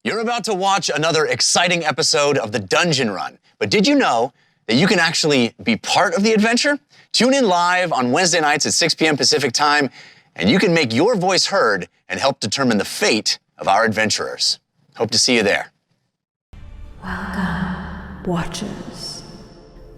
You're about to watch another exciting episode of the Dungeon Run, but did you know that you can actually be part of the adventure? Tune in live on Wednesday nights at 6 p.m. Pacific time, and you can make your voice heard and help determine the fate of our adventurers. Hope to see you there. Welcome, Watchers.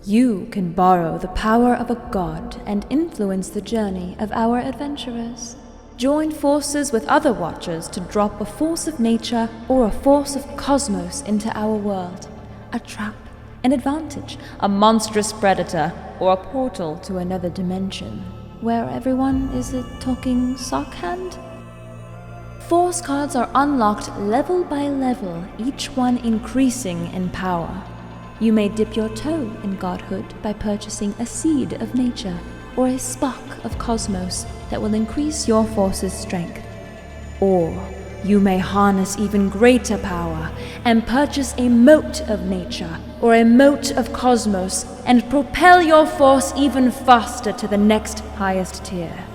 You can borrow the power of a god and influence the journey of our adventurers. Join forces with other Watchers to drop a force of nature or a force of cosmos into our world. A trap, an advantage, a monstrous predator, or a portal to another dimension, where everyone is a talking sock hand? Force cards are unlocked level by level, each one increasing in power. You may dip your toe in godhood by purchasing a seed of nature or a spark of cosmos that will increase your force's strength. Or you may harness even greater power and purchase a mote of nature or a mote of cosmos and propel your force even faster to the next highest tier.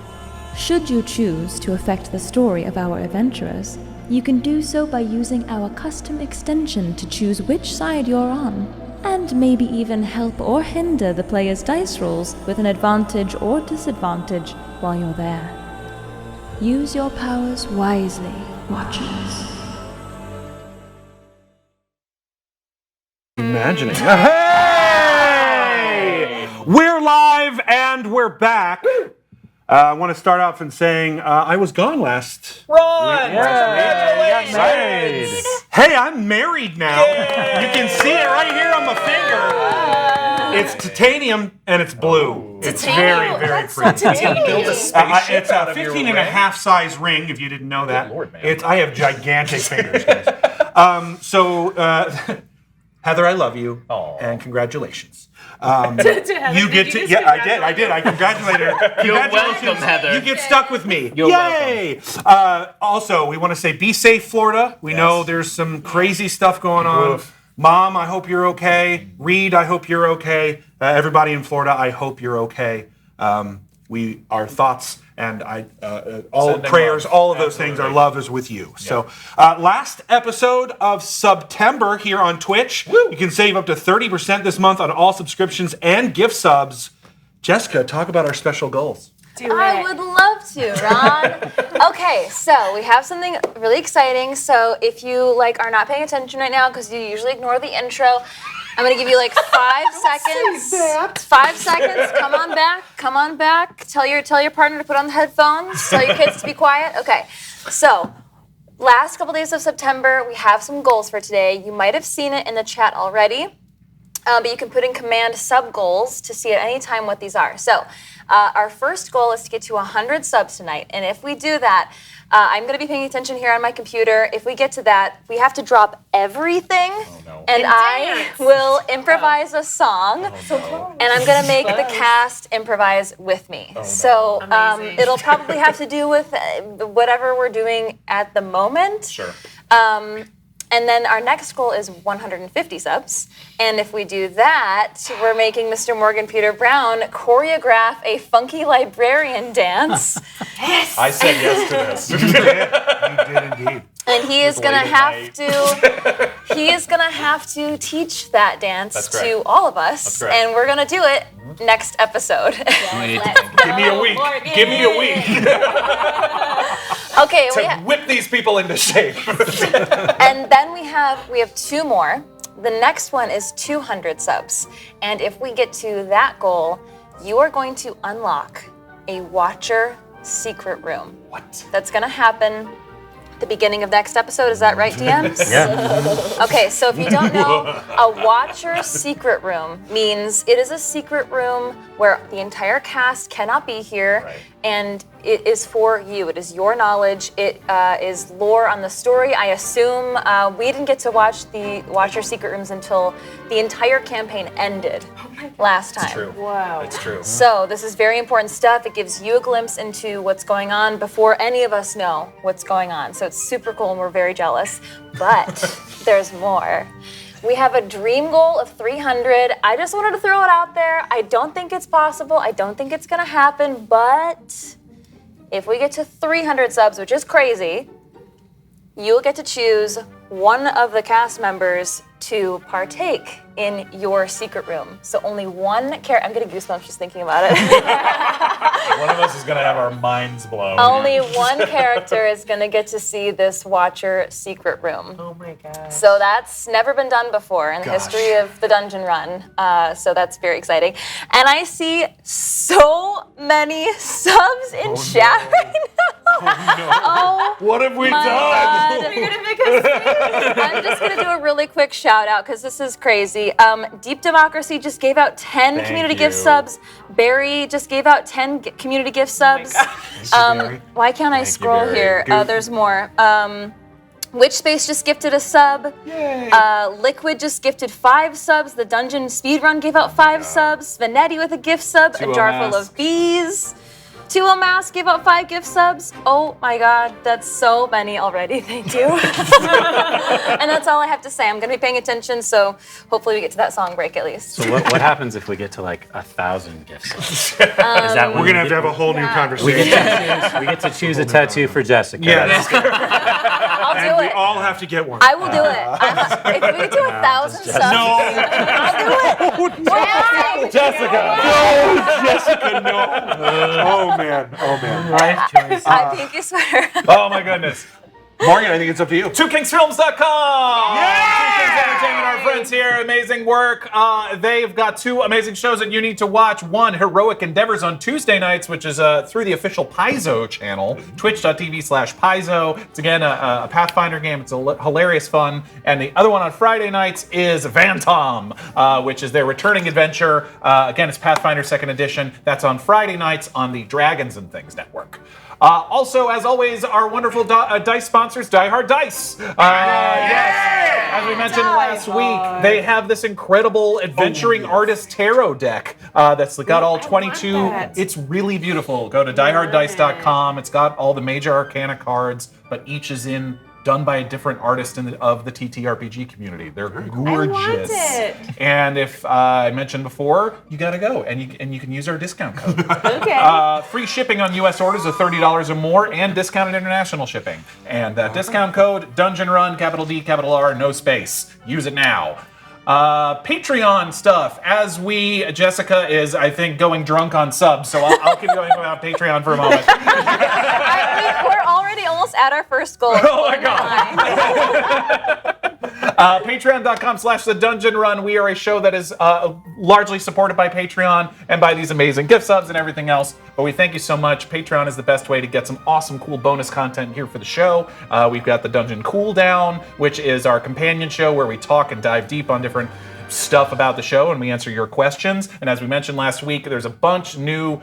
Should you choose to affect the story of our adventurers, you can do so by using our custom extension to choose which side you're on, and maybe even help or hinder the player's dice rolls with an advantage or disadvantage while you're there. Use your powers wisely, Watchers. Imagining. Hey! We're live and we're back. I want to start off in saying I was gone last. Ron! Congratulations! Hey, I'm married now. You can see it right here on my finger. It's titanium and it's blue. It's very, very pretty. Build a spaceship It's a 15 and a half size ring, if you didn't know that. Good Lord, man. I have gigantic fingers, guys. Heather, I love you, and congratulations. You get to, yeah, I did. I congratulated her. You're welcome, Heather. You get stuck with me. You're Yay! Also, we want to say be safe, Florida. We know there's some crazy stuff going on. Oof. Mom, I hope you're okay. Reed, I hope you're okay. Everybody in Florida, I hope you're okay. Our thoughts and all prayers, all of those things, our love is with you. So, last episode of September here on Twitch. Woo. You can save up to 30% this month on all subscriptions and gift subs. Jessica, talk about our special goals. I would love to, Ron. Okay, so we have something really exciting. So if you are not paying attention right now because you usually ignore the intro, I'm gonna give you 5 seconds. 5 seconds. Come on back. Tell your partner to put on the headphones. Tell your kids to be quiet. Okay. So, last couple days of September, we have some goals for today. You might have seen it in the chat already, but you can put in command sub goals to see at any time what these are. So, our first goal is to get to 100 subs tonight, and if we do that, I'm going to be paying attention here on my computer. If we get to that, we have to drop everything, and I will improvise a song, and I'm going to make the cast improvise with me. So it'll probably have to do with whatever we're doing at the moment. Sure. And then our next goal is 150 subs. And if we do that, we're making Mr. Morgan Peter Brown choreograph a funky librarian dance. Yes! I said yes to this. You did indeed. And he is gonna have to teach that dance to all of us. And we're gonna do it next episode. Give me a week. Give me a week. Okay, to whip these people into shape. And then we have 2 more. The next one is 200 subs. And if we get to that goal, you are going to unlock a Watcher secret room. What? That's gonna happen at the beginning of next episode. Is that right, DMs? Yeah. Okay, so if you don't know, a Watcher secret room means it is a secret room where the entire cast cannot be here, and it is for you. It is your knowledge. It is lore on the story. I assume we didn't get to watch the Watcher secret rooms until the entire campaign ended last time. It's true. Wow. It's true. So this is very important stuff. It gives you a glimpse into what's going on before any of us know what's going on. So it's super cool and we're very jealous. But there's more. We have a dream goal of 300. I just wanted to throw it out there. I don't think it's possible. I don't think it's gonna happen, but if we get to 300 subs, which is crazy, you'll get to choose one of the cast members to partake in your secret room. So only one character. I'm getting goosebumps just thinking about it. One of us is going to have our minds blown. Only one character is going to get to see this Watcher secret room. Oh my god. So that's never been done before in the history of the dungeon run. So that's very exciting. And I see so many subs in chat right now. Oh, What have we my done? God. You're gonna make us sing. I'm just going to do a really quick shout out because this is crazy. Deep Democracy just gave out 10 Thank community you. gift subs. Barry just gave out 10 community gift subs. Why can't I scroll Barry. here? There's more. Witch Space just gifted a sub. Yay. Liquid just gifted 5 subs. The Dungeon Speedrun gave out 5 subs. Vanetti with a gift sub. A jar full of bees. 2O Mask gave out 5 gift subs. Oh my god, that's so many already. Thank you. And that's all I have to say. I'm going to be paying attention, so hopefully we get to that song break at least. So what happens if we get to like 1,000 gift subs? Is that when We're going to have a whole new we conversation. get to choose a tattoo for Jessica? Yes. I'll And do we it. all have to get one. I will do it. If we get to 1,000 subs, I'll do it. Why? Jessica. Jessica, no. Oh, man. Oh, man. Life choice. I pinky sweater. Oh my goodness. Morgan, I think it's up to you. TwoKingsFilms.com! Two Kings Entertainment, our friends here, amazing work. They've got 2 amazing shows that you need to watch. One, Heroic Endeavors on Tuesday nights, which is through the official Paizo channel, twitch.tv/Paizo. It's again a Pathfinder game. It's hilarious fun. And the other one on Friday nights is Phantom, which is their returning adventure. Again, it's Pathfinder 2nd Edition. That's on Friday nights on the Dragons and Things Network. Also, as always, our wonderful dice sponsors, Die Hard Dice. Yes, as we mentioned last week, they have this incredible adventuring artist tarot deck that's got all 22. that. It's really beautiful. Go to dieharddice.com. It's got all the major arcana cards, but each is done by a different artist of the TTRPG community. They're gorgeous. it. And if I mentioned before, you gotta go, and you can use our discount code. Okay. Free shipping on U.S. orders of $30 or more, and discounted international shipping. And that discount code, Dungeon Run, capital D, capital R, no space. Use it now. Patreon stuff. Jessica is, I think, going drunk on subs, so I'll keep going about Patreon for a moment. We're already almost at our first goal. Oh my god. Patreon.com/The Dungeon Run. We are a show that is largely supported by Patreon and by these amazing gift subs and everything else. But we thank you so much. Patreon is the best way to get some awesome, cool bonus content here for the show. We've got the Dungeon Cool Down, which is our companion show where we talk and dive deep on different stuff about the show and we answer your questions. And as we mentioned last week, there's a bunch new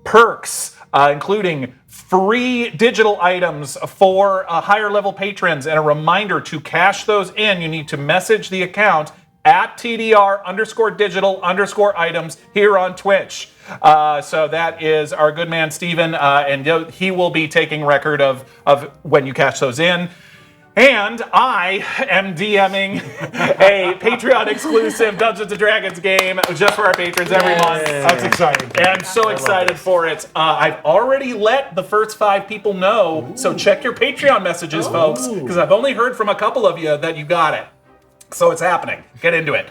perks, including free digital items for higher level patrons, and a reminder to cash those in. You need to message the account at TDR_digital_items here on Twitch. So that is our good man Steven, and he will be taking record of when you cash those in. And I am DMing a Patreon exclusive Dungeons & Dragons game just for our patrons every month. That's exciting. And I'm so excited for it. I've already let the first 5 people know, so check your Patreon messages, folks, because I've only heard from a couple of you that you got it. So it's happening. Get into it.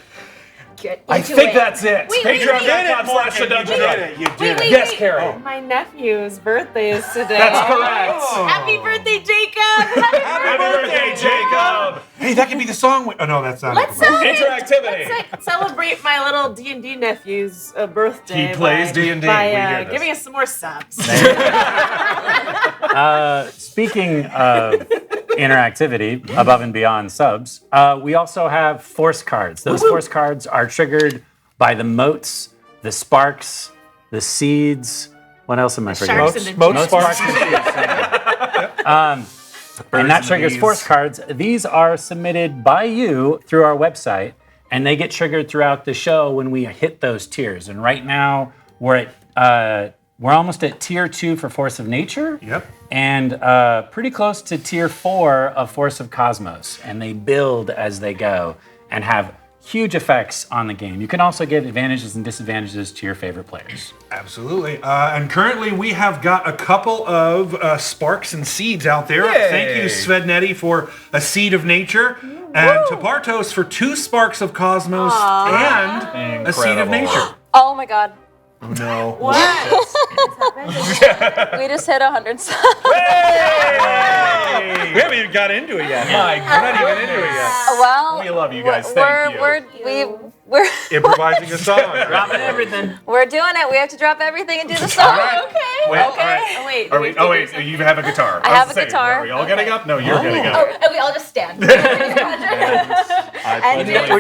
I think that's it. Patreon.com/The Dungeon Run. You did it. Yes, Kari. My nephew's birthday is today. That's correct. Happy birthday, Jacob! Happy birthday, Jacob. Hey, that could be the song. Oh, no, that's not. Let's Interactivity. celebrate my little D&D nephew's birthday. He plays D&D. We By hear this. giving us some more subs. Speaking of interactivity above and beyond subs, we also have force cards. Those force cards are triggered by the motes, the sparks, the seeds. What else am I forgetting? Sharks and the Moat Moat sparks. And that and triggers bees. force cards. These are submitted by you through our website, and they get triggered throughout the show when we hit those tiers. And right now, we're almost at tier 2 for Force of Nature. Yep. And pretty close to tier 4 of Force of Cosmos. And they build as they go and have huge effects on the game. You can also give advantages and disadvantages to your favorite players. Absolutely. And currently we have got a couple of sparks and seeds out there. Yay. Thank you, Svedneti, for a seed of nature. And to Bartos for 2 sparks of cosmos and a seed of nature. Oh my god. Oh no. What? We just hit 100 subs. Hey! We haven't even got into it yet. My God, we're not even into it yet. Well, We love you guys. Thank you. We're Improvising a song. Dropping everything. we're doing it. We have to drop everything and do the song. Okay. Wait, okay. all right. Oh, wait. Are we, oh wait, you have a guitar. I was have a saying, guitar. Are we all getting up? No, you're getting up. Oh, and we all just stand. We're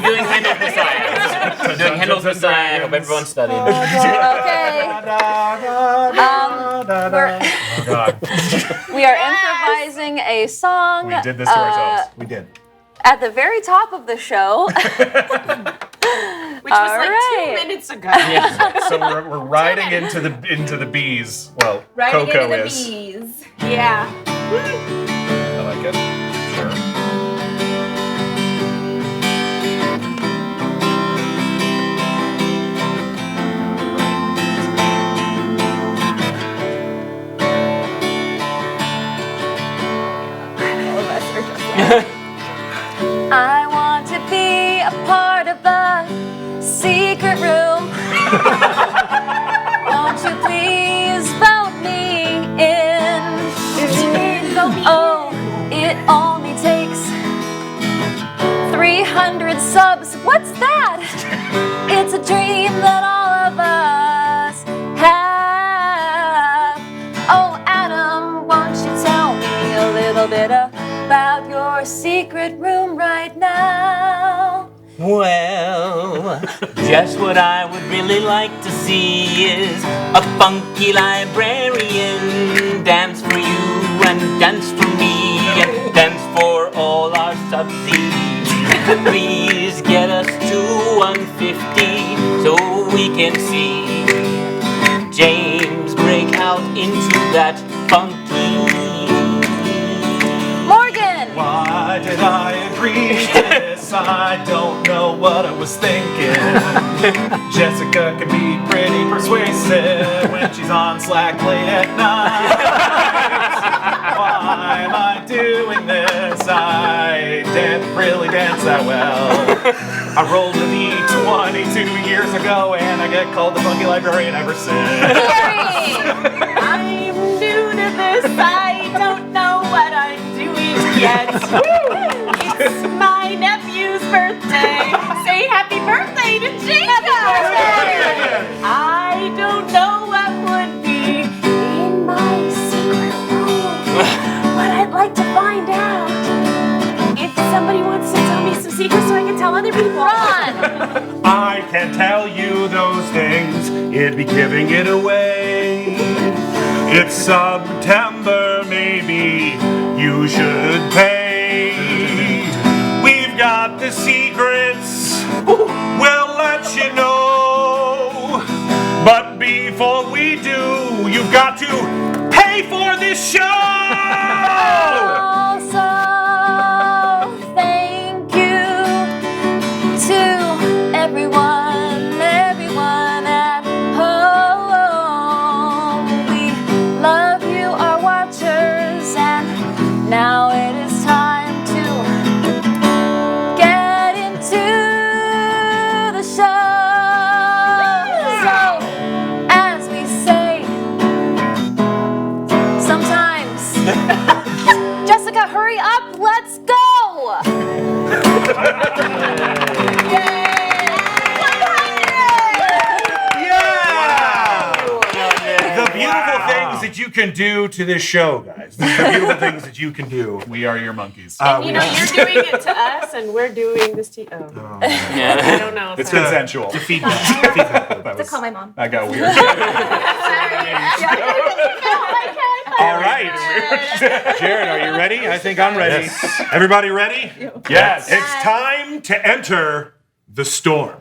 doing Handel's Messiah. We're doing Handel's Messiah. I hope everyone's studying. Okay. Oh God. We are improvising a song. We did this to ourselves. We did. At the very top of the show. Which was like Alright. 2 minutes ago. So we're riding into the bees. Well, Riding KoKo into the is. bees. Yeah. I like it. Sure. I want to be a part of the secret room. Won't you please vote me in? Oh, it only takes 300 subs. What's that? It's a dream that all of us have. Oh, Adam, won't you tell me a little bit about your secret room right now? Well, just what I would really like to see is a funky librarian dance for you and dance for me and dance for all our subsies. Please get us to 150 so we can see James break out into that funky. Morgan! Why did I agree to this? I don't know what I was thinking. Jessica can be pretty persuasive when she's on Slack late at night. Why am I doing this? I didn't really dance that well. I rolled a D20 2 years ago and I get called the Funky Librarian ever since. Kari! I'm new to this. I don't know what I'm doing yet. It's my nephew's birthday. Say happy birthday to Jacob! I don't know what would be in my secret room, but I'd like to find out. If somebody wants to tell me some secrets so I can tell other people. Run! I can't tell you those things. It'd be giving it away. It's September, maybe you should pay. We've got the secrets, we'll let you know. But before we do, you've got to pay for this show! Also, thank you to everyone at home. We love you, our watchers, and now it is time to get into the show. So, as we say, sometimes, Jessica, hurry up, let's go! The beautiful things that you can do to this show, guys. The beautiful things that you can do. We are your monkeys. And you know, you're doing it to us, and we're doing this to you. Oh. I don't know. It's Sorry. consensual. To feedback. That was, Call my mom. that got weird. All right. Jared, are you ready? I think I'm ready. Yes. Everybody ready? Yes. It's time to enter the storm.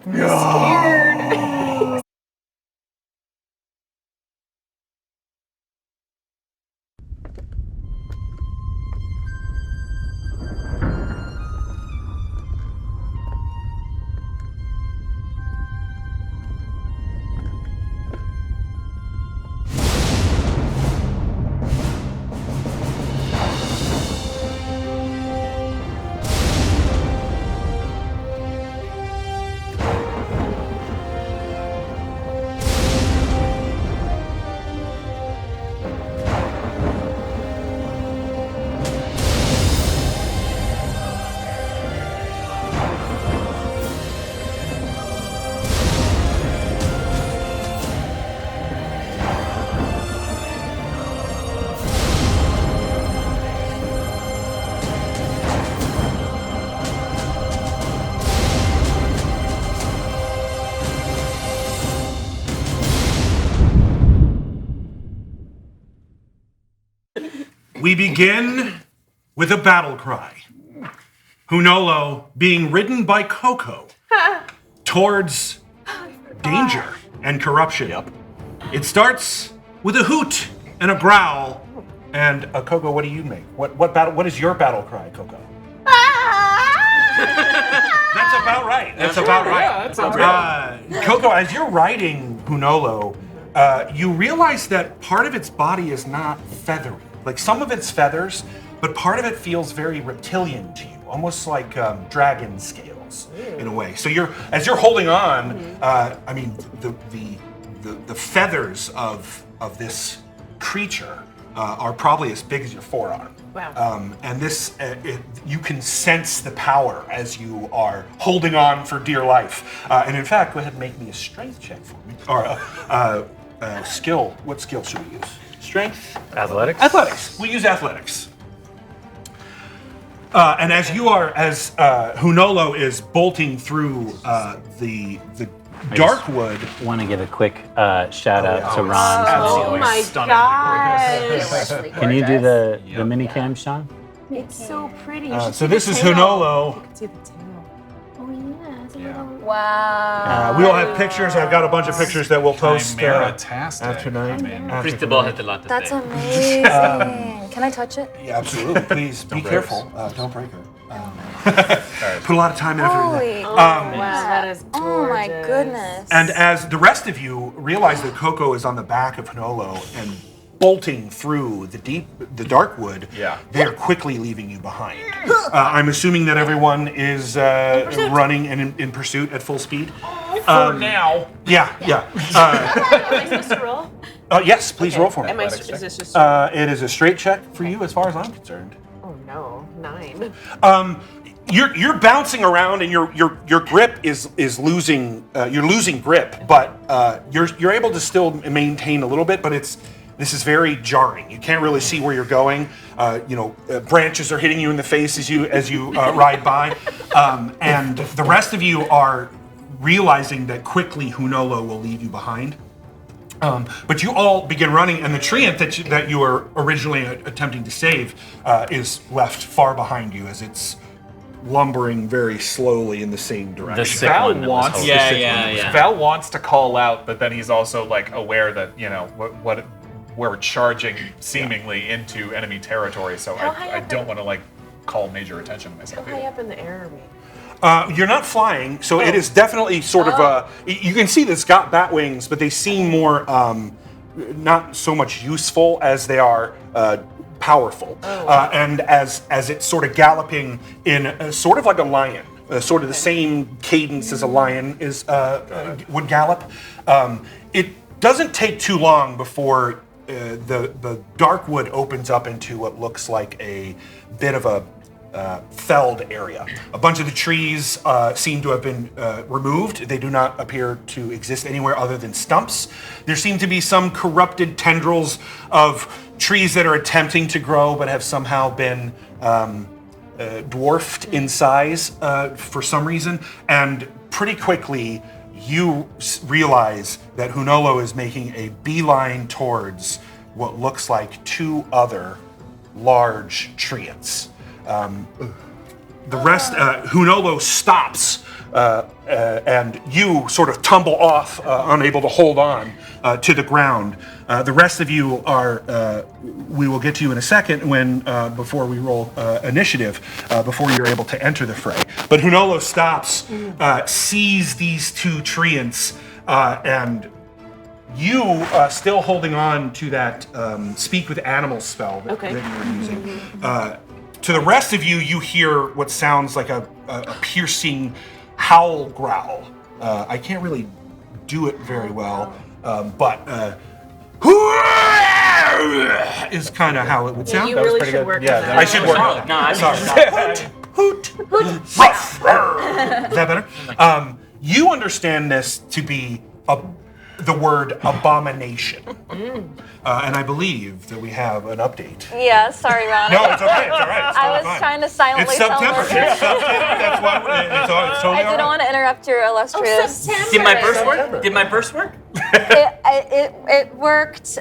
We begin with a battle cry. Hunolo being ridden by KoKo towards danger and corruption. It starts with a hoot and a growl. And KoKo, what do you make? What is your battle cry, KoKo? That's about right. That's about right. Yeah, that sounds right. KoKo, as you're riding Hunolo, you realize that part of its body is not feathery. Like some of it's feathers, but part of it feels very reptilian to you, almost like dragon scales in a way. So as you're holding on, I mean, the feathers of this creature are probably as big as your forearm. Wow. And this, you can sense the power as you are holding on for dear life. And in fact, go ahead and make me a strength check for me. Or skill. What skill should we use? Strength? Athletics? Athletics. We use athletics. And as Hunolo is bolting through the dark wood. I want to give a quick shout out to Ron. Oh my gosh. Can you do the mini cam, Sean? It's so pretty. So this is Hunolo. You can see the tail. Oh yeah, it's a little... Wow. We all have pictures. I've got a bunch of pictures that we'll post Chimera-tastic. after tonight. Cristobal had a lot to That's say. amazing. Can I touch it? Yeah, absolutely. Please be break careful. Don't break her. Put a lot of time and effort into that. Holy. Wow, that is gorgeous. Oh my goodness. And as the rest of you realize that KoKo is on the back of Hunolo and bolting through the dark wood, they are quickly leaving you behind. I'm assuming that everyone is running and in pursuit at full speed. For now. Yeah. Am I supposed to roll? Yes, please roll for me. Is this just... It is a straight check for you as far as I'm concerned. Oh no, 9. You're bouncing around and your grip is losing. You're losing grip, but you're able to still maintain a little bit. But this is very jarring. You can't really see where you're going. Branches are hitting you in the face as you ride by, and the rest of you are realizing that quickly Hunolo will leave you behind. But you all begin running, and the treant that you were originally attempting to save is left far behind you as it's lumbering very slowly in the same direction. The sick one that was holding. Val wants to call out, but then he's also like aware that what we're charging seemingly into enemy territory. So I don't want to like call major attention to myself. How high up in the air are we? You're not flying, so it is definitely sort of you can see that it's got bat wings, but they seem more not so much useful as they are powerful. And as it's sort of galloping in sort of like a lion, sort of the same cadence as a lion would gallop. It doesn't take too long before the dark wood opens up into what looks like a bit of a felled area. A bunch of the trees seem to have been removed. They do not appear to exist anywhere other than stumps. There seem to be some corrupted tendrils of trees that are attempting to grow but have somehow been dwarfed in size for some reason. And pretty quickly, you realize that Hunolo is making a beeline towards what looks like 2 other large treants. The rest, Hunolo stops, and you sort of tumble off, unable to hold on to the ground. The rest of you are, we will get to you in a second when, before we roll initiative, before you're able to enter the fray. But Hunolo stops, sees these 2 treants, and you still holding on to that speak with animals spell that you were using. To the rest of you, you hear what sounds like a piercing howl growl. I can't really do it very well, but is kind of how it would sound. You really should work on that. I should work on that. Sorry. Hoot, hoot, ruff, rrr. Is that better? You understand this to be the word abomination. And I believe that we have an update. Yeah, sorry, Ron. No, it's okay. It's all right. It's I totally was fine. trying to silently It's September. tell them. It's September. That's why it's totally I didn't want to interrupt your illustrious. Did my burst work? Did my burst work? it worked.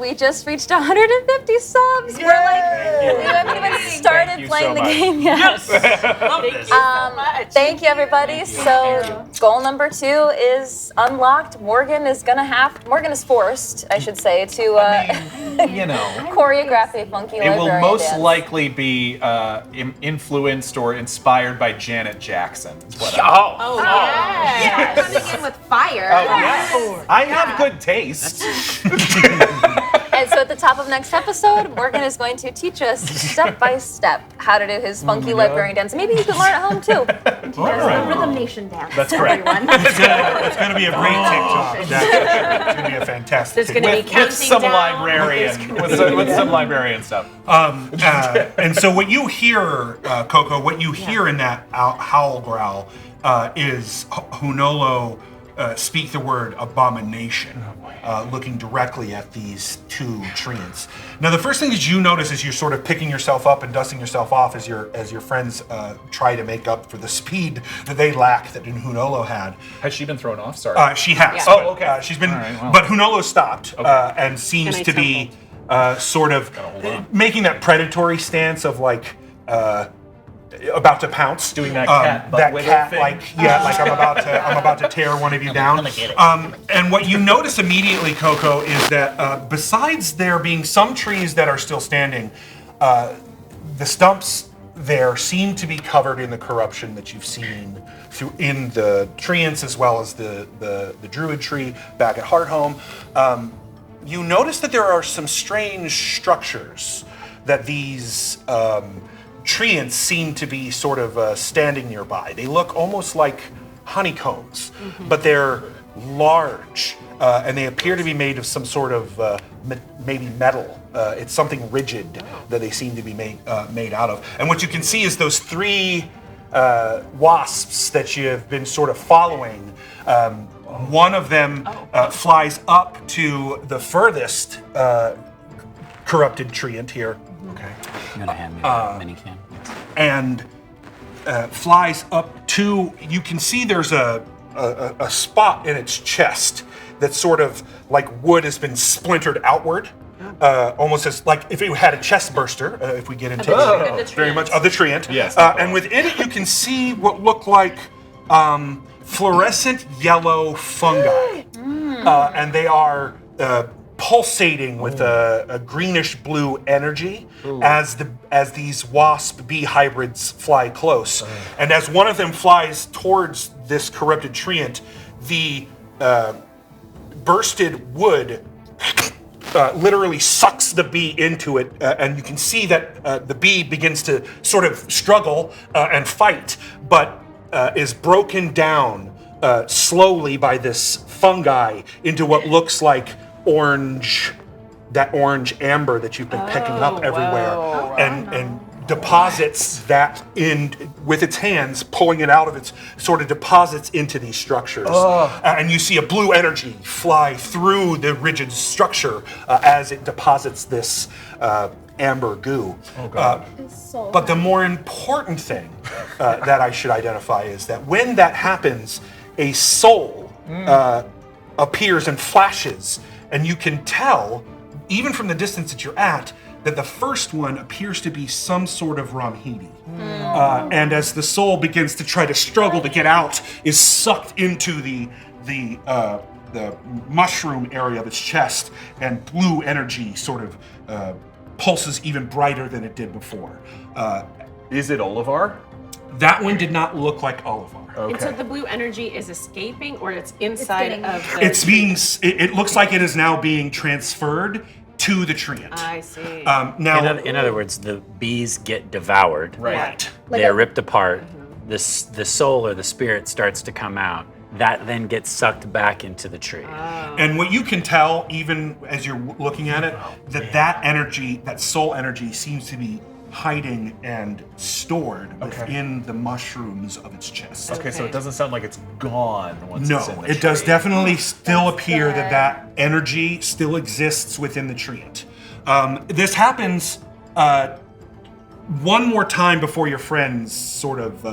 We just reached 150 subs. We're like, we haven't even started playing the game yet. Yes. Thank you so much. Thank you, everybody. So goal number 2 is unlocked. Morgan is forced, I should say, to You know. choreograph a funky It will librarian most dance. likely be influenced or inspired by Janet Jackson. Is what Oh, yeah. Coming in with fire. I have good taste. And so at the top of next episode, Morgan is going to teach us step by step how to do his funky librarian dance. Maybe you can learn at home too. The Rhythm Nation dance. That's correct. Everyone. It's going to be a great TikTok. It's going to be a fantastic There's going to be TikTok. counting With some down. librarian, with some librarian stuff. And so what you hear, KoKo, what you hear in that howl growl is Hunolo speak the word abomination, looking directly at these 2 treants. Now, the first thing that you notice is you're sort of picking yourself up and dusting yourself off as your friends try to make up for the speed that they lack that Hunolo had. Has she been thrown off? Sorry. She has. Yeah. But, Oh, okay. she's been, All right, well. but Hunolo stopped and seems And I to be sort of making that predatory stance of like. About to pounce, Doing that cat butt wiggle thing. like I'm about to tear one of you down. And what you notice immediately, KoKo, is that besides there being some trees that are still standing, the stumps there seem to be covered in the corruption that you've seen in the treants as well as the druid tree back at Hearthome. You notice that there are some strange structures that these treants seem to be sort of standing nearby. They look almost like honeycombs, but they're large, and they appear to be made of some sort of maybe metal. It's something rigid that they seem to be made out of. And what you can see is those 3 wasps that you have been sort of following. One of them flies up to the furthest corrupted treant here. Okay. You're gonna hand me that mini can. And flies up to, you can see there's a spot in its chest that sort of like wood has been splintered outward, almost as like if it had a chest burster, if we get into very much of the treant. Yes. And within it you can see what look like fluorescent yellow fungi. And they are pulsating with a greenish blue energy as these wasp bee hybrids fly close. And as one of them flies towards this corrupted treant, the bursted wood literally sucks the bee into it, and you can see that the bee begins to sort of struggle and fight, but is broken down slowly by this fungi into what looks like orange amber that you've been picking up everywhere, and deposits that in with its hands, pulling it out of its sort of deposits into these structures. And you see a blue energy fly through the rigid structure as it deposits this amber goo. But the more important thing that I should identify is that when that happens, a soul appears and flashes, and you can tell, even from the distance that you're at, that the first one appears to be some sort of Ramhidi. And as the soul begins to try to struggle to get out, is sucked into the mushroom area of its chest, and blue energy sort of pulses even brighter than it did before. Is it Olivar? That one did not look like Olivar. And so the blue energy is escaping, or it's inside of the... It's being, it looks like it is now being transferred to the treant. I see. Now, In other words, the bees get devoured. right. They're ripped apart. The soul or the spirit starts to come out. That then gets sucked back into the tree. And what you can tell, even as you're looking at it, that energy, that soul energy, seems to be hiding and stored within the mushrooms of its chest. Okay, so it doesn't sound like it's gone once it's in No, the it does tree. definitely still appear that energy still exists within the treant. This happens one more time before your friends sort of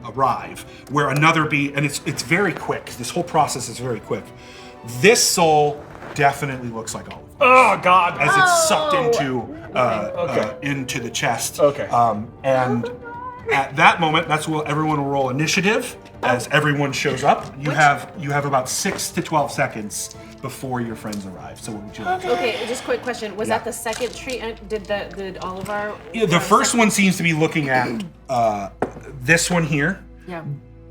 arrive, where another bee, and it's very quick. This whole process is very quick. This soul definitely looks like Olive. Oh God! As it's sucked into the chest. Okay. And at that moment, that's when everyone will roll initiative as everyone shows up. You have about 6 to 12 seconds before your friends arrive. So what would you like? Okay, just quick question. Was that the second tree? Did all of our... Yeah, the first one seems to be looking at this one here. Yeah.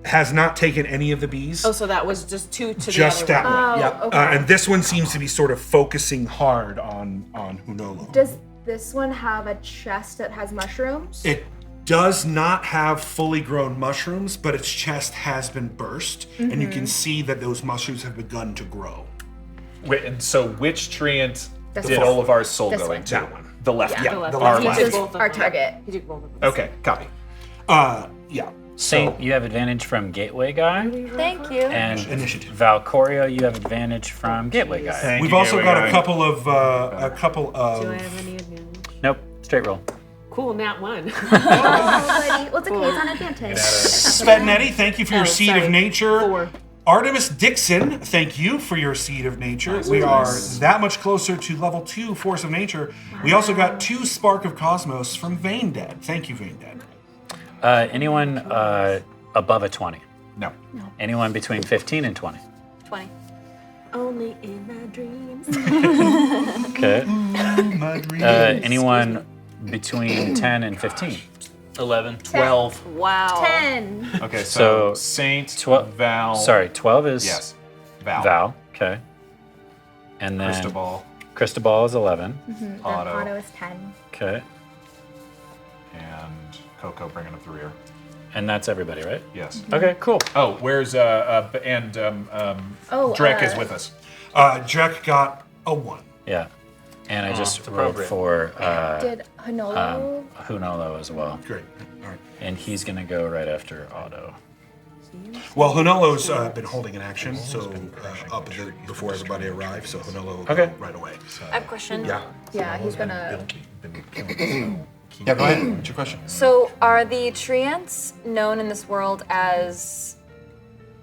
Has not taken any of the bees. Oh, so that was just two to Just the that other one. one. Yep. okay. And this one seems to be sort of focusing hard on Hunolo. Does this one have a chest that has mushrooms? It does not have fully grown mushrooms, but its chest has been burst, and you can see that those mushrooms have begun to grow. Wait, and so which treant This did one. Olivar's soul This go one. into? That one. The left. Yeah, The left. our He left. did This is both of our them. target. He did both of them. Okay, copy. Yeah. Saint, you have advantage from Gateway Guy. Thank you. And Initiative. Valcorio, you have advantage from Gateway Guy. Thank We've you, also Gateway got Guy. a couple of Do I have any advantage? Nope, straight roll. Cool, nat 1. Oh, buddy. Well, it's okay. It's on advantage. Svednetti, thank you for your seed sorry. of nature. 4. Artemis Dixon, thank you for your seed of nature. We are that much closer to level 2 force of nature. We also got 2 spark of cosmos from Vein Dead. Thank you, Vein Dead. Anyone above a 20? No. Anyone between 15 and 20? 20. Only in my dreams. Okay. Anyone between 10 and 15? 11. 12. Wow. 10. Okay, So, so Saint, 12 Val. Sorry, 12 is Yes. Val. Val. Okay. And then Cristobal. Cristobal is 11. Otto. Otto is 10. Okay. And KoKo bringing up the rear. And that's everybody, right? Yes. Okay, cool. Oh, where's Drek is with us. Drek got a 1. Yeah. And I just wrote appropriate. for Did Hanolo? Hunolo as well. Great. All right. And he's going to go right after Otto. Well, Hunolo's been holding an action, so before everybody arrives, so Hunolo will Okay. go right away. I have a question. Yeah. Yeah, he's gonna. Yeah, go ahead. What's your question? So, are the treants known in this world as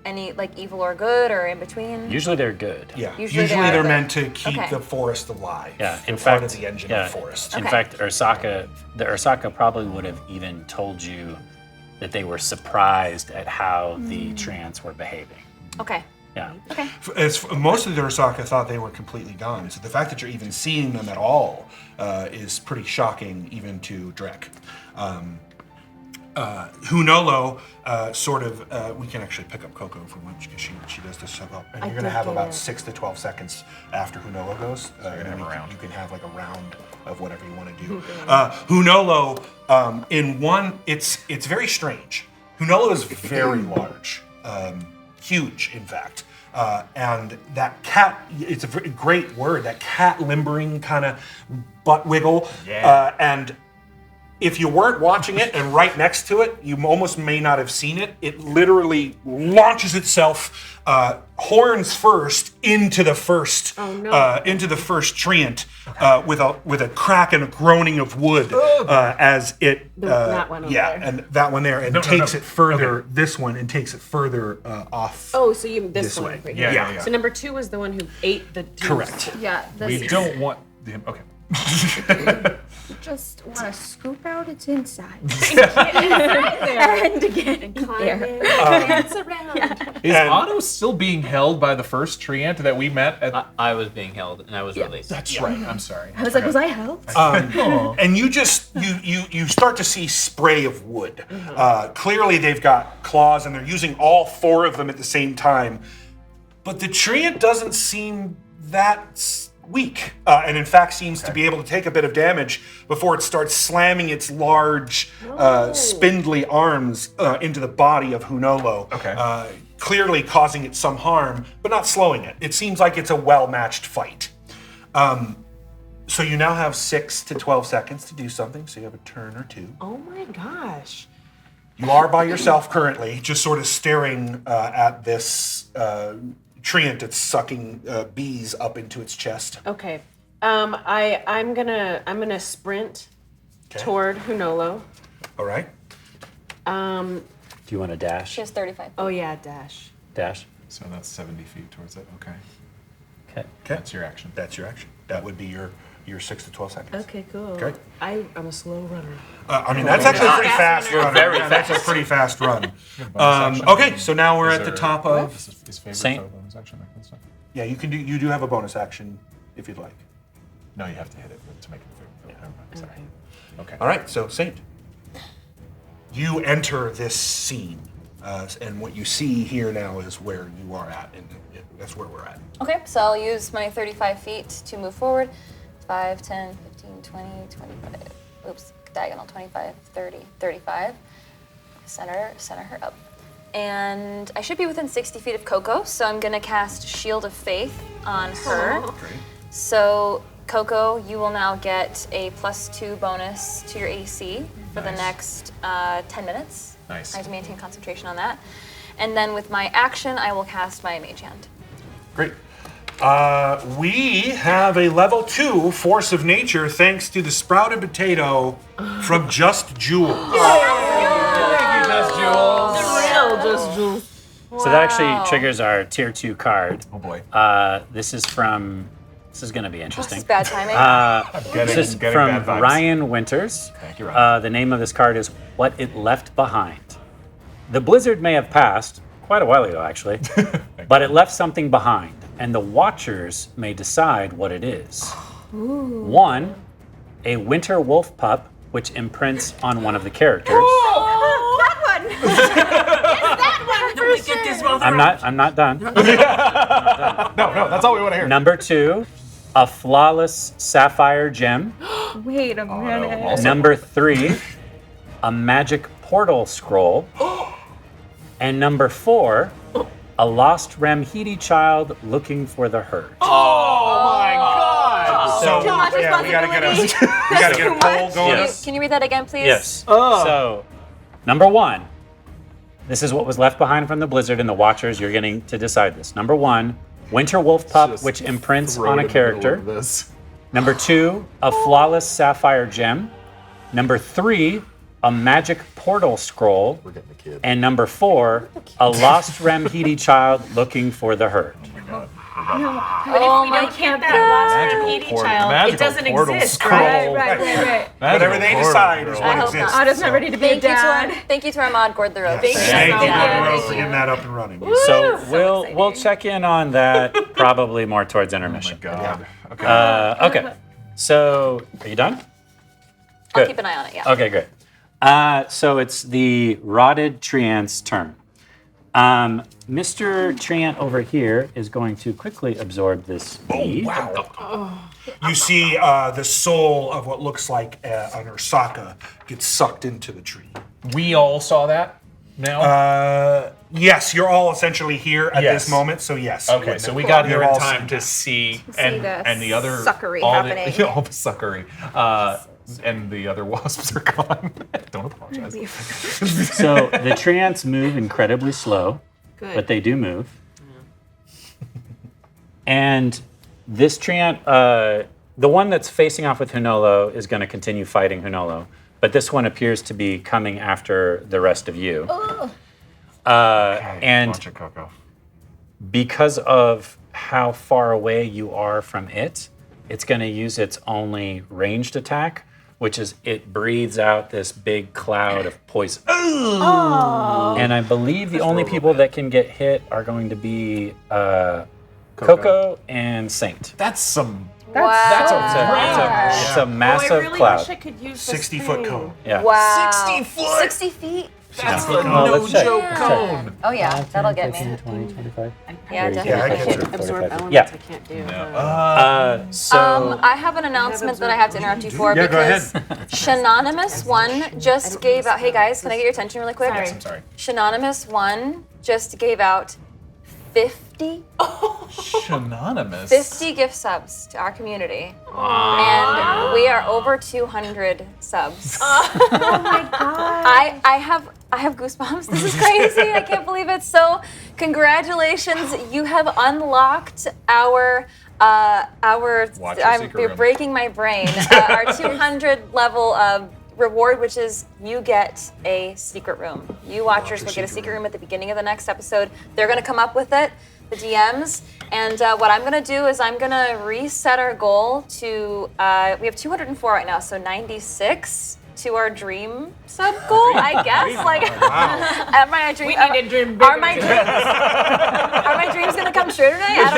any like evil or good or in between? Usually they're good. Yeah. Usually Usually they are they're good. meant to keep Okay. the forest alive. Yeah, They're in part fact, of the engine yeah, of the forest. In Okay. fact, the Ursaka probably would have even told you that they were surprised at how the treants were behaving. Okay. Yeah. Okay. Most of the Ursaka thought they were completely gone, so the fact that you're even seeing them at all is pretty shocking, even to Drek. Hunolo, we can actually pick up KoKo for once because she does this so well. And you're going to have about 6 to 12 seconds after Hunolo goes. And then you can have like a round of whatever you want to do. Hunolo, in one, it's very strange. Hunolo is very large, huge, in fact. And that cat, it's a very great word, that cat limbering kind of butt wiggle. Yeah. And if you weren't watching it and right next to it, you almost may not have seen it. It literally launches itself horns first into the first treant with a crack and a groaning of wood as it that one over there. and that one there and takes it further this one and takes it further off. Oh, so you this This one. way. Right Yeah, here. yeah, yeah. So number 2 was the one who ate the two. Correct. Yeah. We don't want him. Okay. Just want to scoop out its inside. And again. Climb in, dance around. Is And- Otto still being held by the first treant that we met at? I was being held and I was released. That's right. I'm sorry. I was like, was I held? And you just you start to see spray of wood. Clearly they've got claws and they're using all 4 of them at the same time. But the treant doesn't seem that weak, and in fact seems to be able to take a bit of damage before it starts slamming its large, spindly arms into the body of Hunolo. Okay. Clearly causing it some harm, but not slowing it. It seems like it's a well-matched fight. So you now have 6 to 12 seconds to do something, so you have a turn or 2. Oh my gosh. You are by yourself currently, just sort of staring at this treant that's sucking bees up into its chest. Okay. I'm gonna sprint toward Hunolo. All right. Do you want to dash? She has 35. Oh yeah, dash. Dash? So that's 70 feet towards it. Okay. Okay. That's your action. That's your action. That would be your 6 to 12 seconds. Okay, cool. Okay. I'm a slow runner. I mean, that's actually a pretty fast run. Very That's a pretty fast run. Okay, so now we're at the top of. His favorite Saint. bonus action, that kind of stuff. Yeah, you do have a bonus action if you'd like. No, you have to hit it to make it through. Never mind, sorry. Okay. All right, so Saint, you enter this scene, and what you see here now is where you are at, and that's where we're at. Okay, so I'll use my 35 feet to move forward. 5, 10, 15, 20, 25. Oops, diagonal 25, 30, 35. Center her up. And I should be within 60 feet of KoKo, so I'm gonna cast Shield of Faith on her. Great. So KoKo, you will now get a +2 bonus to your AC for the next 10 minutes. Nice. I have to maintain concentration on that. And then with my action, I will cast my Mage Hand. Great. We have a level 2 Force of Nature thanks to the sprouted potato from Just Jewels. Just Jules. So that actually triggers our tier 2 card. Oh boy. This is going to be This interesting. is bad timing. This is getting from bad vibes. Ryan Winters. Thank you, Ryan. The name of this card is What It Left Behind. The blizzard may have passed, quite a while ago actually, but it left something behind, and the Watchers may decide what it is. 1, a winter wolf pup, which imprints on one of the characters. That one! It's that one for sure. I'm not done. No, that's all we want to hear. Number 2, a flawless sapphire gem. Wait a minute. Also- Number 3, a magic portal scroll. And number 4, a lost Ramhidi child looking for the herd. Oh my God! So Too much yeah, we gotta get a poll going. Yes. Can you read that again, please? Yes. So, number 1, this is what was left behind from the blizzard, and the Watchers, you're getting to decide this. Number 1, winter wolf pup, which imprints on a character. Number 2, a flawless sapphire gem. Number 3, a magic portal scroll. We're getting the kid. And number 4, a lost Ramhidi child looking for the herd. Oh my Can't that last Ramhidi child? It doesn't exist, right? Right. Whatever they decide is I what hope exists. not. Otto's not ready to be a dad. Thank you to our mod, Gord the Road. Thank you, so Gordon much. Rose, for getting that up and running. So we'll check in on that probably more towards intermission. God. Okay. Okay. So are you done? I'll Good. keep an eye on it, yeah. Okay, great. So it's the Rotted Treant's turn. Mr. Treant over here is going to quickly absorb this bee. You see the soul of what looks like an Ursaka get sucked into the tree. We all saw that now? Yes, you're all essentially here at Yes. this moment, so yes. Okay, so we got here You're in all time seen to that. see, the and the other suckery all happening. all the suckery, and the other wasps are gone. Don't apologize. So the Treants move incredibly slow, Good. but they do move. And this Treant, the one that's facing off with Hunolo is going to continue fighting Hunolo, but this one appears to be coming after the rest of you. And Watch it, KoKo. because of how far away you are from it, it's going to use its only ranged attack, which is it breathes out this big cloud of poison. And I believe the only people that can get hit are going to be KoKo and Saint. That's some. That's It's a massive I really cloud. wish I could use 60-foot cone. Yeah. Wow. 60 foot? 60 feet? That's the Well, let's check. no-joke Let's cone. Oh yeah, that'll get me. 20, 25. Yeah, There you definitely. go. I get you. 45. absorb elements Yeah. I can't do. So I have an announcement that I have to interrupt you for Yeah, go because Shenanimous 1 just gave out. Hey guys, can I get your attention really quick? Sorry. I'm sorry. Shenanimous 1 just gave out 50 Shenanimous. 50 gift subs to our community. And we are over 200 subs. Oh my god. I have goosebumps. This is crazy. I can't believe it. So, congratulations. You have unlocked our Watch your secret you're room. breaking my brain. Our 200 level reward, which is you get a secret room. You watchers will get a secret room at the beginning of the next episode. They're going to come up with it. the DMs. And what I'm gonna do is I'm gonna reset our goal to we have 204 right now, so 96 to our dream sub goal, I guess. Like, am I a dream? We need a dream Are bigger. my dreams gonna come true tonight? I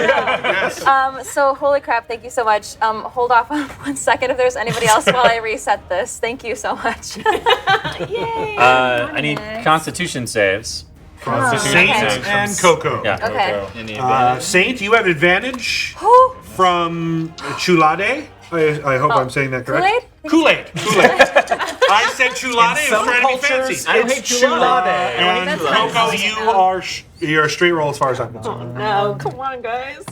don't know. So holy crap! Thank you so much. Hold off on 1 second if there's anybody else while I reset this. Thank you so much. Yay! I need Constitution saves. Saint and KoKo. Yeah. Okay. Saint, you have advantage from Chulade. I hope I'm saying that correct. Kool-Aid? Kool-Aid. I said Chulade. It's trying to be fancy. I don't hate Chulade. And KoKo, you're a straight roll as far as I'm concerned. No, come on, guys.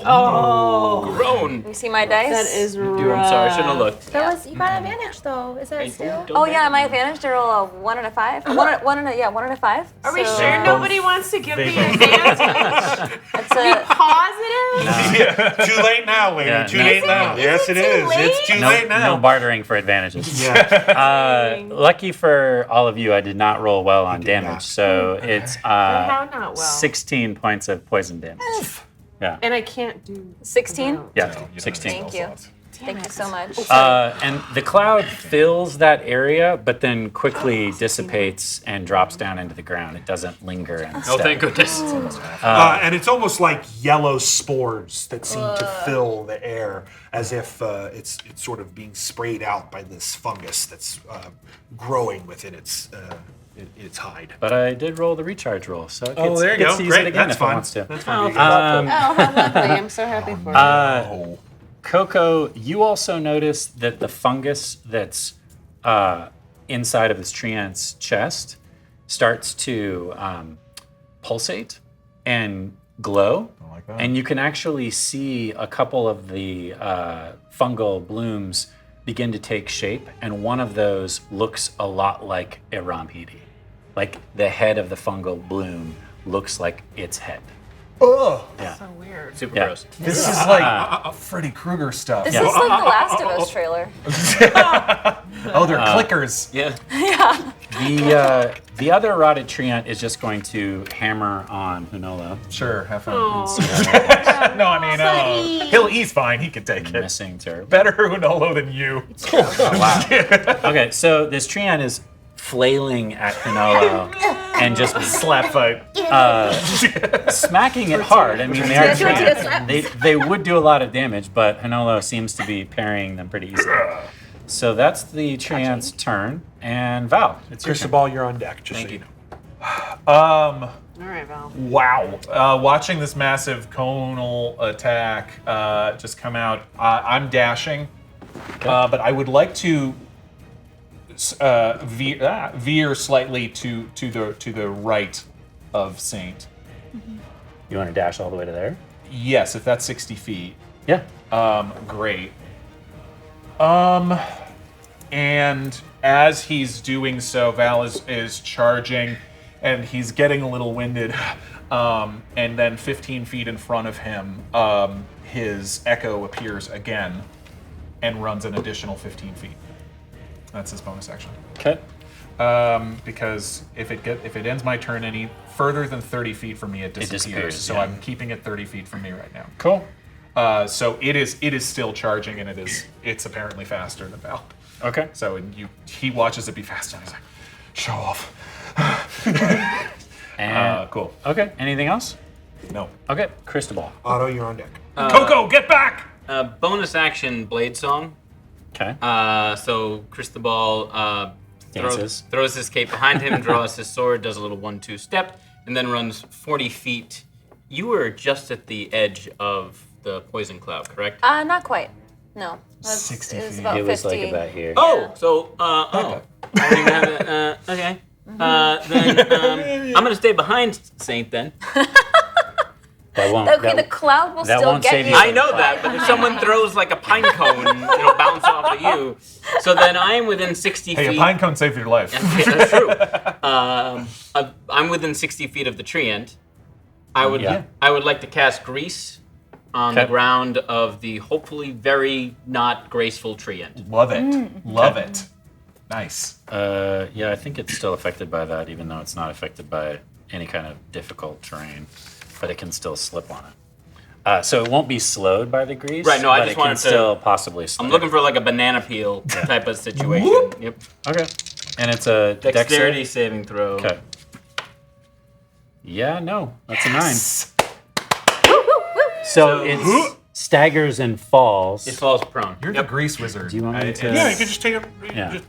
Grown. You see my dice? That is Dude, I'm sorry, I shouldn't have looked. That was, you got advantage though. Is that still? Oh yeah, my advantage to roll a 1 and a 5. One and a 5. Are we So sure nobody wants to give me advantage? It's a Positive? Too late now, lady. Yeah, too no. late now. Yes, it is. It's too late now. No bartering for advantages. Yeah. Lucky for all of you, I did not roll well on damage, not. so it's How not well? 16 points of poison damage. Yeah, And I can't do 16. yeah, 16. Thank you. Thank you so much. And the cloud fills that area, but then quickly dissipates and drops down into the ground. It doesn't linger and Oh, thank goodness. And it's almost like yellow spores that seem to fill the air, as if it's sort of being sprayed out by this fungus that's growing within its hide. But I did roll the recharge roll, so it gets, Oh, there you gets go. to use Great. it again That's if fine. it wants to. That's fine. Oh, how lovely. I'm so happy for you. KoKo, you also notice that the fungus that's inside of this treant's chest starts to pulsate and glow. And you can actually see a couple of the fungal blooms begin to take shape, and one of those looks a lot like a Rampidi. Like the head of the fungal bloom looks like its head. Ugh. Yeah. So weird. Super Yeah. gross. This is like Freddy Krueger stuff. This is like the Last of Us trailer. Oh, they're clickers. Yeah. The other rotted treant is just going to hammer on Hunolo. Sure, have fun. Oh. No, I mean, he's fine. He can take it. Missing terrible. Better Unolo than you. Okay, so this treant is flailing at Hunolo and just Slap fight. smacking it hard. I mean, they are treant. They would do a lot of damage, but Hunolo seems to be parrying them pretty easily. So that's the treant's turn. And Val, it's your turn. Cristobal, you're on deck. Just Thank so you. know. All right, Val. Wow. Watching this massive conal attack just come out, I'm dashing, but I would like to veer slightly to the right of Saint. You want to dash all the way to there? Yes, if that's 60 feet. Yeah. Great. And as he's doing so, Val is charging, and he's getting a little winded. And then 15 feet in front of him, his echo appears again and runs an additional 15 feet. That's his bonus action. Okay. Because if it ends my turn any further than 30 feet from me, it disappears. So yeah. I'm keeping it 30 feet from me right now. Cool. So it is still charging, and it's apparently faster than Val. Okay. So he watches it be faster, and he's like, show off. And Cool. okay. Anything else? No. Okay. Cristobal. Otto, you're on deck. KoKo, get back! Bonus action blade song. Okay. So Cristobal Dances. throws his cape behind him, draws his sword, does a little 1-2 step, and then runs 40 feet. You were just at the edge of the poison cloud, correct? Not quite. No. 60 It was feet. about It was 50. like about here. Oh, so I don't even have it. Okay. Then I'm gonna stay behind Saint then. That won't. Okay, that- the cloud will that still won't get save you. you. I know that, but if someone throws like a pine cone, it'll bounce off of you. So then I am within 60 Hey, feet. a pine cone saved your life. Yeah, that's true. I'm within 60 feet of the treant. I would like to cast grease on the Okay. ground of the hopefully very not graceful treant. Love it. Love it. Nice. Yeah, I think it's still affected by that, even though it's not affected by any kind of difficult terrain. but it can still slip on it. So it won't be slowed by the grease. Right, no, I but just it can wanted to- still possibly slip. I'm looking for like a banana peel type of situation. Yep. Okay. And it's a Dexterity saving throw. Okay. Yeah, no, that's a 9. So it staggers and falls. It falls prone. You're the grease wizard. Do you want me to? Yeah, you can just take it. Yeah.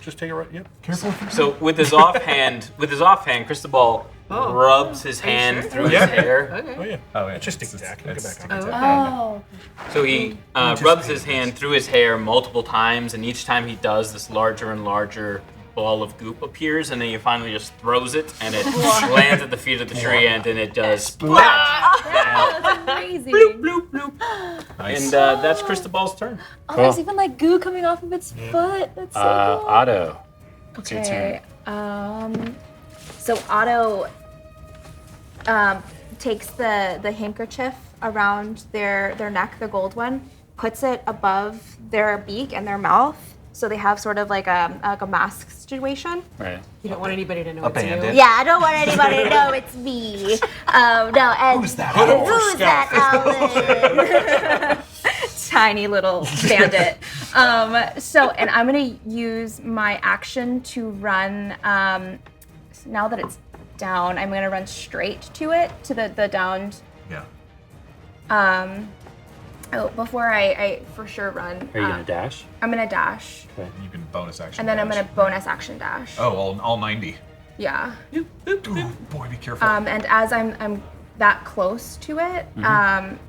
Just take it right. Yep. Careful. So with his offhand, Cristobal rubs his hand through his hair. Oh yeah. Oh yeah. Just take it back. Get back on. Oh. So he rubs his hand through his hair multiple times, and each time he does, this larger and larger ball of goop appears, and then he finally just throws it, and it lands at the feet of the tree, and then it does. That's amazing. Bloop, bloop. And that's Cristobal's turn. Oh, there's even like goo coming off of its foot. That's so cool. Otto. It's your Okay. turn. So Otto takes the handkerchief around their neck, the gold one, puts it above their beak and their mouth, so they have sort of like a mask situation. Right. You don't want anybody to know it's bandit. you. Yeah, I don't want anybody to know it's me. No, and Who's that? Who's that, Alan? Tiny little bandit. And I'm gonna use my action to run. Now that it's down, I'm gonna run straight to it, to the downed. Yeah. Before I for sure run. Are you gonna dash? I'm gonna dash, You can bonus action. and then I'm dash. gonna bonus action dash. Oh, all 90. Yeah. Ooh, boy, be careful. And as I'm that close to it,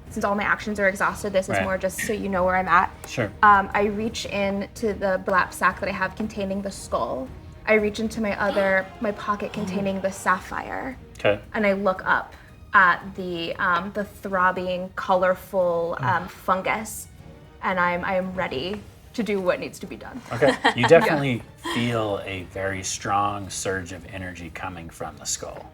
since all my actions are exhausted, this is Right. more just so you know where I'm at. Sure. I reach into the black sack that I have containing the skull. I reach into my pocket containing the sapphire, Okay. and I look up at the throbbing, colorful fungus, and I am ready to do what needs to be done. Okay. You definitely feel a very strong surge of energy coming from the skull.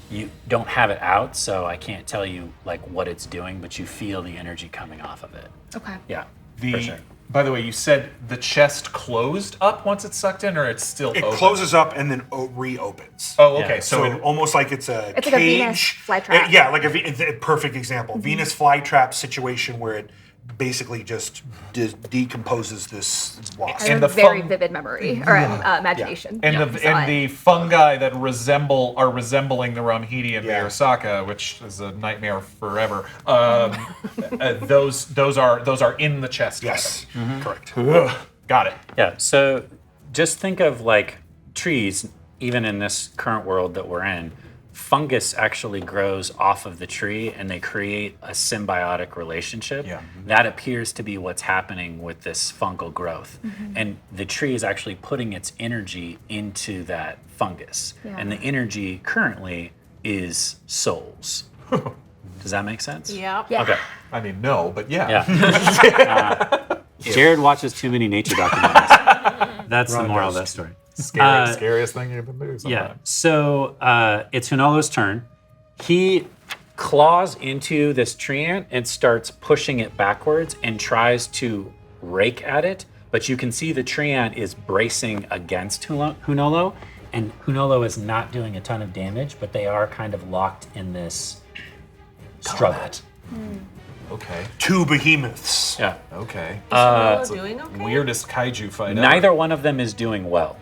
You don't have it out, so I can't tell you like what it's doing, but you feel the energy coming off of it. Okay. Yeah. The, for sure. By the way, you said the chest closed up once it's sucked in, or it's still It open? closes up and then reopens. Oh, okay. Yeah. So it, almost like it's a It's cage. like a Venus flytrap. Yeah, like it's a perfect example. Venus flytrap situation where it basically just decomposes this wasp. I have And a the very fun- vivid memory or imagination. and Yeah, the saw and it. the fungi that are resembling the Ramhedi and the Yeah. Arasaka, which is a nightmare forever. Those are in the chest. Yes, correct. Ugh, got it. Yeah. So just think of like trees, even in this current world that we're in, fungus actually grows off of the tree and they create a symbiotic relationship. Yeah. That appears to be what's happening with this fungal growth. And the tree is actually putting its energy into that fungus. Yeah. And the energy currently is souls. Does that make sense? Yep. Yeah. Okay. I mean, no, but yeah. Yeah. Jared watches too many nature documentaries. That's the moral of that story. Scariest thing you can do. Yeah. So it's Hunolo's turn. He claws into this tree ant and starts pushing it backwards and tries to rake at it. But you can see the tree ant is bracing against Hunolo, and Hunolo is not doing a ton of damage, but they are kind of locked in this struggle. Okay. Two behemoths. Yeah. Okay. Doing okay? Weirdest kaiju fight ever. Neither one of them is doing well.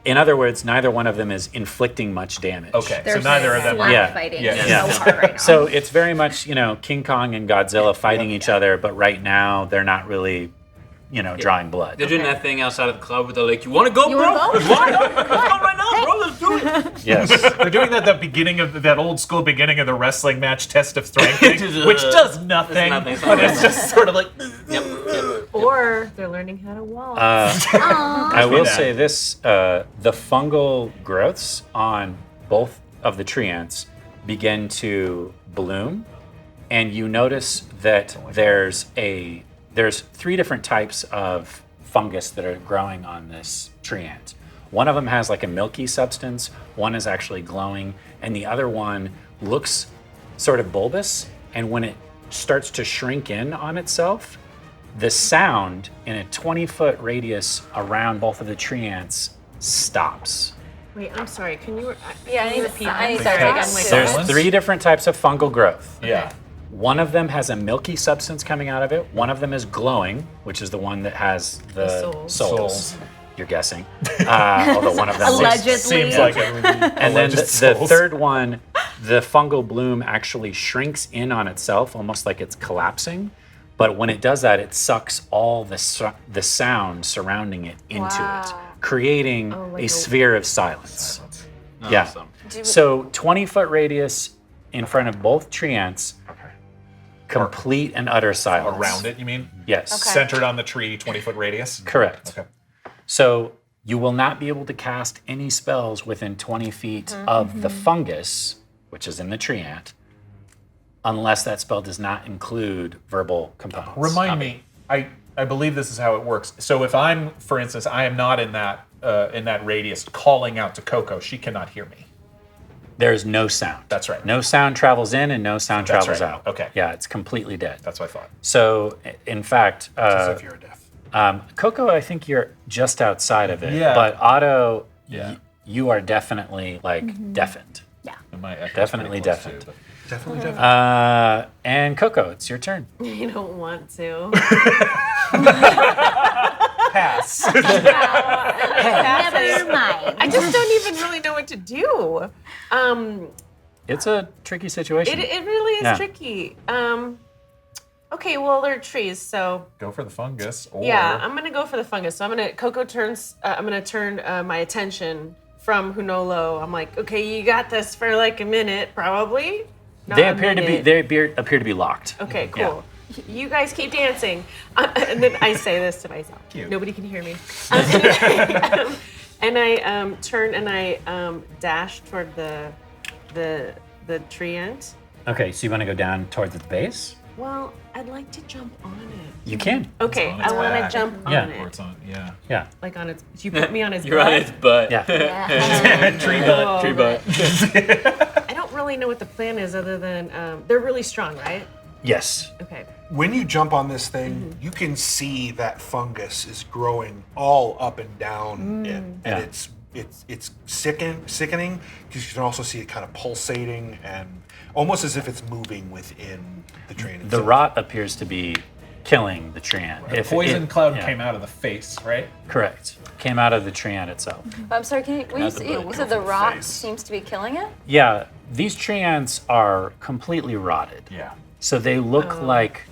In other words, neither one of them is inflicting much damage. Okay. They're So neither of them slap are. Yeah. fighting Yeah. so hard right now. So it's very much, King Kong and Godzilla fighting each other, but right now they're not really, drawing blood. They're doing that thing outside of the club where they're like, "You want to go, bro? wanna go? Let's go right now, bro. Let's do it." Yes. They're doing that at the beginning of that old school beginning of the wrestling match test of strength, thing, which does nothing. nothing. But it's just sort of like. Yep. Or they're learning how to walk. I will that. say this, the fungal growths on both of the tree ants begin to bloom, and you notice that there's 3 different types of fungus that are growing on this tree ant. One of them has like a milky substance, one is actually glowing, and the other one looks sort of bulbous, and when it starts to shrink in on itself, the sound in a 20-foot radius around both of the tree ants stops. Wait, I'm sorry. Can you? Yeah, I need to repeat I need to that? start I'm like, There's Silence? 3 different types of fungal growth. Yeah. One of them has a milky substance coming out of it. One of them is glowing, which is the one that has the souls. souls. You're guessing. Although one of them Allegedly. Seems like it. And then the third one, the fungal bloom actually shrinks in on itself, almost like it's collapsing. But when it does that, it sucks all the sound surrounding it into it, creating like a a- sphere of silence. Yeah. So 20-foot radius in front of both tree ants, complete and utter silence. Around it, you mean? Yes. Okay. Centered on the tree, 20-foot radius? Correct. Okay. So you will not be able to cast any spells within 20 feet of the fungus, which is in the tree ant, unless that spell does not include verbal components. Remind me, I believe this is how it works. So if I'm, for instance, I am not in that radius calling out to KoKo, she cannot hear me. There's no sound. That's right. No sound travels in and no sound That's travels right. out. Okay. Yeah, it's completely dead. That's what I thought. So, in fact, As if you're a deaf. KoKo, I think you're just outside of it. Yeah. But Otto, Yeah. you are definitely deafened. And my echo's Definitely pretty close, deafened. too, Definitely deaf. And KoKo, it's your turn. I don't want to. but- Pass. Never mind. I just don't even really know what to do. It's a tricky situation. It really is Yeah. tricky. Okay, well they're trees, so Go for the fungus. Or yeah, I'm gonna go for the fungus. So KoKo turns. I'm gonna turn my attention from Hunolo. I'm like, okay, you got this for like a minute, probably. Not They a appear to be locked. Okay, cool. You guys keep dancing. And then I say this to myself. Cute. Nobody can hear me. And I turn and I dash toward the tree ant. Okay, so you want to go down towards the base? Well, I'd like to jump on it. You can. Okay, on its I want to back. jump Yeah. on Or it. it's on, yeah. Yeah. Like on its. You put me on his You're butt. on its butt. Yeah. Tree butt. Tree butt. I don't really know what the plan is other than they're really strong, right? Yes. Okay. When you jump on this thing, you can see that fungus is growing all up and down it, and Yeah. it's sickening because you can also see it kind of pulsating and almost as if it's moving within the train. The itself. rot appears to be killing the tree ant. The If poison it- cloud yeah, came out of the face, right? Correct. Came out of the tree ant itself. I'm sorry, can you, when you Not the say, book, was go it the for the rot face. seems to be killing it? Yeah, these tree ants are completely rotted. Yeah. So they look like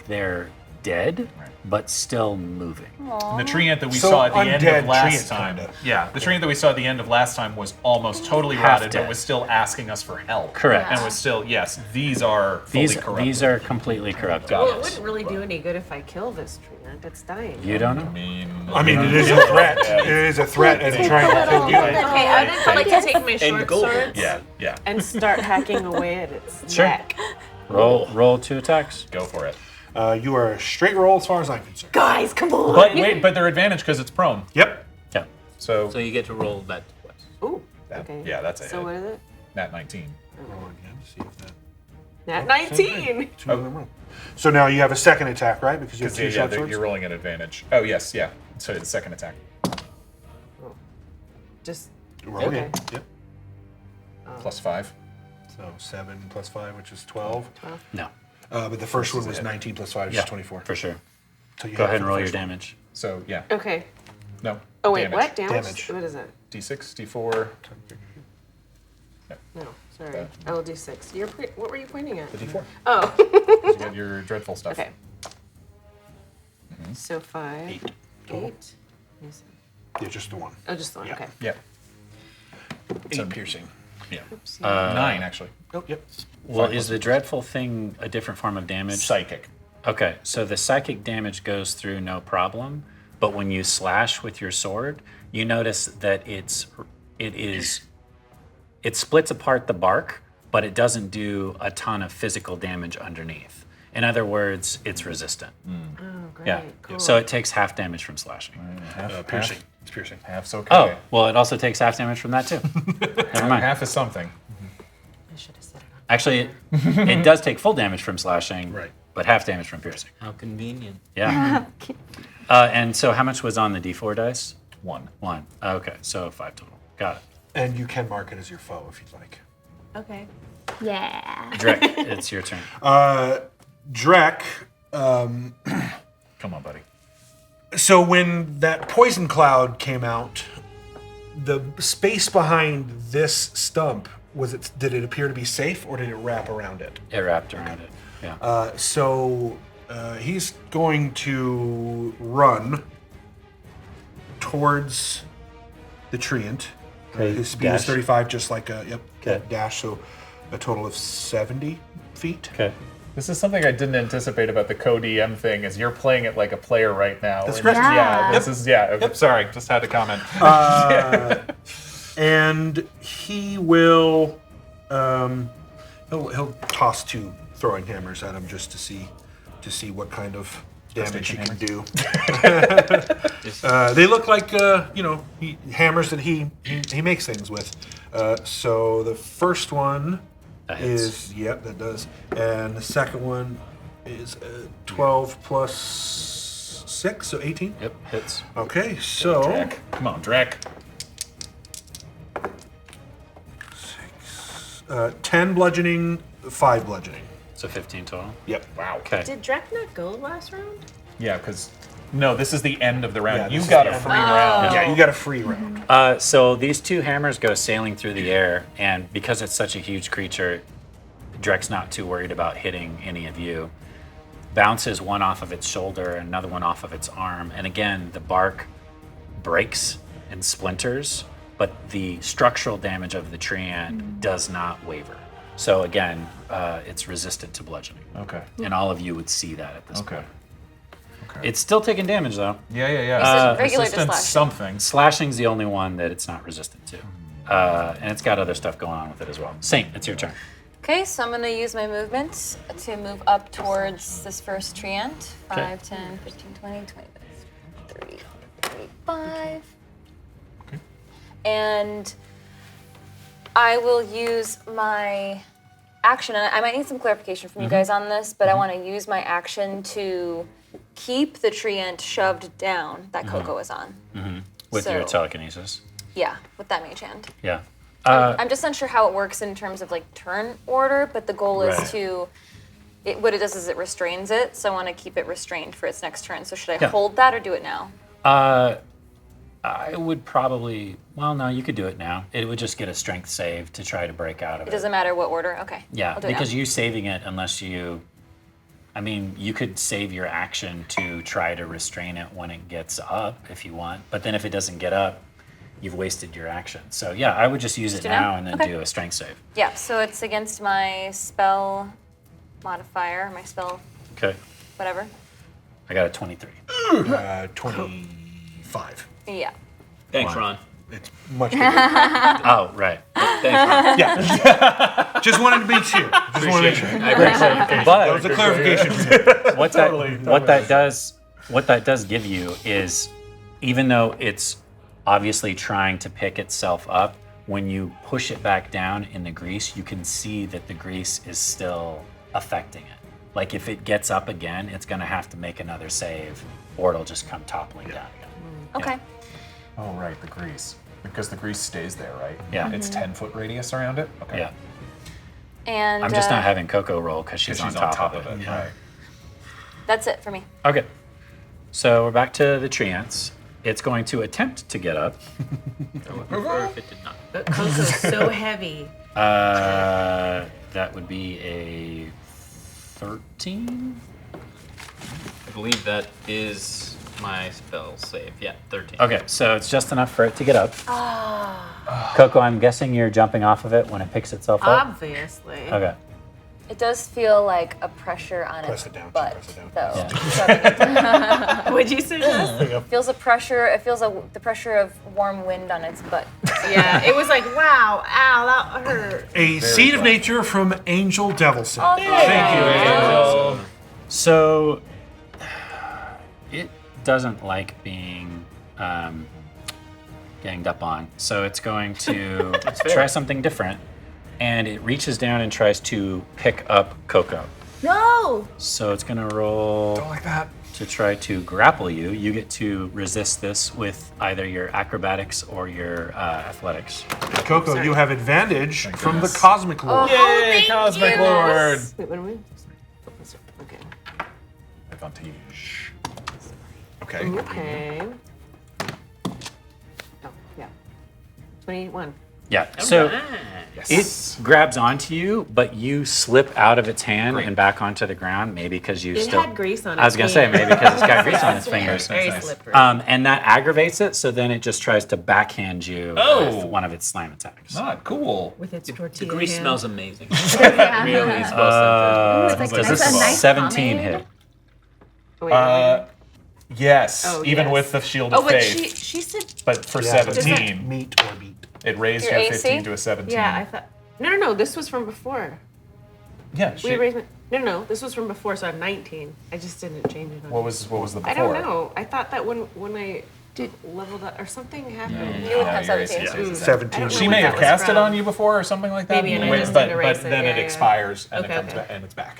they're dead, but still moving. And the tree ant that we So saw at the end undead of last tree ant, time. kinda. Yeah, the tree ant that we saw at the end of last time was almost totally Half rotted, dead. but was still asking us for help. Correct. And was still, yes, these are fully corrupted. These are completely corrupted. Got Well, it. it wouldn't really do any good if I kill this tree ant that's dying. You don't know? I I mean, it is a threat. It is a threat as trying to kill you. Okay, I'd like to take my short gold. sword yeah, and start hacking away at its Sure. neck. Roll 2 attacks. go for it. You are a straight roll as far as I'm concerned. Guys, come on! But wait, but they're advantage because it's prone. Yep. Yeah. So, So you get to roll that twice. Ooh, that- okay. yeah, that's a So hit. what is it? Nat 19. Roll again. See if that. Nat 19! Two of them roll. So now you have a second attack, right? Because you have Because two short swords. you're rolling an advantage. Oh, yes, yeah. So the second attack. Just Roll Okay. again. Yep. Plus 5. So 7 plus 5, which is 12. No. But the first one was 19 plus 5, which Yeah, is 24. for sure. So you Go have ahead and the roll your first one. damage. So, yeah. okay. No. Oh wait, damage. what damage? Damage. What is it? D6, D4, No, sorry. I will do 6. What were you pointing at? the D4. Oh. You got your dreadful stuff. Okay. So 5. 8. 8. Yeah, just the one. Oh, just the one. Yeah. Okay. Yeah. 8 piercing. Yeah. Oopsie. 9, actually. Oh, yep. Well, is the dreadful thing a different form of damage? Psychic. Okay, so the psychic damage goes through no problem, but when you slash with your sword, you notice that it splits apart the bark, but it doesn't do a ton of physical damage underneath. In other words, it's resistant. Oh, great. Yeah. Cool. So it takes half damage from slashing. Piercing. It's piercing. Half's okay. Oh, well, it also takes half damage from that too. Never mind. Half is something. I should have said it. Actually, it does take full damage from slashing, Right. but half damage from piercing. How convenient. Yeah. And so how much was on the D4 dice? 1. 1. Okay, so 5 total. Got it. And you can mark it as your foe if you'd like. Okay. Yeah. Drek, it's your turn. Drek, Come on, buddy. so when that poison cloud came out, the space behind this stump, did it appear to be safe or did it wrap around it? It wrapped around it. Yeah. So he's going to run towards the treant. Okay, His speed dash. is 35, just like a Okay. dash, so a total of 70 feet. Okay. This is something I didn't anticipate about the co-DM thing. Is you're playing it like a player right now? That's and- correct. Yeah. This is Sorry, just had to comment. And he will, he'll toss 2 throwing hammers at him just to see what kind of damage he can do. They look like hammers that he makes things with. So the first one That hits. is that does, and the second one is 12 plus 6, so 18. Yep, hits. Okay, so Drek. Come on, Drek. 10 bludgeoning, 5 bludgeoning. So 15 total. Yep. Wow. Okay. Did Drek not go last round? Yeah, because no, this is the end of the round. Yeah, You this is got the a end. free round. Yeah, you got a free round. So these 2 hammers go sailing through the air, and because it's such a huge creature, Drek's not too worried about hitting any of you. Bounces one off of its shoulder, another one off of its arm, and again, the bark breaks and splinters, but the structural damage of the treant does not waver. So again, it's resistant to bludgeoning. Okay. And all of you would see that at this Okay. point. It's still taking damage though. Yeah. regular to Resistance slashing. something. Slashing's the only one that it's not resistant to. And it's got other stuff going on with it as well. Saint, it's your turn. Okay, so I'm going to use my movement to move up towards this first treant. 5, Okay. 10, 15, 20, 30, 35. Okay. And I will use my action, and I might need some clarification from you guys on this, but I want to use my action to keep the treant shoved down that KoKo is on. With So- your telekinesis. Yeah, with that mage hand. Yeah. I'm just unsure how it works in terms of like turn order, but the goal is Right. what it does is it restrains it, so I want to keep it restrained for its next turn. So should I Yeah. hold that or do it now? I would probably, well, no, you could do it now. It would just get a strength save to try to break out of It it. doesn't matter what order. Okay. Yeah, I'll do it because now. you saving it unless you, I mean, you could save your action to try to restrain it when it gets up if you want. But then if it doesn't get up, you've wasted your action. So yeah, I would just use it do now now? and then Okay. do a strength save. Yeah. So it's against my spell modifier, my spell Okay. whatever. I got a 23. 25. Yeah. Thanks, Ron. It's much bigger. Oh, right. Thanks, Ron. Just wanted to be sure. Just wanted to make sure. I appreciate it. That But was a clarification. what that does give you is, even though it's obviously trying to pick itself up, when you push it back down in the grease, you can see that the grease is still affecting it. Like if it gets up again, it's going to have to make another save, or it'll just come toppling down again. Okay. Oh, right, the grease. Because the grease stays there, right? Yeah. It's 10-foot radius around it? Okay. Yeah. And I'm just not having KoKo roll because she's, She's on top of it. Yeah. Right. That's it for me. Okay. So we're back to the treants. It's going to attempt to get up. I would prefer if it did not. But KoKo's so heavy. That would be a 13. I believe that is my spell save. Yeah, 13. Okay, so it's just enough for it to get up. KoKo, I'm guessing you're jumping off of it when it picks itself up? Obviously. Okay. It does feel like a pressure on Press its it down, butt, press it down. though. Yeah. Would you suggest? It feels a pressure. It feels the pressure of warm wind on its butt. Yeah, it was like, wow, ow, that hurt. A seed of nature from Angel Devilson. Oh, Thank you, Angel. So it doesn't like being ganged up on. So it's going to try something different. And it reaches down and tries to pick up KoKo. No! So it's going to roll Don't like that. to try to grapple you. You get to resist this with either your acrobatics or your athletics. KoKo, you have advantage from the Cosmic Lord. Yay, Cosmic Lord! Wait, what are we? Okay. Advantage. Okay. Okay. Oh, yeah. 21. Yeah. So it grabs onto you, but you slip out of its hand and back onto the ground. Maybe because you It still had grease on I was its gonna say fingers. maybe because it's got grease on its fingers. Very slippery. And that aggravates it. So then it just tries to backhand you with one of its slam attacks. Not cool. With its The tortilla grease hand. smells amazing. Really smells It's like Does that's this a nice 17 pomade. hit? Wait, Yes, Oh, even yes. with the Shield oh, of but Faith. she said. But for Yeah, 17, Meat or beat. it raised Your your AC? 15 to a 17. Yeah, I thought. No. This was from before. Yeah, We raised. No. This was from before, so I'm 19. I just didn't change it. what was the before? I don't know. I thought that when I did leveled up or something happened. You would have your 17. 17. I don't She know may what have that was cast it from. on you before or something like that. Maybe, and I Wait, just but, didn't erase but it, then yeah, it yeah. expires and Okay, it comes okay. back and it's back.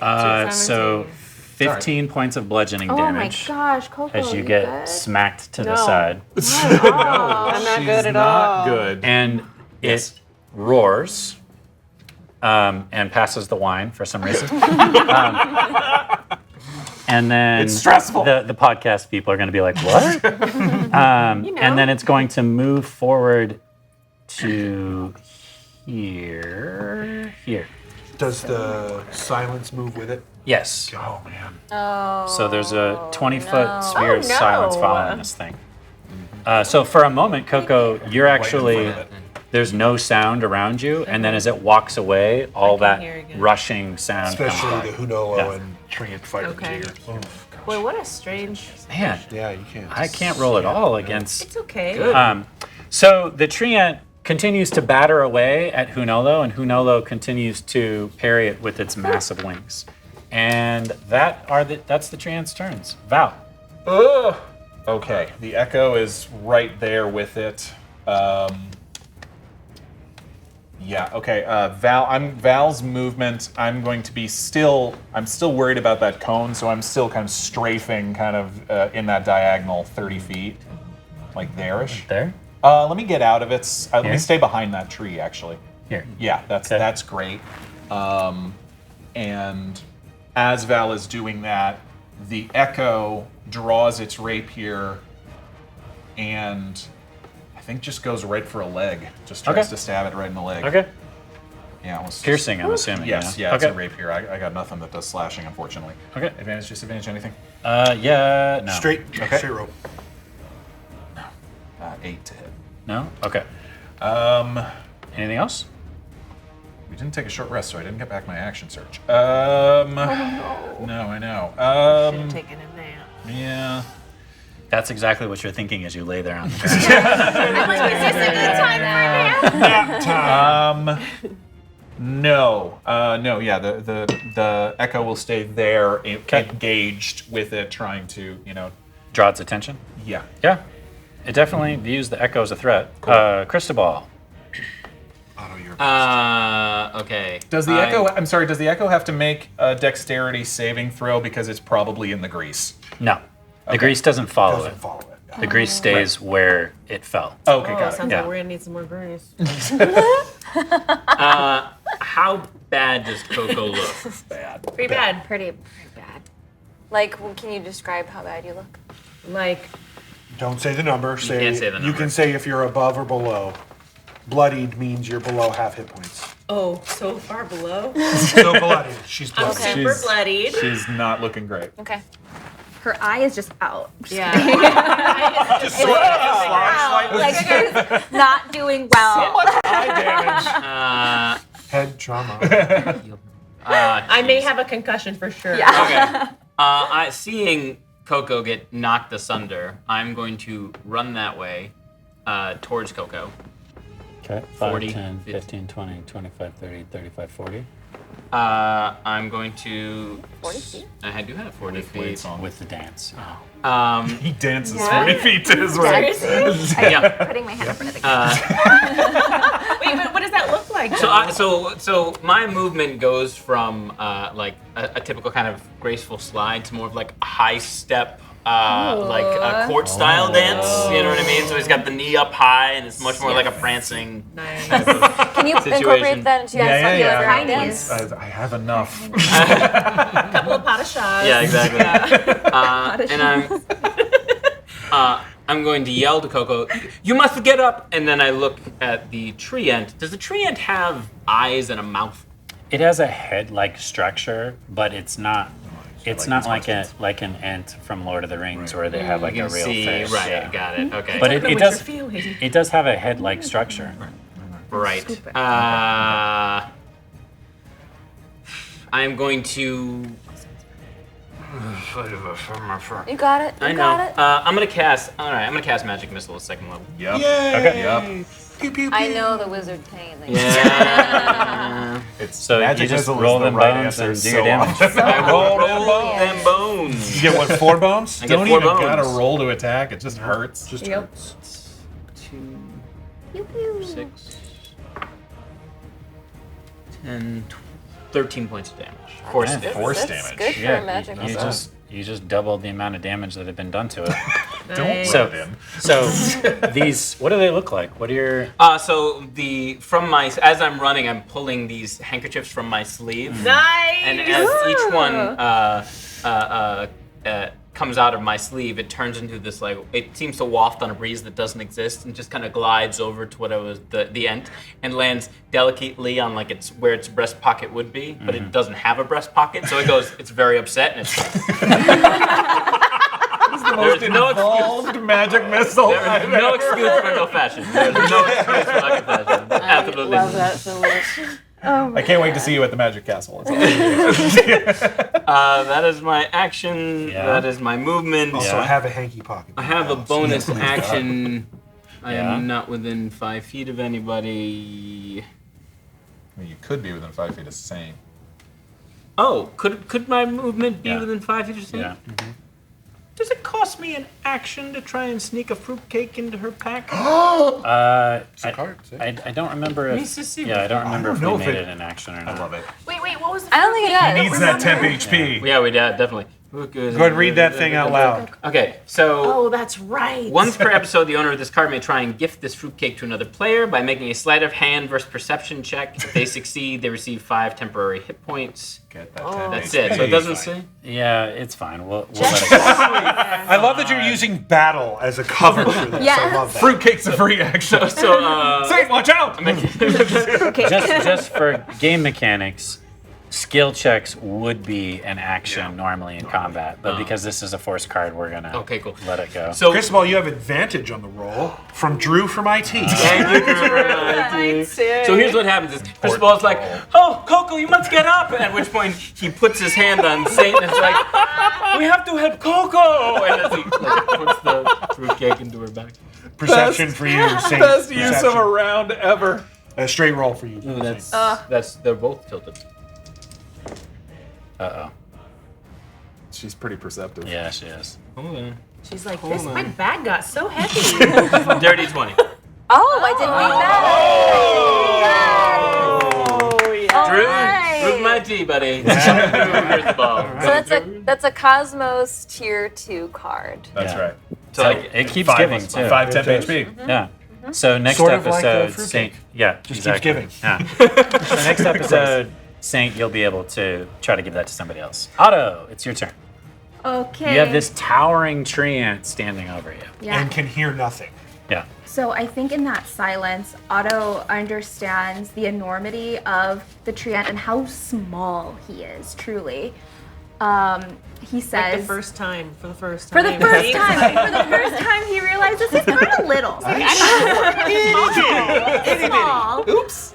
So 17. 15 points of bludgeoning Oh my damage gosh, KoKo, as you you get good? smacked to the No. side. I'm not She's good at not all. good. And it roars and passes the wine for some reason. And then It's stressful. The podcast people are going to be like, what? And then it's going to move forward to here. Does the silence move with it? Yes. Oh, man. So there's a 20-foot sphere of Oh, no. silence following this thing. So for a moment, KoKo, you're actually, there's no sound around you, and then as it walks away, all can hear that again. rushing sound Especially comes the back. Hunolo Yeah. and Treant fighting Okay. to you. Boy, what a strange. Man, Yeah, you can't. I can't roll at all against. It's okay. So the Treant continues to batter away at Hunolo, and Hunolo continues to parry it with its massive wings. And that's the Treant's turns. Val. Ugh. Okay, the Echo is right there with it. Yeah. Okay. Val's movement. I'm going to be still. I'm still worried about that cone, so I'm still kind of strafing, kind of in that diagonal 30 feet, like there-ish. There? Let me get out of it. Let me Here? stay behind that tree, actually. Here. Yeah, that's great. And as Val is doing that, the Echo draws its rapier and I think just goes right for a leg. Just tries Okay. to stab it right in the leg. Okay. Yeah. Let's Piercing, I'm assuming. Yes. yeah. Yeah. It's Okay. a rapier. I got nothing that does slashing, unfortunately. Okay. Advantage, disadvantage, anything? Yeah, no. Straight Okay. 0. 8 to hit. No? Okay. Anything else? We didn't take a short rest, so I didn't get back my action surge. No, I know. Should have taken a nap. Yeah. That's exactly what you're thinking as you lay there on the ground. No. No. Yeah. The Echo will stay there, engaged with it, trying to, Draw its attention? Yeah. Yeah. It definitely views the Echo as a threat. Cristobal. Otto, you're Okay. Does the Echo? I'm sorry. Does the Echo have to make a dexterity saving throw because it's probably in the grease? No. The grease doesn't follow doesn't it. follow it. The grease stays where it fell. Okay, Oh, got it. sounds Yeah. like we're gonna need some more grease. How bad does KoKo look? Pretty bad. Pretty bad. Like, can you describe how bad you look? Like, Don't say the number. Say can't say the You number. can say if you're above or below. Bloodied means you're below half hit points. oh, so far below. So bloodied. She's I'm bloodied. super bloodied. She's not looking great. Okay. Her eye is just out. Yeah. Like she's not doing well. Eye damage. Head trauma. I may have a concussion for sure. Yeah. Okay. Seeing KoKo get knocked asunder, I'm going to run that way towards KoKo. Okay. 40, 10, 15, 20, 25, 30, 35, 40. I'm going to. 40 feet? I do have 40 feet. Weights on. With the dance. He dances 40 feet to his way. Yeah. Putting my hand in front of the camera. Wait, but what does that look like? So my movement goes from like a typical kind of graceful slide to more of like a high step like a court-style dance. You know what I mean? So he's got the knee up high, and it's much more like a prancing. Nice. Can you incorporate that into your Yeah. dance? I have enough. A couple of pot of shots. Yeah, exactly. And I'm going to yell to KoKo, "You must get up!" And then I look at the tree ant. Does the tree ant have eyes and a mouth? It has a head-like structure, but it's not. It's not like an ant from Lord of the Rings where they have like a real fish. Right, Yeah. got it. Okay. But What it you're does. feeling. It does have a head-like structure. Right. I'm going to. You got it? I You know. got it? I'm gonna cast. All right. I'm gonna cast Magic Missile at 2nd level. Yep. Okay. Yep. Pew, pew, I pew. know the wizard pain. Yeah. So Magic you just missile is roll the them right bones answer and do so your damage. often. I will roll them bones. You get what, 4 bones? I get Don't 4 even bones. gotta roll to attack. It just hurts. Just Yep. hurts. 2, 6, 10, 13 points of damage. Force Man, damage. Force That's damage. good for Yeah, a magic you missile. just doubled the amount of damage that had been done to it. Don't Nice. let it in. So these, what do they look like? What are your? So as I'm running, I'm pulling these handkerchiefs from my sleeve, Nice. and as each one comes out of my sleeve, it turns into this it seems to waft on a breeze that doesn't exist, and just kind of glides over to what was the end, and lands delicately on its where its breast pocket would be, but it doesn't have a breast pocket, so it goes. It's very upset, and it's. There's no excuse. Magic missile. There is no excuse for no fashion. There's no excuse for lack of fashion. Absolutely. Love that so much. I can't wait to see you at the Magic Castle. That is my action. Yeah. That is my movement. Also, Yeah. I have a hanky pocket. I have a bonus action. I Yeah. am not within 5 feet of anybody. I mean, you could be within 5 feet of Saint. Oh, could my movement be Yeah. within 5 feet of Saint? Yeah. Does it cost me an action to try and sneak a fruitcake into her pack? I don't remember if. Mississippi. Yeah, I don't remember if know we if made it- it an action or not. I love it. Wait, what was the I don't think it does. He needs that temp HP. Yeah, we did, definitely. Go ahead and read that thing out loud. Okay, so Oh, that's right. once per episode, the owner of this card may try and gift this fruitcake to another player by making a sleight of hand versus perception check. If they succeed, they receive 5 temporary hit points. Get that That's it. So it doesn't say. Yeah, it's fine. We'll let it go. I love that you're using battle as a cover for this. Yes. I love that. Fruitcake's a free action. Saint, watch out! just for game mechanics, skill checks would be an action normally in combat, but because this is a force card, we're gonna Okay, cool. let it go. So Cristobal, you have advantage on the roll from Drew from IT. Thank you for reminding. Sick. So here's what happens: is Cristobal's like, "Oh, KoKo, you must get up!" At which point he puts his hand on Saint and is like, "We have to help KoKo!" And as he puts the fruitcake into her back. Perception for you, Saint. Best use of Perception. a round ever. A straight roll for you. That's they're both tilted. Uh-oh. She's pretty perceptive. Yeah, she is. Hold on. She's like, my bag got so heavy. Dirty 20. Oh, I didn't mean that. Drew, Alright. prove my tea, buddy. Here's the ball. So that's a Cosmos Tier 2 card. That's Yeah. right. So like, It keeps giving too. 5 temp HP. Yeah. So next Sort of like episode, the fruitcake. Saint. Yeah, Just exactly. keeps Yeah. So next episode, Saint, you'll be able to try to give that to somebody else. Otto, it's your turn. Okay. You have this towering tree ant standing over you. Yeah. And can hear nothing. Yeah. So I think in that silence, Otto understands the enormity of the tree ant and how small he is, truly. He says, Like the first time, for the first for time. the first time, he realizes he's kind of little. Small. Oops.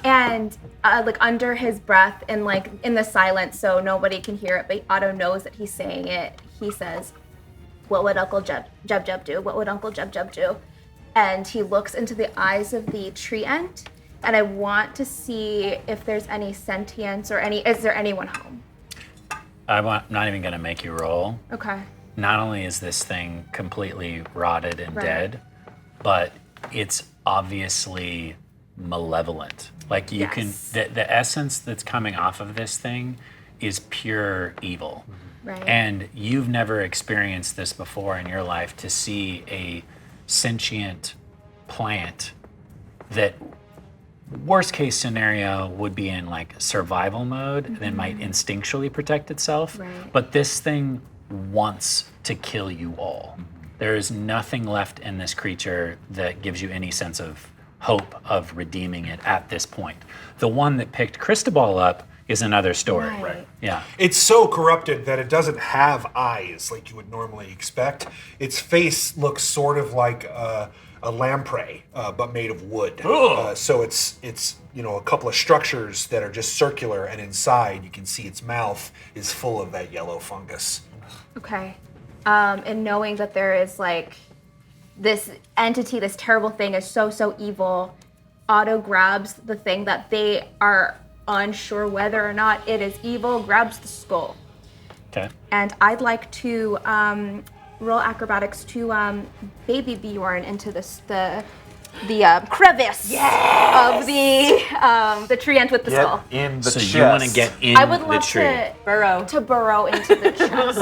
And like under his breath and like in the silence, so nobody can hear it, but Otto knows that he's saying it. He says, "What would Uncle Jub do? What would Uncle Jub do?" And he looks into the eyes of the tree ant, and I want to see if there's any sentience or is there anyone home? I'm not even going to make you roll. Okay. Not only is this thing completely rotted and Right. dead, but it's obviously malevolent. Like you Yes. can, the essence that's coming off of this thing, is pure evil. Right. And you've never experienced this before in your life, to see a sentient plant that, worst case scenario, would be in like survival mode and then might instinctually protect itself. Right. But this thing wants to kill you all. There is nothing left in this creature that gives you any sense of hope of redeeming it at this point. The one that picked Cristobal up is another story. Right. Yeah. It's so corrupted that it doesn't have eyes like you would normally expect. Its face looks sort of like a lamprey, but made of wood. So it's a couple of structures that are just circular, and inside you can see its mouth is full of that yellow fungus. Okay. And knowing that there is like this entity, this terrible thing is so evil, Otto grabs the thing that they are unsure whether or not it is evil, grabs the skull. Okay. And I'd like to roll acrobatics to baby Bjorn into the crevice of the tree end with the skull. In the So chest. you want to get in I would the love tree. to Burrow. burrow into the chest.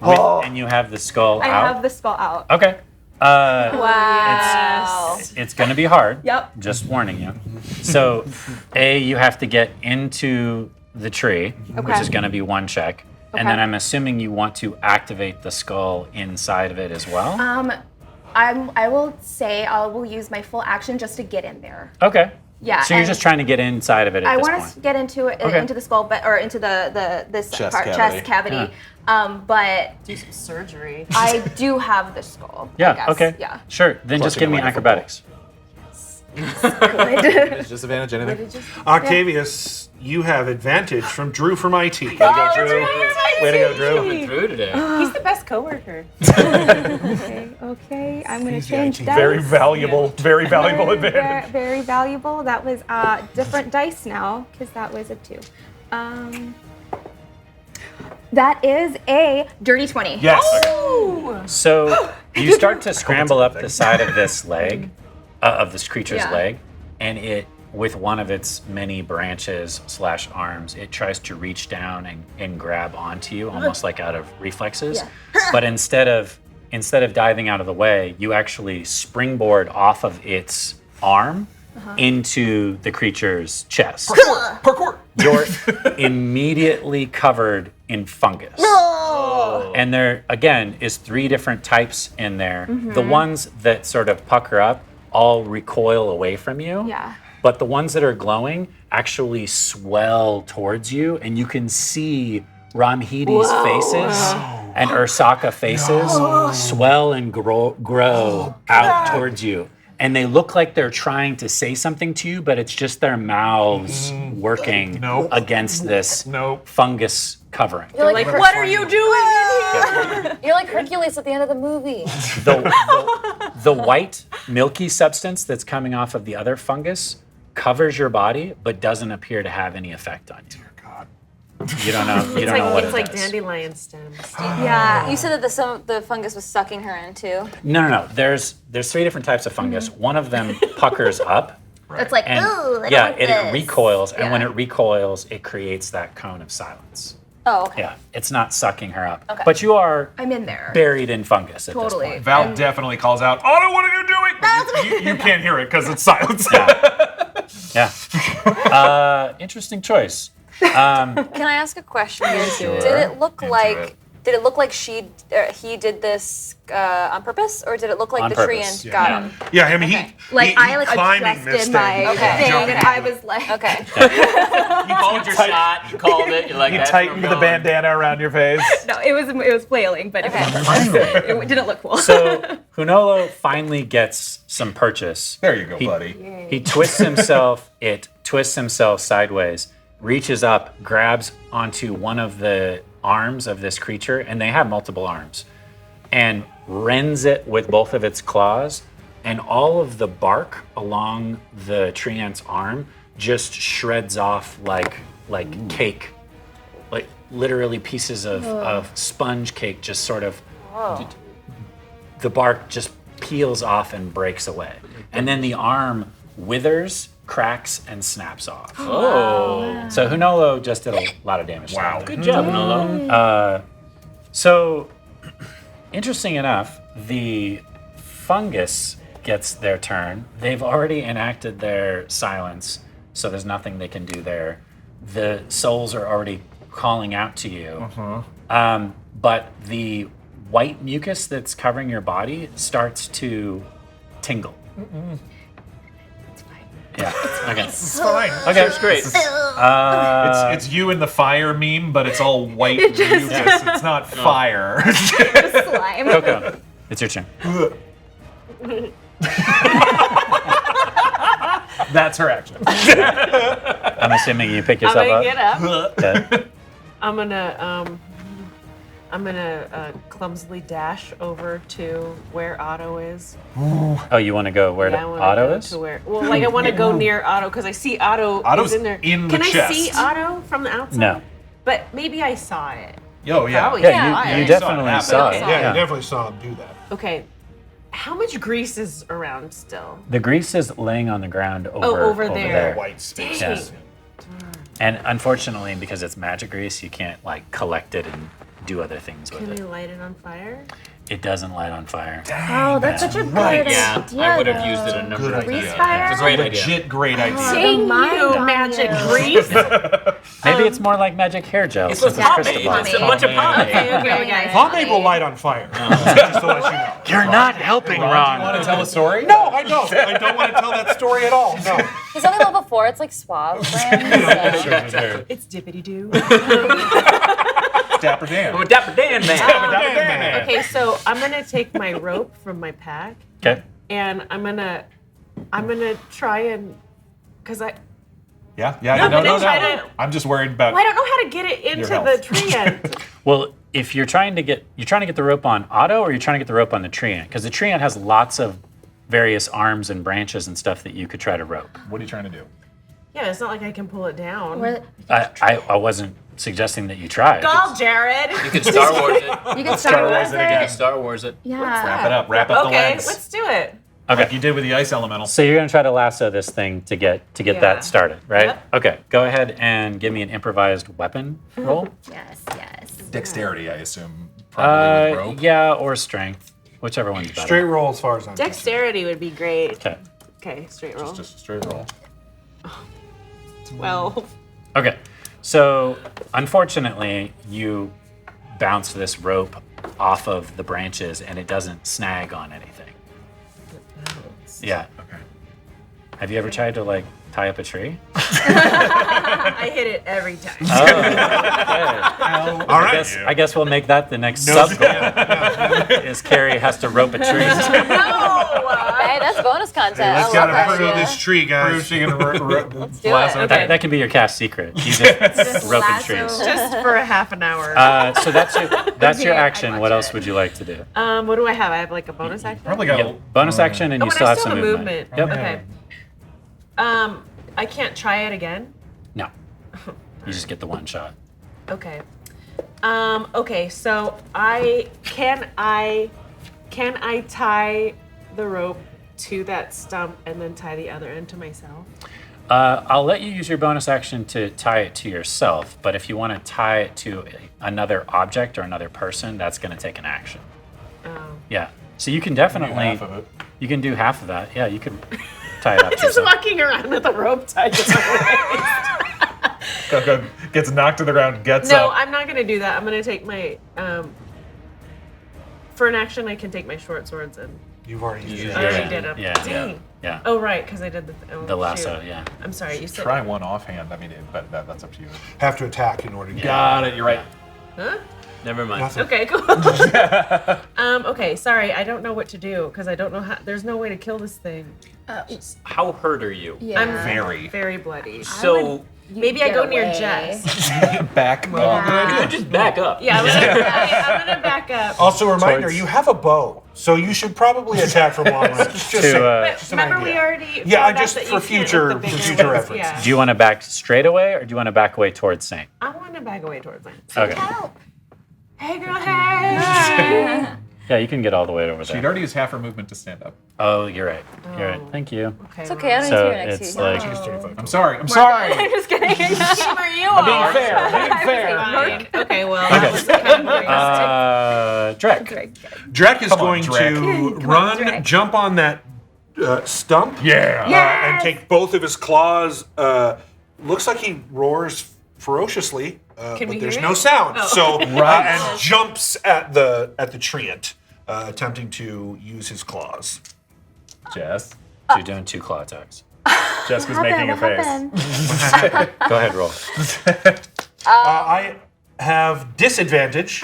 And you have the skull I out? have the skull out. Okay. Wow. It's going to be hard. Yep. Just warning you. So, you have to get into the tree, which Okay. is going to be one check. And Okay. then I'm assuming you want to activate the skull inside of it as well. I will use my full action just to get in there. Okay. Yeah. So you're and just trying to get inside of it at I this want point. to get into it, Okay. into the skull, or into this Chest part, cavity. chest cavity. But Do some surgery. I do have the skull. I Yeah, guess. okay. Yeah. Sure. Then Plus just you give can me win a acrobatics. Is disadvantage anything? Octavius, you have advantage from Drew from IT. Way to go, Drew. Way to go, Drew. Through today. He's the best coworker. Okay. I'm gonna change dice. Very valuable advantage. Very valuable. That was different dice now because that was a 2. That is a dirty 20. Yes. So you start to scramble up the side of this leg, of this creature's Yeah. leg, and it, with one of its many branches / arms, it tries to reach down and grab onto you, almost like out of reflexes. But instead of diving out of the way, you actually springboard off of its arm into the creature's chest. Parkour. You're immediately covered in fungus. And there, again, is 3 different types in there. The ones that sort of pucker up all recoil away from you. Yeah. But the ones that are glowing actually swell towards you, and you can see Ramhidi's faces and Ursaka faces swell and grow out towards you. And they look like they're trying to say something to you, but it's just their mouths working against this fungus covering. You're like, What are you doing in here? You're like Hercules at the end of the movie. The white, milky substance that's coming off of the other fungus covers your body, but doesn't appear to have any effect on you. You don't know. You don't know what It's it like does. dandelion stems. Yeah. You said that the fungus was sucking her in too. No. There's 3 different types of fungus. One of them puckers up. It's like, And ooh, I don't yeah, like it this. recoils, and when Yeah. it recoils, it creates that cone of silence. Oh, okay. Yeah, it's not sucking her up. Okay. But you are I'm in there. buried in fungus at Totally. this point. Val definitely calls out, Otto, what are you doing? But you can't hear it because it's silence. Yeah. Interesting choice. Can I ask a question? Sure. Did it look Into like it. he did this on purpose, or did it look like On the tree purpose, and got him? Yeah, I mean, I climbing this adjusted thing. my Okay. thing, Jumping and I was like, Okay. You called your shot. You called it. You're like, You that's tightened where the I'm going. bandana around your face. no, it was flailing, but it didn't look cool. So Hunolo finally gets some purchase. There you go, buddy. He twists himself. It twists himself sideways, reaches up, grabs onto one of the arms of this creature, and they have multiple arms, and rends it with both of its claws, and all of the bark along the tree ant's arm just shreds off like cake, like literally pieces of sponge cake, just sort of the bark just peels off and breaks away. And then the arm withers cracks and snaps off. Oh. So Hunolo just did a lot of damage. Wow. Good job, Nolo. So, interesting enough, the fungus gets their turn. They've already enacted their silence, so there's nothing they can do there. The souls are already calling out to you. But the white mucus that's covering your body starts to tingle. Yeah. Okay. It's fine. Okay. It's great. It's you and the fire meme, but it's all white mucus. It's not fire. Slime. KoKo, it's your turn. That's her action. I'm assuming you pick I'm yourself gonna up. get up. Okay. I'm gonna clumsily dash over to where Otto is. Oh, you want to go where I wanna Otto go is? to where. Well, like I want to go near Otto because I see Otto Otto's is in there. in the Can I chest. see Otto from the outside? No. But maybe I saw it. Oh, yeah. Probably. Yeah, you you definitely saw Okay. it. Yeah, you definitely saw him do that. Okay. How much grease is around still? The grease is laying on the ground over, over there. White space. Dang. Yes. And unfortunately, because it's magic grease, you can't like collect it and do other things with Can it. we light it on fire? It doesn't light on fire. Oh, that's such a good Yeah, idea. I would have though. used it a number of Good times. idea. It's a great idea. Legit great idea. Dang mind you, on magic you. grease. Maybe it's more like magic hair gel. It's since a pomade. Cristobal. It's a bunch of pomade. Okay, okay, Really okay. nice. Pomade will light on fire. Just to let you know. You're not helping, You want Ron. to tell a story? No, I don't. I don't want to tell that story at all. No. He's only level 4. It's like Suave brand. So. It's dippity doo. Dapper Dan. I'm a Dapper Dan man. Dapper Dan. Okay, so I'm gonna take my rope from my pack Okay. and I'm gonna try and because I Yeah. I'm No. gonna try to. I'm just worried about. Well, I don't know how to get it into Your the health. tree end. Well, if you're trying to get the rope on Otto, or you're trying to get the rope on the tree ant, because the tree ant has lots of various arms and branches and stuff that you could try to rope. What are you trying to do? Yeah, it's not like I can pull it down. Where- I wasn't suggesting that you tried. Go, Jared. You could Star Wars it. You can Star Wars it again. it. Star Wars it. Yeah. Wrap it up. Wrap up the Okay, legs. let's do it. Okay. Like you did with the ice elemental. So you're gonna try to lasso this thing to get Yeah. that started, right? Yep. Okay. Go ahead and give me an improvised weapon roll. Yes, yes. Dexterity, I assume. Probably with rope. Yeah, or strength, whichever one's better. Straight roll as far as I'm concerned. Dexterity would be great. Okay. Okay, straight roll. Just a straight roll. 12. Okay. So unfortunately, you bounce this rope off of the branches, and it doesn't snag on anything. Yeah. Okay. Have you ever tried to like tie up a tree? I hit it every time. All right. I guess we'll make that the next sub goal. Is Kari has to rope a tree. Hey, that's bonus content. Let's I gotta love that prove idea. this tree, guys. Let's do it. That, that can be your cast secret. You just roping lasso. trees. Just for a half an hour. So that's your Yeah, action. I'd What watch else it. would you like to do? What do I have? I have like a bonus action? Probably got. Yep. Bonus action, and you and still I have still some have movement. movement. Yep. Okay. I can't try it again. No. You just get the one shot. Okay. Okay, so can I tie the rope to that stump and then tie the other end to myself? I'll let you use your bonus action to tie it to yourself, but if you want to tie it to another object or another person, that's going to take an action. Oh. Yeah. So you can definitely half of it. You can do half of that. Yeah, you can tie it up. to Just yourself. walking around with a rope tied to my waist. KoKo gets knocked to the ground, gets No, up. I'm not gonna do that. I'm gonna take my for an action. I can take my short swords and You've already used I it. already did them. Yeah. Dang. Yeah. Oh right, because I did The lasso. shoot. Yeah. I'm sorry. You said. Try one offhand. I mean, but that's up to you. Have to attack in order to get Got it. You're right. Huh? Never mind. Nothing. Okay, cool. Okay, sorry. I don't know what to do because I don't know how. There's no way to kill this thing. How hurt are you? Yeah. I'm Very. very bloody. So Maybe I Get go near away. Jess. Back. you could just back up. Yeah, I'm gonna back up. Also, a reminder, Towards- you have a bow, so you should probably attack from long range. Just To, saying. But Just an remember, we idea. already. Yeah, found out just that for you can't with future- the bigger for future ones. reference. Yeah. Do you want to back straight away, or do you want to back away towards Saint? I want to back away towards them. Okay. Help. Hey, girl, hey. Yeah, you can get all the way over She'd there. already used half her movement to stand up. Oh, you're right. You're right. Thank you. Okay. It's okay, I don't need So to hear next it's to you. like I'm sorry. I'm sorry. I'm just kidding. Gamer, you I'm being are. fair. I'm being fair. Fine. Okay, well, that was kind of Drek. Drek is Come on, going Drek. to on, run, Drek. jump on that stump, Yeah. and take both of his claws. Looks like he roars ferociously, but we there's hear no it? sound. Oh. So Right. and jumps at the treant, attempting to use his claws. Jess. So you're doing 2 claw attacks. Jessica's making a face. Go ahead, roll. I have disadvantage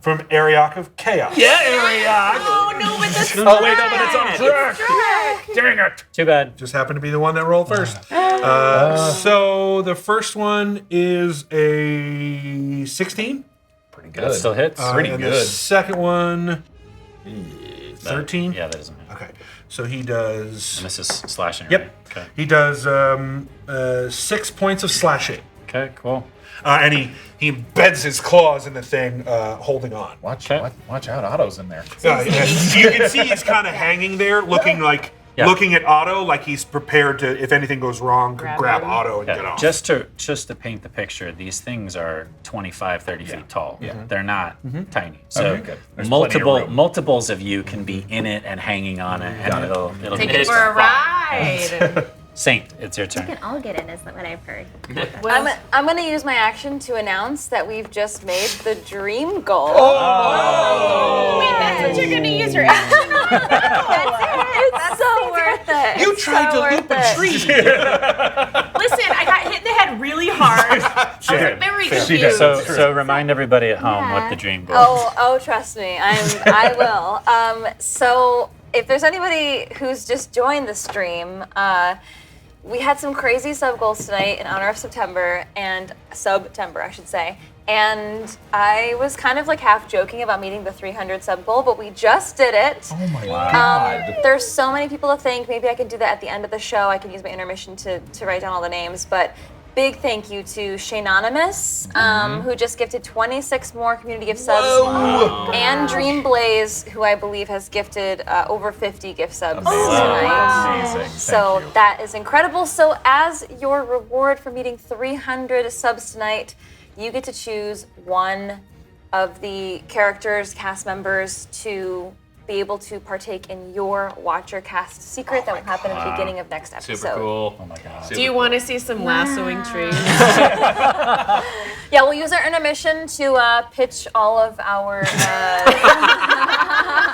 from Ariok of Chaos. Yeah, Ariok. Oh, no, but this Oh, wait, no, but it's on track. Dang it. Too bad. Just happened to be the one that rolled first. So the first one is a 16. Pretty good. That still hits. Pretty and good. The second one, 13. Yeah, that doesn't hit. Okay, so he does. And this is slashing. Yep. Right? Okay. He does 6 points of slashing, Okay, cool. and he embeds his claws in the thing, holding on. Watch out. Otto's in there. You can see he's kind of hanging there, looking like Yeah. looking at Otto, like he's prepared to, if anything goes wrong, grab him. Otto and get Yeah, off. just to paint the picture, these things are 25, 30 feet tall. Yeah. They're not tiny. So Okay, good. There's plenty of room. multiples of you can be in it and hanging on it, and it'll Take be it for a ride. Saint, it's your You turn. can all get in, is what I've heard. I'm going to use my action to announce that we've just made the dream goal. Wait, that's what you're going to use your action on? It's so worth it. You It's tried so to loop worth a it. tree. Listen, I got hit in the head really hard. I was very confused. So remind everybody at home what the dream goal is. Oh, trust me, I will. So if there's anybody who's just joined the stream, we had some crazy sub goals tonight in honor of September I should say. And I was kind of like half joking about meeting the 300 sub goal, but we just did it. Oh my god. There's so many people to thank. Maybe I can do that at the end of the show. I can use my intermission to write down all the names. But big thank you to Shaneanonymous, who just gifted 26 more community gift subs. And Dream Blaze, who I believe has gifted over 50 gift subs tonight. Amazing. So Thank you. that is incredible. So as your reward for meeting 300 subs tonight, you get to choose one of the characters, cast members, to be able to partake in your Watcher Cast secret that will happen at the beginning of next episode. Super cool. Oh my god. Do you want to see some lassoing trees? Yeah, we'll use our intermission to pitch all of our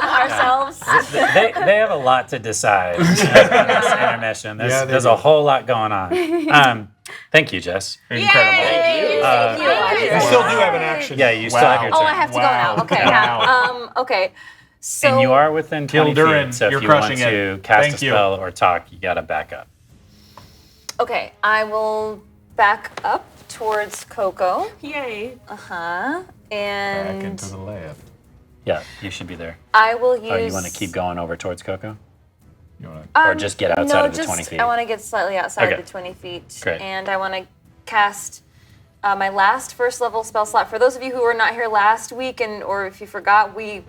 ourselves. They have a lot to decide in this intermission. There's a whole lot going on. Thank you, Jess. Incredible. Thank you. You still do have an action. Yeah, you still have your Oh, turn. I have to go now. Okay. Wow. Okay. So And you are within 20 Kildurin, feet, so if you're you want crushing to it. cast Thank a you. spell or talk, you gotta back up. Okay, I will back up towards KoKo. Yay. Huh? Back And into the left. Yeah, you should be there. I will use. Oh, you want to keep going over towards KoKo? You want to? Or just get outside of the 20 feet? I want to get slightly outside Okay. of the 20 feet. Great. And I want to cast my last first level spell slot. For those of you who were not here last week, or if you forgot, we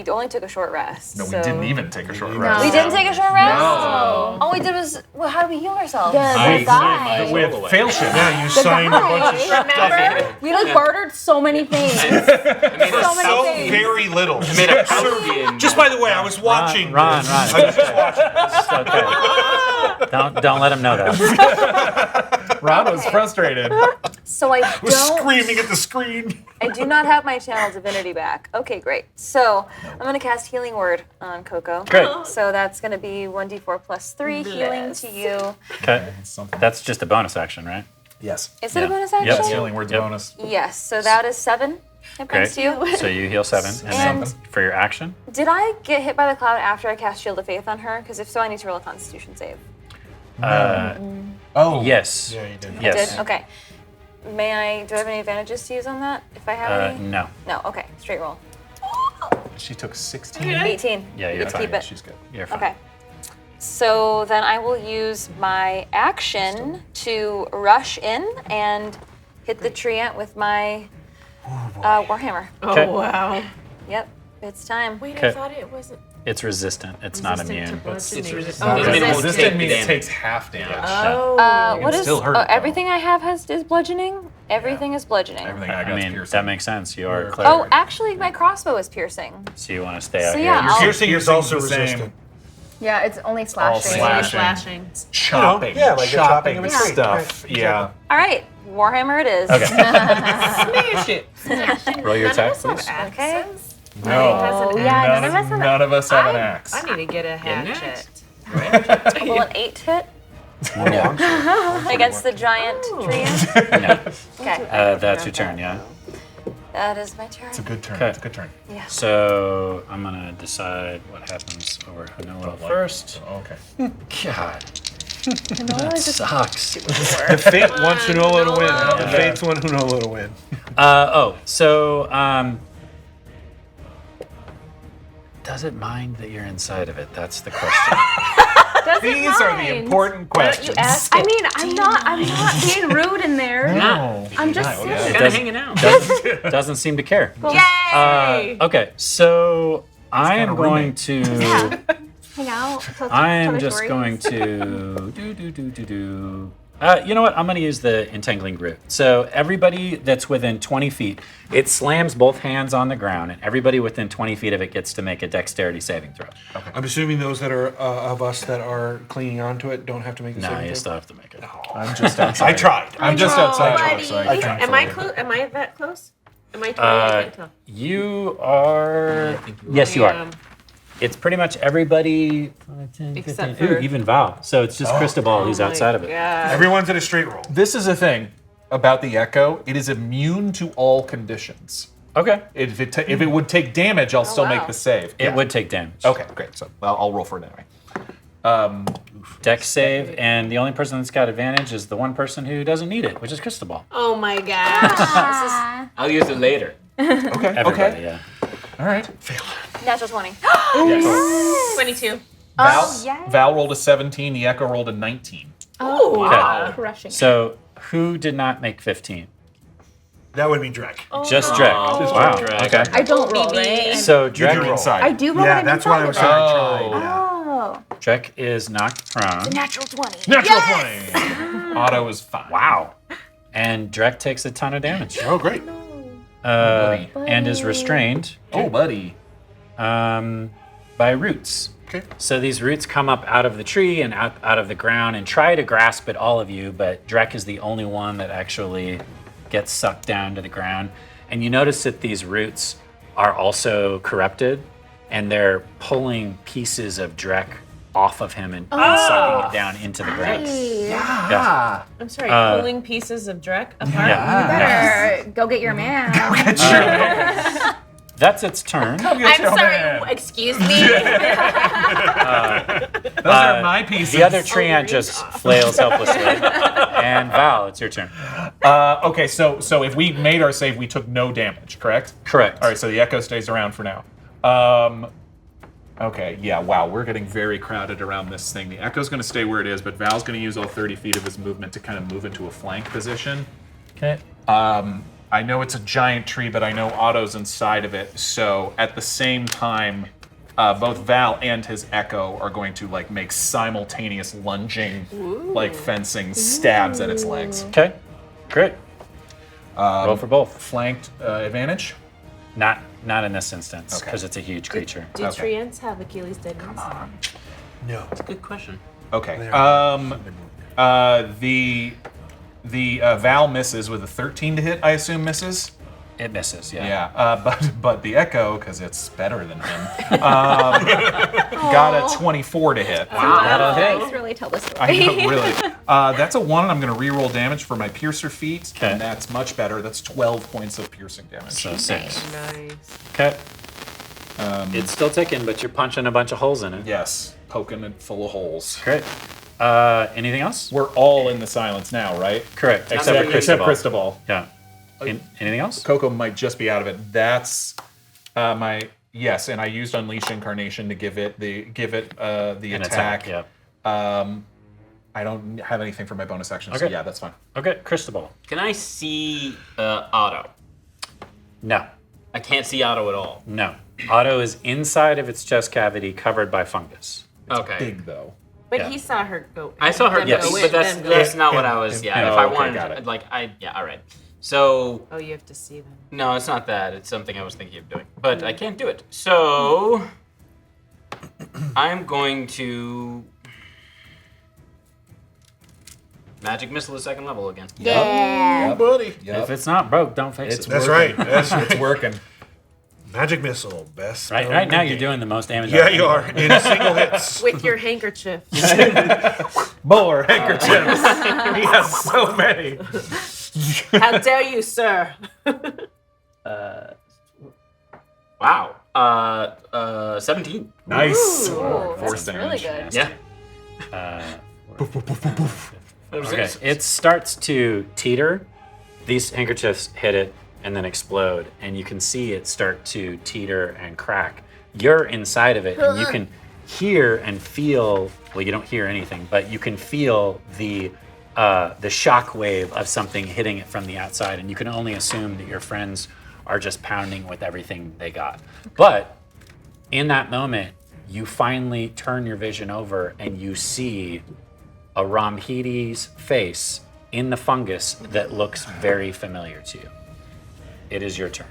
only took a short rest. No, we so- didn't even take a short rest. We didn't take a short rest? No. All we did was, well, how do we heal ourselves? The guy. With failshield. Yeah, you signed a bunch of stuff. Remember? We like bartered so many things. So many So things. very little. Made a Palpatine. Just by the way, I was watching. Ron. this. I was just watching. It's okay. Don't let him know that. Rod was frustrated. So I Was don't. screaming at the screen. I do not have my channel divinity back. Okay, great. So I'm going to cast Healing Word on KoKo. Great. So that's going to be 1d4 plus 3 healing to you. Okay. Something. That's just a bonus action, right? Yes. Is it Yeah. a bonus Yep. action? That's healing words Yep. bonus. Yes. So that is 7 hit points to you. So you heal 7. And then And- for your action, Did I get hit by the cloud after I cast Shield of Faith on her? Because if so, I need to roll a Constitution save. Oh. yes. Yeah, you did. Yes. Did? Okay. Do I have any advantages to use on that? If I have any? No. No. Okay. Straight roll. She took 16. 18. Yeah, You you're get to fine. keep it. She's good. You're fine. Okay. So then I will use my action to rush in and hit the treant with my Warhammer. Oh, Okay. wow. Yep. It's time. Wait, Okay. I thought it wasn't It's resistant. It's not resistant immune. to bludgeoning. It's resistant. Oh, Doesn't mean it won't Resistant take means it damage. takes half damage. Oh. What is still hurt, though. everything I have is bludgeoning? Everything is bludgeoning. Everything I I got is mean, piercing. that makes sense. You are Oh, cleric. actually, my crossbow is piercing. So you want to stay out So here. yeah, I'll- Piercing is Piercing's also the same. resistant. Yeah, it's only All slashing. slashing. Slashing. Chopping. yeah, like the chopping of a tree. stuff. Right, Yeah. All right, Warhammer it is. Okay. Smash it. Roll your None attack, of us have please. axes. No. Has an yeah, axe. none of us have None of us have an I axe. need to get a hatchet. Will an 8 hit against the giant tree? No. Okay, That's your turn, yeah? that is my turn. It's a good turn. Okay. It's a good turn. So I'm going to decide what happens over Hanoa first. Okay. God. That sucks. The Fate wants Hanoa to win. The Fates want Hanoa to win. Does it mind that you're inside of it? That's the question. These are the important questions. I mean, I'm not being rude in there. No. I'm just Not saying. yet. Kind of hanging out. Doesn't seem to care. Yay! Okay, so I am got a going to. Hang out. tell I am other just stories. going to do. You know what? I'm going to use the entangling root. So everybody that's within 20 feet, it slams both hands on the ground, and everybody within 20 feet of it gets to make a dexterity saving throw. I'm assuming those that are of us that are clinging onto it don't have to make the No, saving you throw? still have to make it. I'm just outside. I tried. I'm just outside. buddy. So I can't Am I feel it. close? Am I that close? Am I 20? I can't tell. You are. Yes, you are. It's pretty much everybody. 5, 10, Except 15. Ooh, for- even Val. So it's just Cristobal who's outside of it. Yeah. Everyone's at a straight roll. This is a thing about the Echo. It is immune to all conditions. Okay. If it would take damage, I'll still wow. make the save. It would take damage. Okay, great. So I'll roll for it anyway. Dex save, and the only person that's got advantage is the one person who doesn't need it, which is Cristobal. Oh my gosh. I'll use it later. Okay. Everybody, yeah. All right. Natural 20. 22. Val rolled a 17. The Echo rolled a 19. Oh, wow. Crushing. So who did not make 15? That would be Drek. Just Drek. Wow. Drek. Okay. I don't roll, right? So You're Drek, inside. I do roll Yeah, it that's why I was saying inside I of it. tried. Yeah. Oh. Drek is knocked prone. Natural 20. Natural 20. Auto is 5. Wow. And Drek takes a ton of damage. Oh, great. And is restrained Oh, buddy. by roots. Okay. So these roots come up out of the tree and out of the ground and try to grasp at all of you, but Drek is the only one that actually gets sucked down to the ground. And you notice that these roots are also corrupted, and they're pulling pieces of Drek off of him and sucking it down into the ground. Yeah. I'm sorry, pulling pieces of Drek apart. Yeah. Better go get your man. That's its turn. I'm sorry, excuse me. Those are my pieces. The other treant just flails helplessly. And Val, it's your turn. Okay, so if we made our save, we took no damage, correct? Correct. All right, so the Echo stays around for now. Okay, yeah, wow, we're getting very crowded around this thing. The Echo's going to stay where it is, but Val's going to use all 30 feet of his movement to kind of move into a flank position. Okay. I know it's a giant tree, but I know Otto's inside of it, so at the same time, both Val and his Echo are going to like make simultaneous lunging, like fencing stabs at its legs. Okay. Great. Roll for both. Flanked advantage? Not in this instance, Okay. because it's a huge creature. Do treants have Achilles tendons? No. Good question. Okay. The Val misses with a 13 to hit, I assume misses? It misses, yeah. Yeah, but the Echo, because it's better than him, got a 24 to hit. That'll hit. Let's really tell the story. I know, really. That's a 1, and I'm going to re-roll damage for my Piercer feat, Okay. and that's much better. That's 12 points of piercing damage. So 6. Nice. Okay. It's still ticking, but you're punching a bunch of holes in it. Yes, poking it full of holes. Great. Anything else? We're all in the silence now, right? Correct. Except for Except Cristobal. Cristobal. Yeah. Anything else? KoKo might just be out of it. That's my yes, and I used Unleash Incarnation to give it the An attack. Yeah. I don't have anything for my bonus action, so Okay. yeah, that's fine. Okay. Cristobal. Can I see Otto? No. I can't see Otto at all. No. Otto is inside of its chest cavity covered by fungus. Okay. Big though. But Yeah. he saw her go. I saw her, them yes, go in, but them go that's in. not what I was. Yeah, Oh, if I okay, wanted, got it. all right. So Oh, you have to see them. no, it's not that. It's something I was thinking of doing, but I can't do it. So I'm going to magic missile the second level again. Yeah. buddy. If it's not broke, don't fix It's it. That's right. It's working. Magic missile, best. Right, spell right in now the you're game. doing the most damage. Yeah, out of you are anybody. in single hits. With your handkerchief. More handkerchiefs. He has so many. How dare you, sir? Wow. 17. Nice. Ooh, Force that's really damage. good. Yeah. Okay, it starts to teeter. These handkerchiefs hit it and then explode, and you can see it start to teeter and crack. You're inside of it, and you can hear and feel. Well, you don't hear anything, but you can feel the shock wave of something hitting it from the outside, and you can only assume that your friends are just pounding with everything they got. But in that moment, you finally turn your vision over, and you see a Ramhidi's face in the fungus that looks very familiar to you. It is your turn.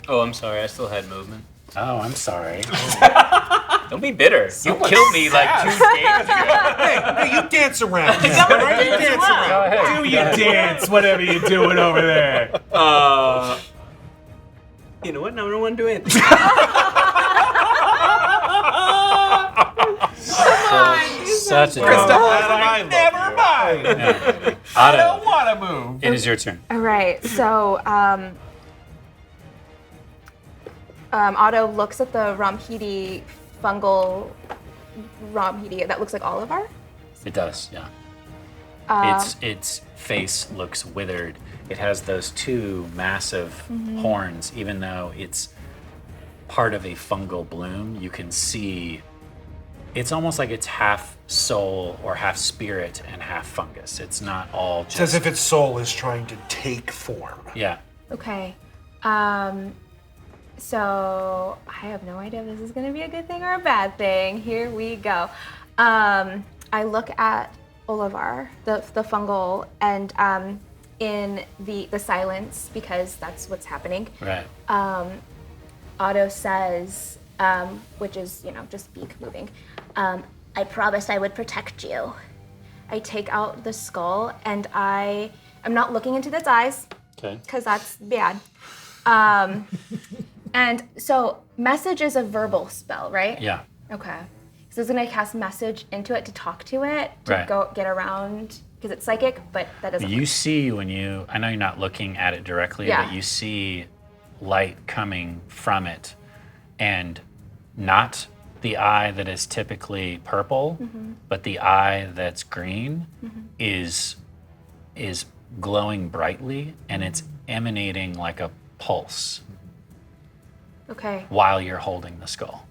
Oh, I'm sorry. I still had movement. Oh, I'm sorry. Don't be bitter. You killed me like 2 games ago. Hey, you dance around. Go ahead. Go ahead. Do you dance, whatever you're doing over there? You know what? No, I don't want to do anything. Such a Cristobal, drama. never mind. I Otto, don't want to move. it is your turn. All right, so Otto looks at the Ramhidi fungal Ramhidi that looks like Oliver. It does, yeah. Its face looks withered. It has those 2 massive horns, even though it's part of a fungal bloom. You can see it's almost like it's half soul or half spirit and half fungus. It's not all It's as just if its soul is trying to take form. yeah. Okay. So I have no idea if this is going to be a good thing or a bad thing. Here we go. I look at Olivar, the fungal, and in the silence, because that's what's happening. Right. Otto says, which is, just beak moving, I promised I would protect you. I take out the skull, and I'm not looking into its eyes, Okay. because that's bad. And so message is a verbal spell, right? Yeah. Okay. So it's gonna cast message into it to talk to it, to Right. go get around, because it's psychic, but that doesn't You see I know you're not looking at it directly, Yeah. but you see light coming from it, and not the eye that is typically purple, but the eye that's green is glowing brightly, and it's emanating like a pulse Okay. while you're holding the skull.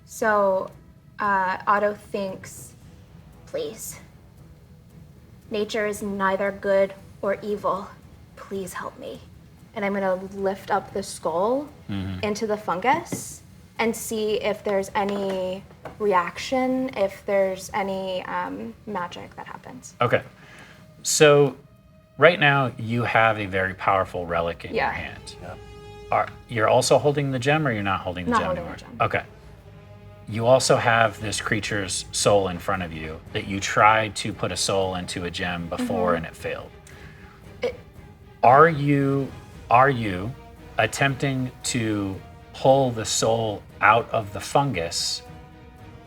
So Otto thinks, please. Nature is neither good or evil. Please help me. And I'm gonna lift up the skull into the fungus and see if there's any reaction, if there's any magic that happens. Okay. So right now you have a very powerful relic in your Yeah. hand. You're also holding the gem, or you're not holding the Not gem holding anymore? the gem. Okay. You also have this creature's soul in front of you that you tried to put a soul into a gem before and it failed. Are you attempting to pull the soul out of the fungus,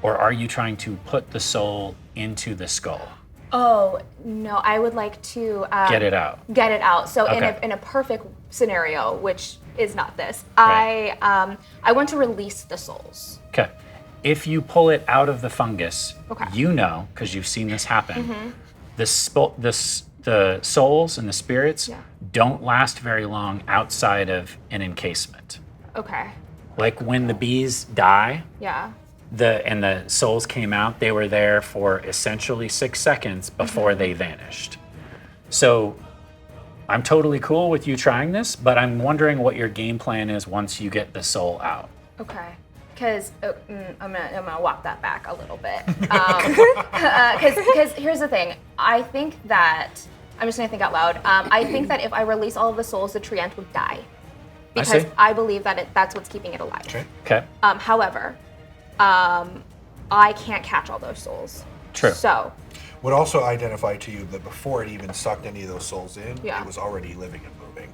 or are you trying to put the soul into the skull? Oh, no, I would like to Get it out. Get it out. So Okay. in a perfect scenario, which is not this, Right. I want to release the souls. Okay. If you pull it out of the fungus, Okay. you know, because you've seen this happen, the souls and the spirits Yeah. don't last very long outside of an encasement. Okay. Like when the bees die, Yeah. and the souls came out, they were there for essentially 6 seconds before they vanished. So I'm totally cool with you trying this, but I'm wondering what your game plan is once you get the soul out. Okay. Because I'm gonna walk that back a little bit. Because here's the thing. I think that I'm just gonna think out loud. I think that if I release all of the souls, the treant would die. Because I believe that that's what's keeping it alive. Okay. However, I can't catch all those souls. True. So. Would also identify to you that before it even sucked any of those souls in, Yeah. it was already living and moving.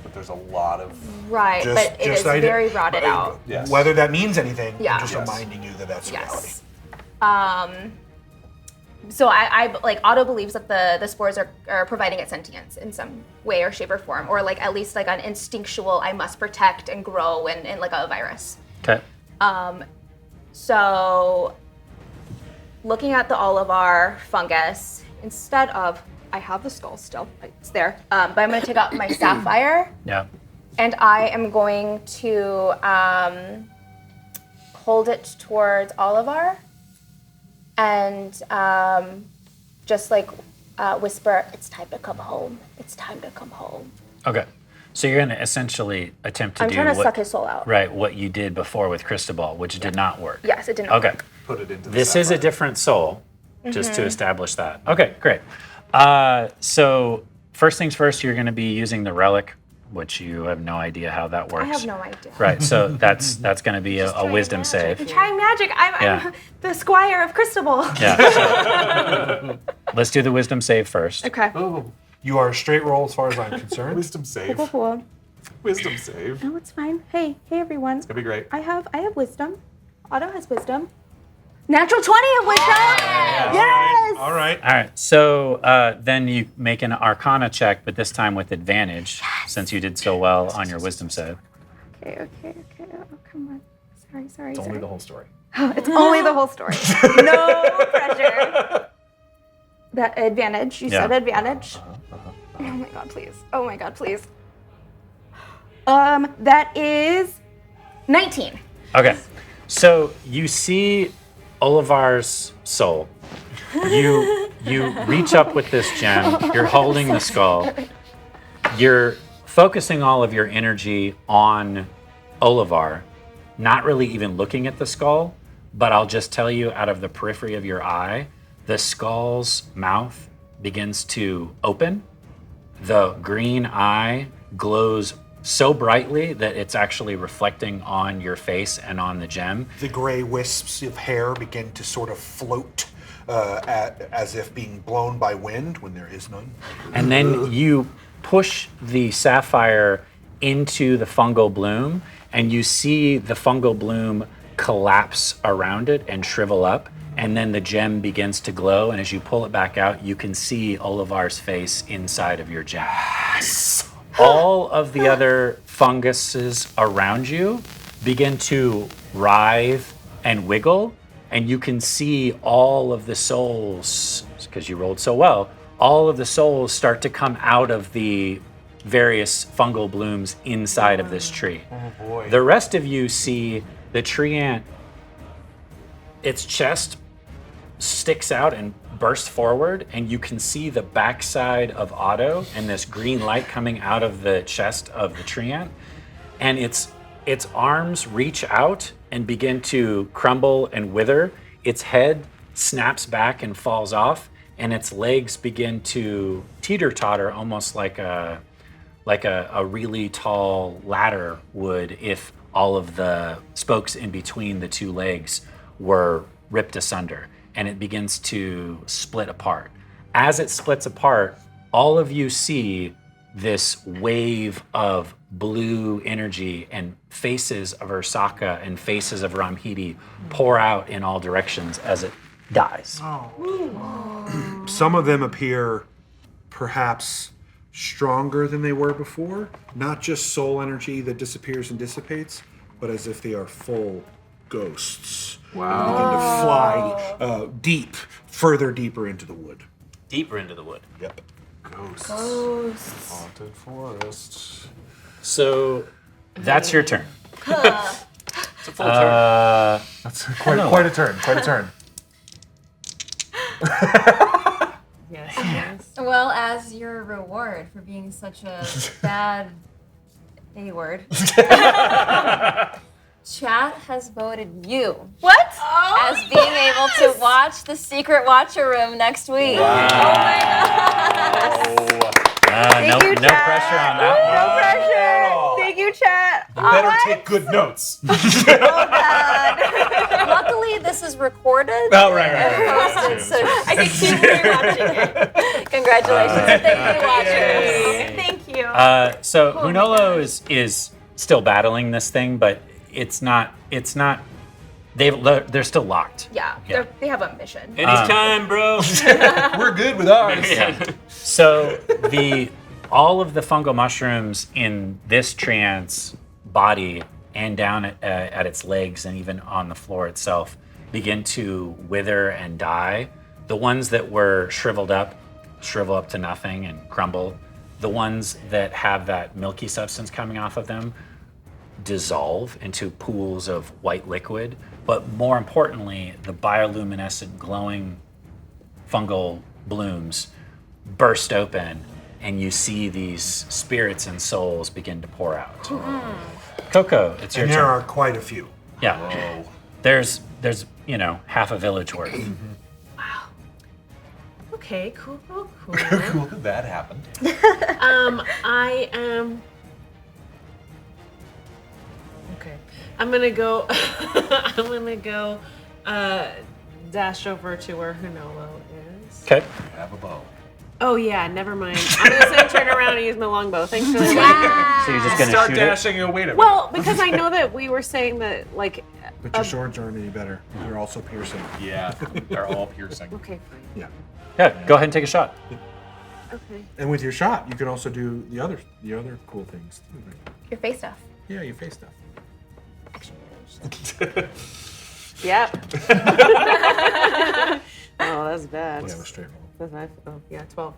But there's a lot of Right, but it is very rotted out. Yes. Whether that means anything, Yeah. I'm just reminding you that that's reality. So I like Otto believes that the spores are providing it sentience in some way or shape or form, or like at least like an instinctual I must protect and grow and like a virus. Okay. So looking at the Olivar fungus, instead of I have the skull still, it's there, but I'm gonna take out my sapphire. Yeah. And I am going to hold it towards Olivar and just like whisper, "It's time to come home. It's time to come home." Okay. So you're going to essentially attempt to I'm do trying to suck his soul out. Right, what you did before with Cristobal, which did not work. Yes, it didn't Okay. work. Put it into the This is a different soul, just to establish that. Okay, great. So first things first, you're going to be using the relic, which you have no idea how that works. I have no idea. Right, so that's going to be a wisdom save. I'm trying magic. I'm the squire of Cristobal. Yeah. So let's do the wisdom save first. Okay. Oh, you are a straight roll as far as I'm concerned. Wisdom save. Cool. Wisdom save. No, it's fine. Hey everyone. It's gonna be great. I have wisdom. Otto has wisdom. Natural 20 of wisdom. Yes. All right. All right, so then you make an Arcana check, but this time with advantage, since you did so well on your wisdom save. Okay. Oh, come on. Sorry. It's only the whole story. It's only the whole story. No pressure. That advantage. You said advantage. Oh my god, please. Oh my god, please. That is 19. Okay, so you see Olivar's soul. You reach up with this gem. You're holding the skull. You're focusing all of your energy on Olivar, not really even looking at the skull, but I'll just tell you out of the periphery of your eye, the skull's mouth begins to open. The green eye glows so brightly that it's actually reflecting on your face and on the gem. The gray wisps of hair begin to sort of float as if being blown by wind when there is none. And then you push the sapphire into the fungal bloom, and you see the fungal bloom collapse around it and shrivel up. And then the gem begins to glow, and as you pull it back out, you can see Olivar's face inside of your gem. Yes! All of the other funguses around you begin to writhe and wiggle, and you can see all of the souls, because you rolled so well, all of the souls start to come out of the various fungal blooms inside of this tree. Oh boy. The rest of you see the tree ant, its chest sticks out and bursts forward, and you can see the backside of Otto and this green light coming out of the chest of the tree ant, and its arms reach out and begin to crumble and wither. Its head snaps back and falls off, and its legs begin to teeter-totter almost like a really tall ladder would if all of the spokes in between the two legs were ripped asunder, and it begins to split apart. As it splits apart, all of you see this wave of blue energy, and faces of Ursaka and faces of Ramhidi pour out in all directions as it dies. Some of them appear perhaps stronger than they were before, not just soul energy that disappears and dissipates, but as if they are full ghosts. Wow. Begin to fly further deeper into the wood. Deeper into the wood. Yep. Ghosts. Haunted forest. So that's your turn. It's a full turn. That's quite a turn. Quite a turn. Yes. Well, as your reward for being such a bad A word. Chat has voted you What? as being able to watch the Secret Watcher Room next week. No pressure on that one. No pressure. Thank you, chat. You better take good notes. Luckily, this is recorded. Oh, right. And posted, so I can keep rewatching it. congratulations and thank you, watchers. Thank you. So Hunolo is still battling this thing, but it's not. They're still locked. Yeah, they have a mission. Anytime, bro. We're good with ours. So all of the fungal mushrooms in this treant's body and down at its legs and even on the floor itself begin to wither and die. The ones that were shrivel up to nothing and crumble. The ones that have that milky substance coming off of them dissolve into pools of white liquid. But more importantly, the bioluminescent glowing fungal blooms burst open and you see these spirits and souls begin to pour out. KoKo, it's your And turn. there are quite a few. Yeah. There's half a village worth. Okay, cool. Cool that that happened. I am. Okay, I'm gonna go. Dash over to where Hunolo is. Okay. You have a bow. Oh yeah, never mind. I'm just gonna turn around and use my longbow. Thanks for the reminder. So you're just gonna Start shoot dashing and wait a minute. Well, because I know that we were saying that But your swords aren't any better. They're also piercing. Yeah, they're all piercing. Okay, fine. Yeah. Yeah, go ahead and take a shot. Okay. And with your shot, you can also do the other cool things too. Right? Your face stuff. Yeah, your face stuff. Yep. Oh, that's bad. Yeah, a straight roll. That's 12.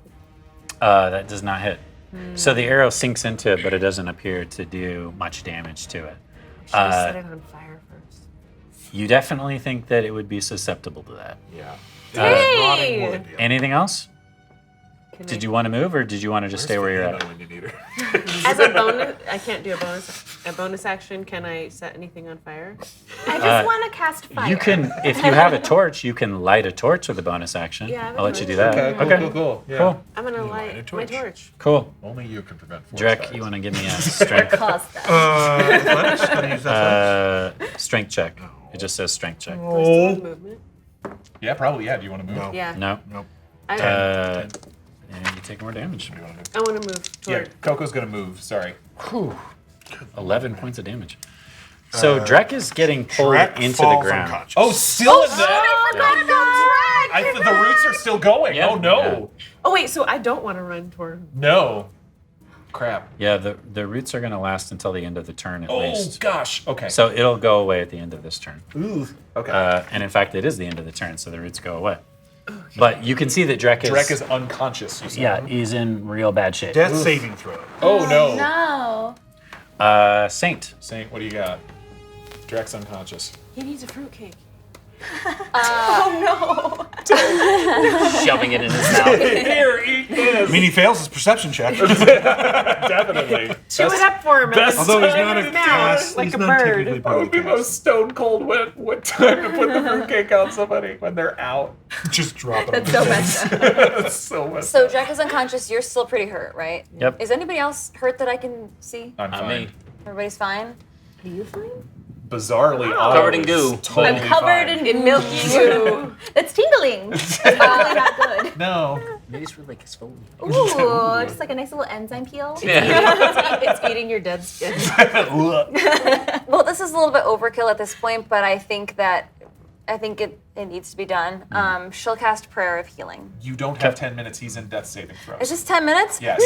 That does not hit. So the arrow sinks into it, but it doesn't appear to do much damage to it. Should have set it on fire first. You definitely think that it would be susceptible to that. Yeah. Hey! Rotting wood. Anything else? Did you want to move, or did you want to just stay where you're at? As a bonus, I can't do a bonus action. Can I set anything on fire? I just want to cast fire. You can, if you have a torch, you can light a torch with a bonus action. Yeah, I have a I'll let you do torch. that. Okay, cool. Yeah. Cool. I'm gonna light my torch. Cool. Only you can prevent forest Drek, fires. you want to give me a strength Athletics? Can I use that? strength check? It just says strength check. Movement. Yeah, probably. Yeah. Do you want to move? No. Yeah. No. Nope. And you take more damage. I want to move Yeah, toward. KoKo's gonna move. Sorry. 11 points of damage. So Drek is getting pulled Shrek into the falls ground. unconscious. Oh, still in there? I The roots are still going. Yeah. Oh no. Oh wait, so I don't want to run toward him. No. Crap. Yeah, the roots are going to last until the end of the turn at Oh least. gosh. Okay. So it'll go away at the end of this turn. Ooh. Okay. And in fact, it is the end of the turn, so the roots go away. But you can see that Drek Drek is unconscious. You said. yeah, he's in real bad shape. Death saving throw. Oh no. No. Saint. Saint, what do you got? Drek's unconscious. He needs a fruitcake. Shoving it in his mouth. Here, eat this. I mean, he fails his perception check. Definitely. Chew it up for him. best Although he's time not a in the cast, like he's a not bird. technically That part would of be the most stone cold what time to put the fruitcake on somebody when they're out. cast. Just drop it. That's so messed up. That's so much. So Jack is unconscious. You're still pretty hurt, right? Yep. Is anybody else hurt that I can see? I'm Not fine. me. Everybody's fine? Are you fine? Bizarrely, Covered in is goo. Totally I'm covered fine. in milky goo. That's tingling. That's probably not good. No. Maybe it's really like exfoliate. Ooh, just like a nice little enzyme peel. It's eating your dead skin. Well, this is a little bit overkill at this point, but I think it needs to be done. She'll cast Prayer of Healing. You don't have 10 minutes. He's in death saving throws. It's just 10 minutes? Yes.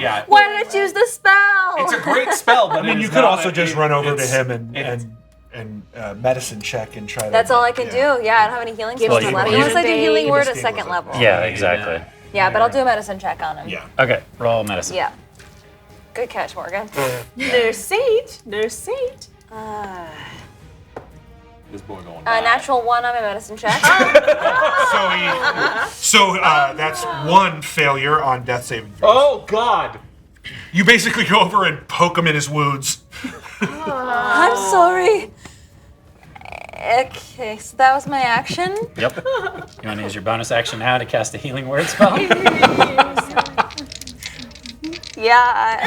Yeah. Why did I choose this spell? It's a great spell, but I mean, it you is could not also a- just run over to it's- him it's- and medicine check and try to. That's all I can do. Yeah, I don't have any healing spells you- left. you- Unless I do healing word at Stabilize second it. level. Yeah, exactly. Yeah, but I'll do a medicine check on him. Yeah. Okay, roll medicine. Yeah. Good catch, Morgan. Nurse Saint. Nurse Saint. This boy going down. Natural 1 on my medicine check. So So that's one failure on death saving throws. Oh God! You basically go over and poke him in his wounds. I'm sorry. Okay, so that was my action. Yep. You want to use your bonus action now to cast a healing word spell? Yeah,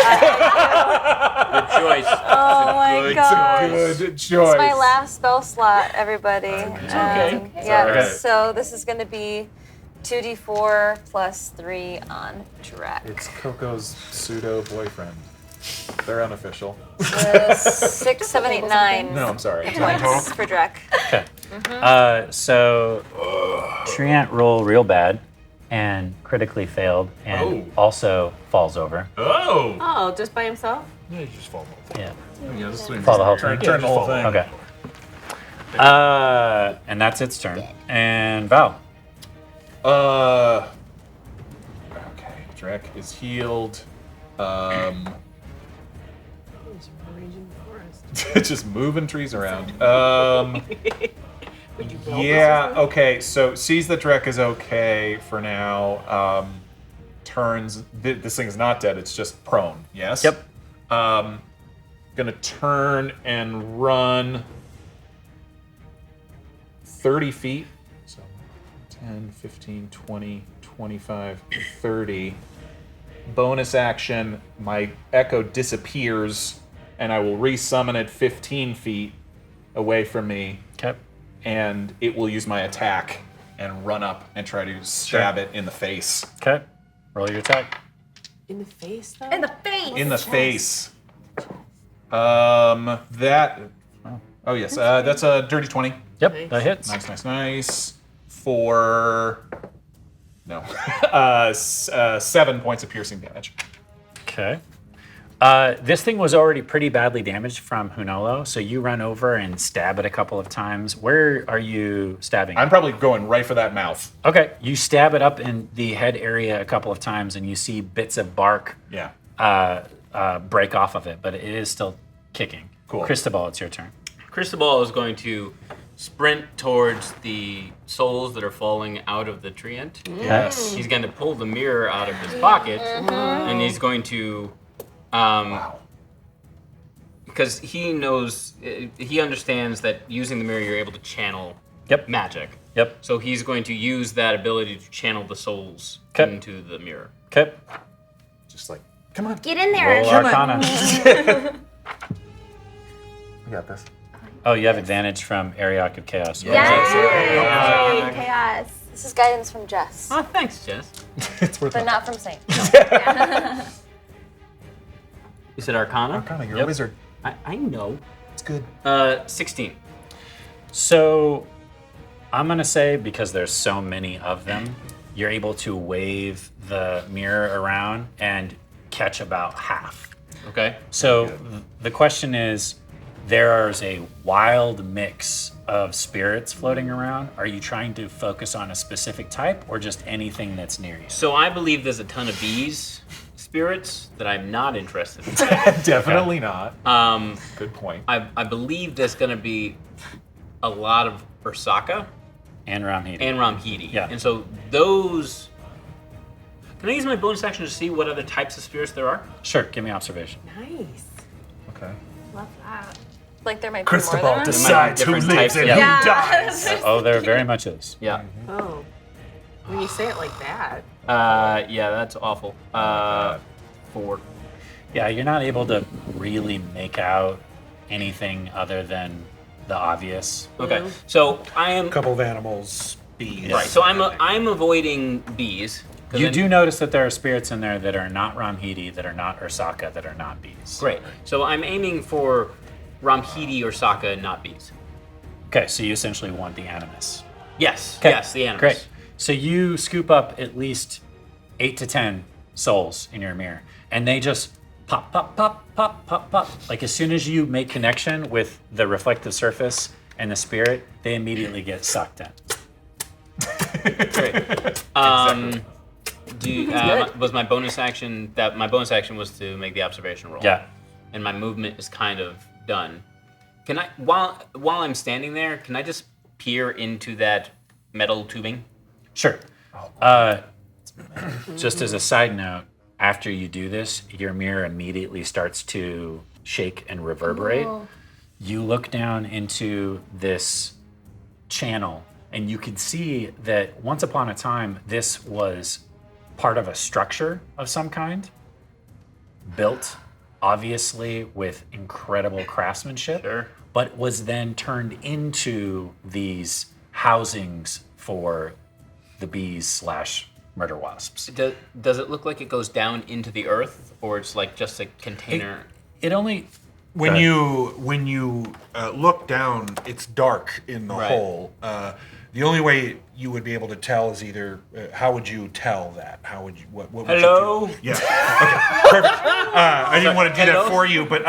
Good choice. oh my gosh. Good It's choice. my last spell slot, everybody. okay. Yeah, Okay. so this is going to be 2d4 plus 3 on Kjack. It's KoKo's pseudo boyfriend. They're unofficial. 6, 7, 8, 9 No, I'm sorry. points for Kjack. Okay. So Treant roll real bad and critically failed and also falls over. Oh! Oh, just by himself? Yeah, you just fall over. Yeah. Yeah, this thing Fall the whole turn, thing. turn the whole thing. Okay. And that's its turn. And Val. Okay, Kjack is healed. Just moving trees around. Yeah, okay, so sees that Kjack is okay for now. Turns, this thing is not dead, it's just prone, yes? Yep. Gonna turn and run 30 feet. So 10, 15, 20, 25, 30. Bonus action, my echo disappears, and I will resummon it 15 feet away from me. Okay. And it will use my attack and run up and try to stab it in the face. Okay. Roll your attack. In the face, though? In the face. In the face. That. Oh yes, that's a dirty 20. Yep, that hits. Nice. For no, 7 points of piercing damage. Okay. This thing was already pretty badly damaged from Hunolo, so you run over and stab it a couple of times. Where are you stabbing? I'm probably going right for that mouth. Okay, you stab it up in the head area a couple of times, and you see bits of bark Yeah. break off of it, but it is still kicking. Cool. Cristobal, it's your turn. Cristobal is going to sprint towards the souls that are falling out of the treant. Yes. He's going to pull the mirror out of his pocket, and he's going to, Wow. because he knows, he understands that using the mirror, you're able to channel Yep. magic. Yep. So he's going to use that ability to channel the souls 'Kay. into the mirror. Okay. Just like, come on. Get in there. Roll Arcana. We got this. Oh, you have advantage from Ariok of Chaos. Yay! Chaos. This is guidance from Jess, Oh, thanks, Jess. It's worth but it. not from Saint. You said Arcana? Arcana, you're Yep. a wizard. I know. It's good. 16. So I'm going to say, because there's so many of them, you're able to wave the mirror around and catch about half. Okay. So the question is, there's a wild mix of spirits floating around. Are you trying to focus on a specific type or just anything that's near you? So I believe there's a ton of bees spirits that I'm not interested in. Definitely not. Um, Good point. I believe there's going to be a lot of Ursaka And Ramhidi. and Ramhidi. Yeah. And so those... Can I use my bonus action to see what other types of spirits there are? Sure, give me observation. Nice. Okay. Love that. Like there might be more Cristobal than one. decides who different lives types and of- who Yeah. dies. Oh, there very much is. Yeah. Oh. When you say it like that. Yeah, that's awful. 4. Yeah, you're not able to really make out anything other than the obvious. Okay. So I am... Couple of animals, bees. Right, so I'm avoiding bees. 'cause You then- do notice that there are spirits in there that are not Ramhidi, that are not Ursaka, that are not bees. Great. So I'm aiming for Ramhidi or Saka and not bees. Okay, so you essentially want the animus. Yes. Okay, Yes, the animals. Great. So you scoop up at least 8 to 10 souls in your mirror, and they just pop, pop, pop, pop, pop, pop. Like as soon as you make connection with the reflective surface and the spirit, they immediately get sucked in. Great. Was my bonus action that my bonus action was to make the observation roll? Yeah. And my movement is kind of done. Can I while I'm standing there, can I just peer into that metal tubing? Sure. Just as a side note, after you do this, your mirror immediately starts to shake and reverberate. You look down into this channel, and you can see that once upon a time, this was part of a structure of some kind, built obviously with incredible craftsmanship, but was then turned into these housings for the bees / murder wasps. Does it look like it goes down into the earth, or it's like just a container? It only... When you look down, it's dark in the hole. The only way you would be able to tell is either how would you tell that? How would you what would Hello? you do? Yeah. Okay. Perfect. I didn't want to do that for you, but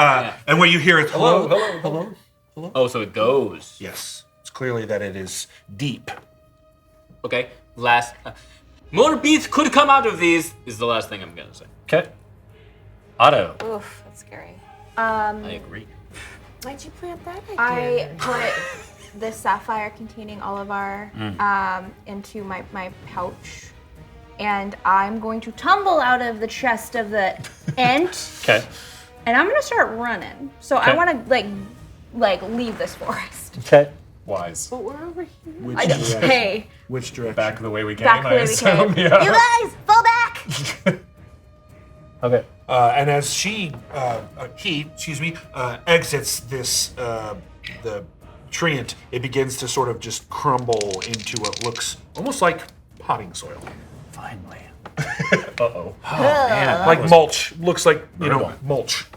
and what you hear is hello. Oh, so it goes. Yes. It's clearly that it is deep. Okay. Last. More bees could come out of these. Is the last thing I'm gonna say. Okay. Otto. Oof, that's scary. I agree. Why'd you plant that idea? I put the sapphire containing all of our into my pouch, and I'm going to tumble out of the chest of the ant. Okay. And I'm gonna start running. So I want to like leave this forest. Okay. Wise. But we're over here. Hey, Which direction? Back the way we came, back the I way we assume. came. Yeah. You guys, fall back. Okay. And as he exits this the treant, it begins to sort of just crumble into what looks almost like potting soil. Finally. Uh-oh. Man, Like mulch. Looks like, mulch.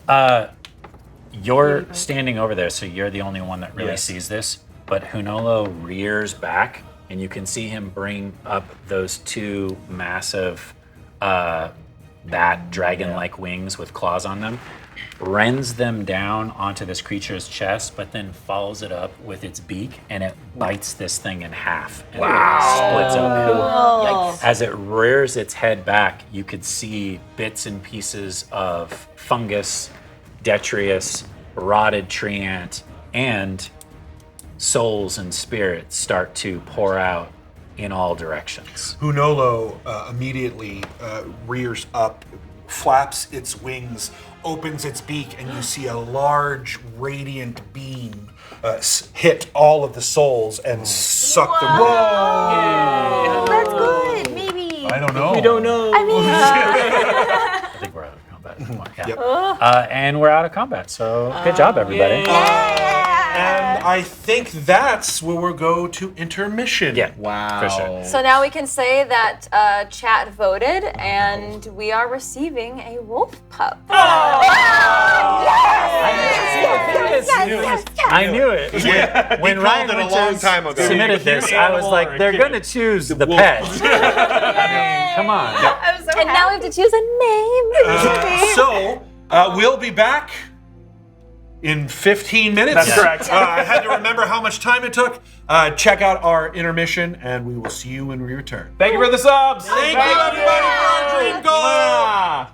you're standing over there, so you're the only one that really Yes. sees this. But Hunolo rears back, and you can see him bring up those two massive bat dragon-like wings with claws on them, rends them down onto this creature's chest, but then follows it up with its beak, and it bites this thing in half and splits open. Yikes. As it rears its head back, you could see bits and pieces of fungus, detritus, rotted tree ant, and souls and spirits start to pour out in all directions. Hunolo immediately rears up, flaps its wings, opens its beak, and you see a large radiant beam hit all of the souls and suck them. Oh, that's good. Maybe. I don't know. We don't know. I mean, I think we're out of combat. Come on, yeah. And we're out of combat, so good job, everybody. And I think that's where we'll go to intermission. Yeah, Wow. for sure. So now we can say that chat voted, and we are receiving a wolf pup. I knew it. When called it a long Winters time ago. submitted this, I was like, they're going to choose the pet. I mean, come on. I'm so And now we have to choose a name. So we'll be back in 15 minutes. That's correct. I had to remember how much time it took. Check out our intermission, and we will see you when we return. Thank you for the subs. Thank you, everybody, for our dream goal. Mwah.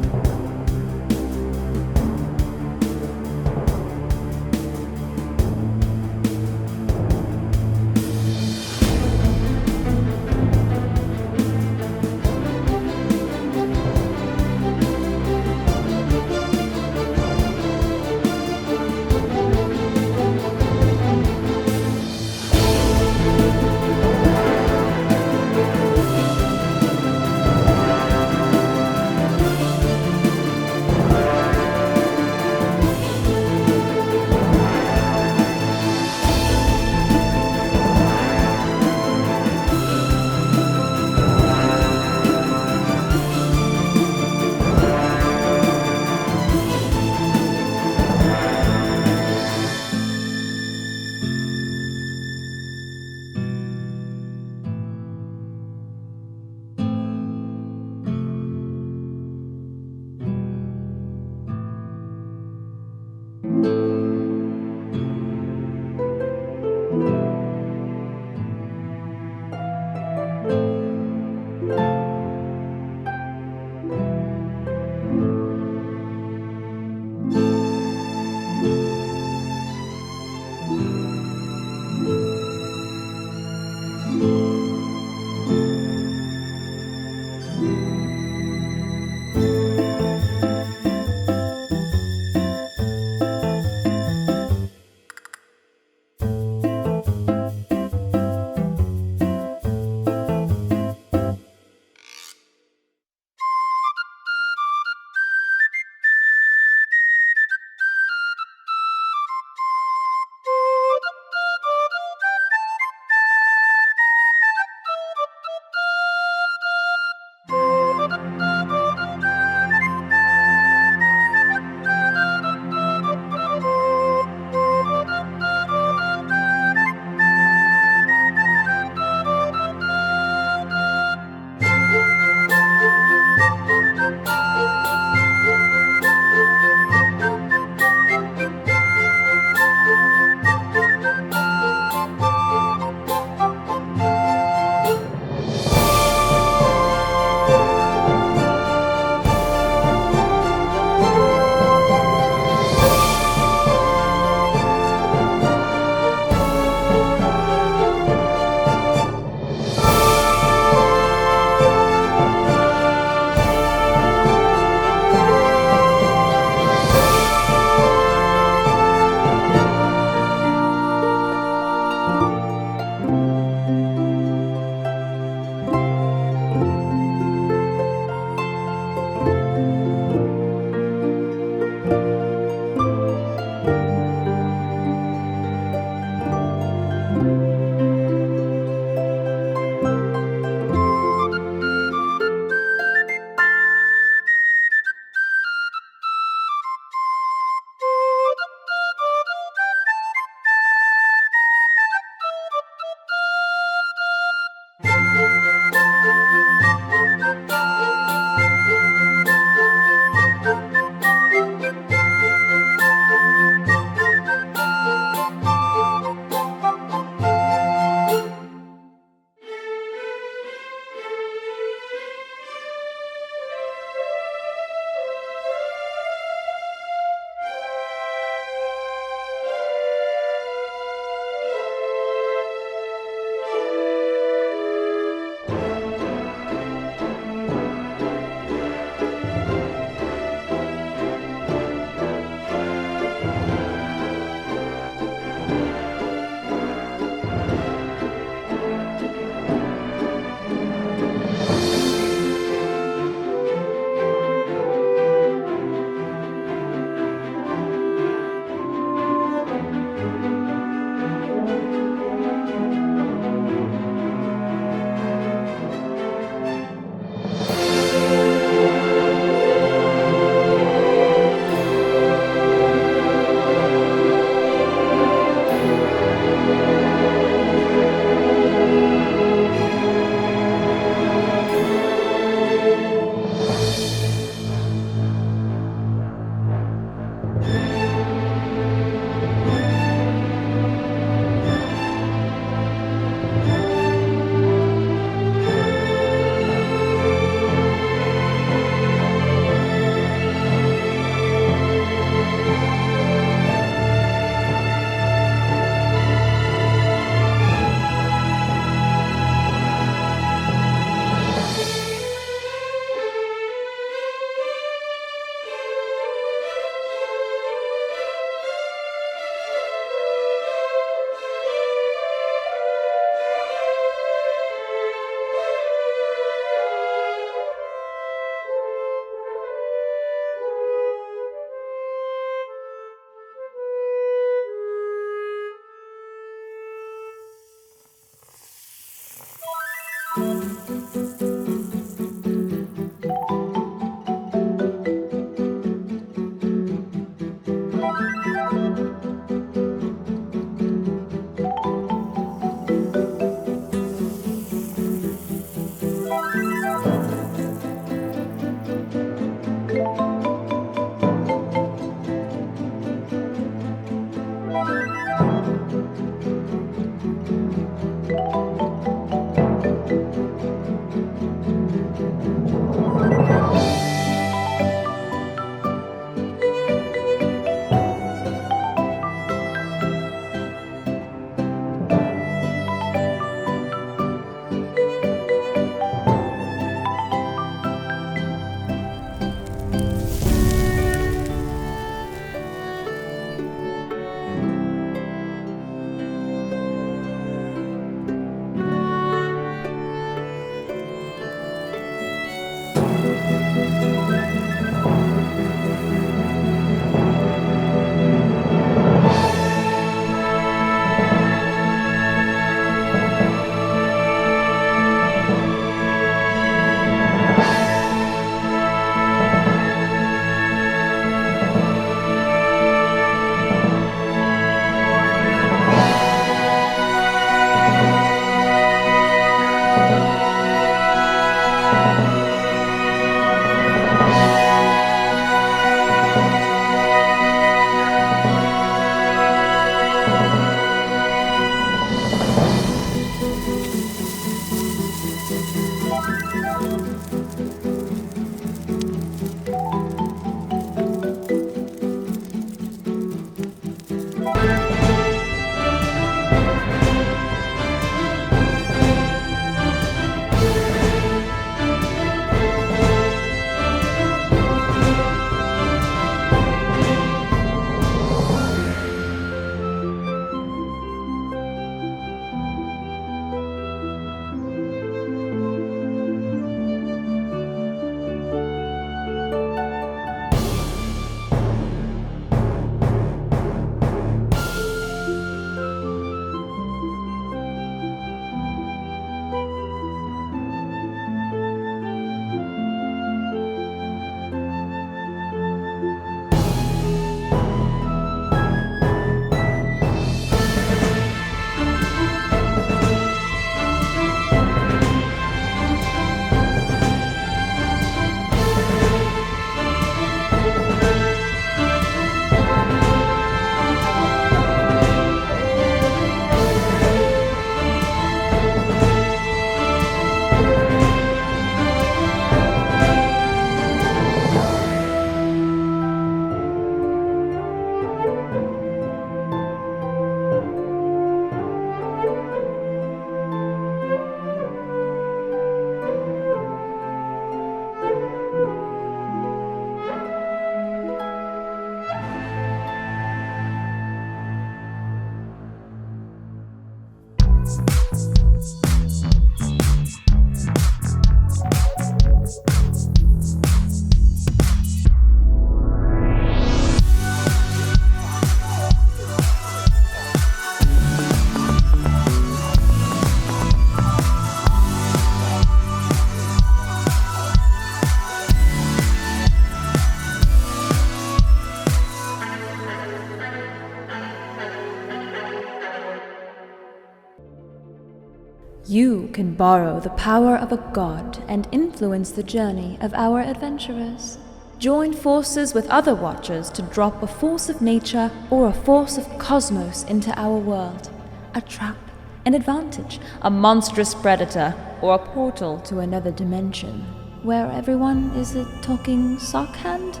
You can borrow the power of a god and influence the journey of our adventurers. Join forces with other watchers to drop a force of nature or a force of cosmos into our world. A trap, an advantage, a monstrous predator, or a portal to another dimension, where everyone is a talking sock hand.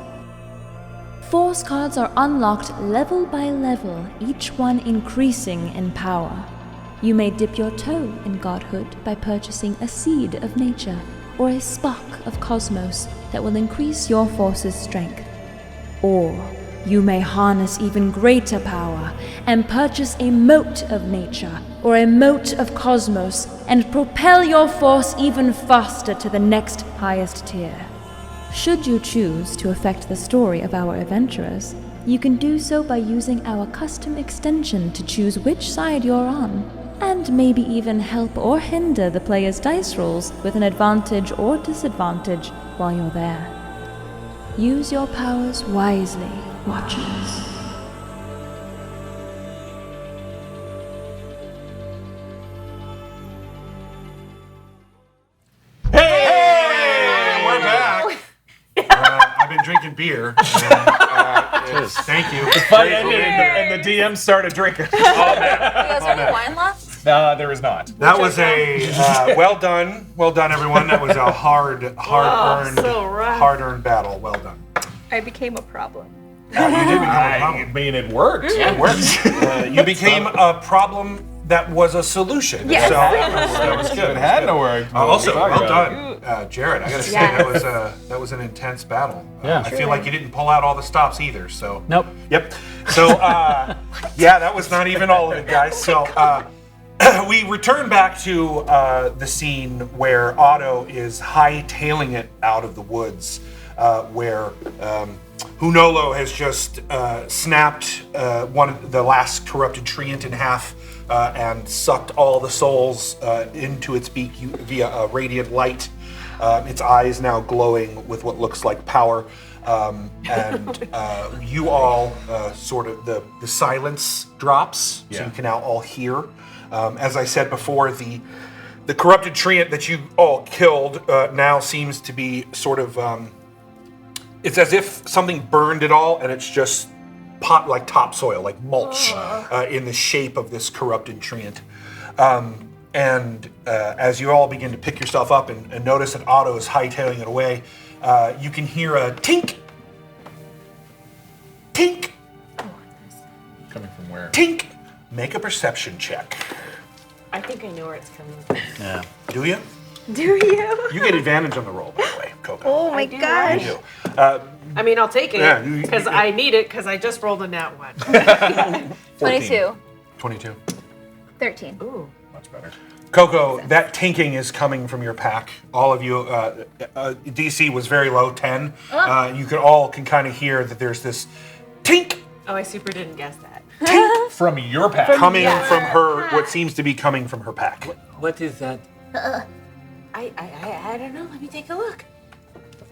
Force cards are unlocked level by level, each one increasing in power. You may dip your toe in godhood by purchasing a seed of nature or a spark of cosmos that will increase your force's strength. Or you may harness even greater power and purchase a mote of nature or a mote of cosmos and propel your force even faster to the next highest tier. Should you choose to affect the story of our adventurers, you can do so by using our custom extension to choose which side you're on, and maybe even help or hinder the player's dice rolls with an advantage or disadvantage while you're there. Use your powers wisely, Watchers. We're back. I've been drinking beer. Thank you. The fight ended and the DM started drinking. You guys have any wine left? There is not. That was a well done, everyone. That was a hard-earned battle. Well done. I became a problem. You did become a problem. I mean, it worked. It worked. You became a problem that was a solution. Yes. So that was good. It had no word. Also, well done, Jared. I gotta say that was an intense battle. Yeah. I feel like you didn't pull out all the stops either. So. Nope. Yep. So yeah, that was not even all of it, guys. So we return back to the scene where Otto is hightailing it out of the woods, where Hunolo has just snapped the last corrupted treant in half. And sucked all the souls into its beak via a radiant light. Its eyes now glowing with what looks like power. And you all sort of, the silence drops, so you can now all hear. As I said before, the corrupted treant that you all killed now seems to be sort of, it's as if something burned it all and it's just like topsoil, like mulch, in the shape of this corrupted treant. And as you all begin to pick yourself up and notice that Otto is hightailing it away, you can hear a tink, tink, Coming from where? tink. Make a perception check. I think I know where it's coming from. Yeah. Do you? Do you? You get advantage on the roll, by the way, KoKo. Oh my do. gosh. You do. I mean, I'll take Yeah, it you- because I need it because I just rolled a nat one. 22. 22. 13. Ooh. Much better. KoKo, that tinking is coming from your pack. All of you, DC was very low, 10. You can kind of hear that there's this tink Oh, I super didn't guess that. From your pack. coming from her, what seems to be coming from her pack. What is that? I don't know. Let me take a look.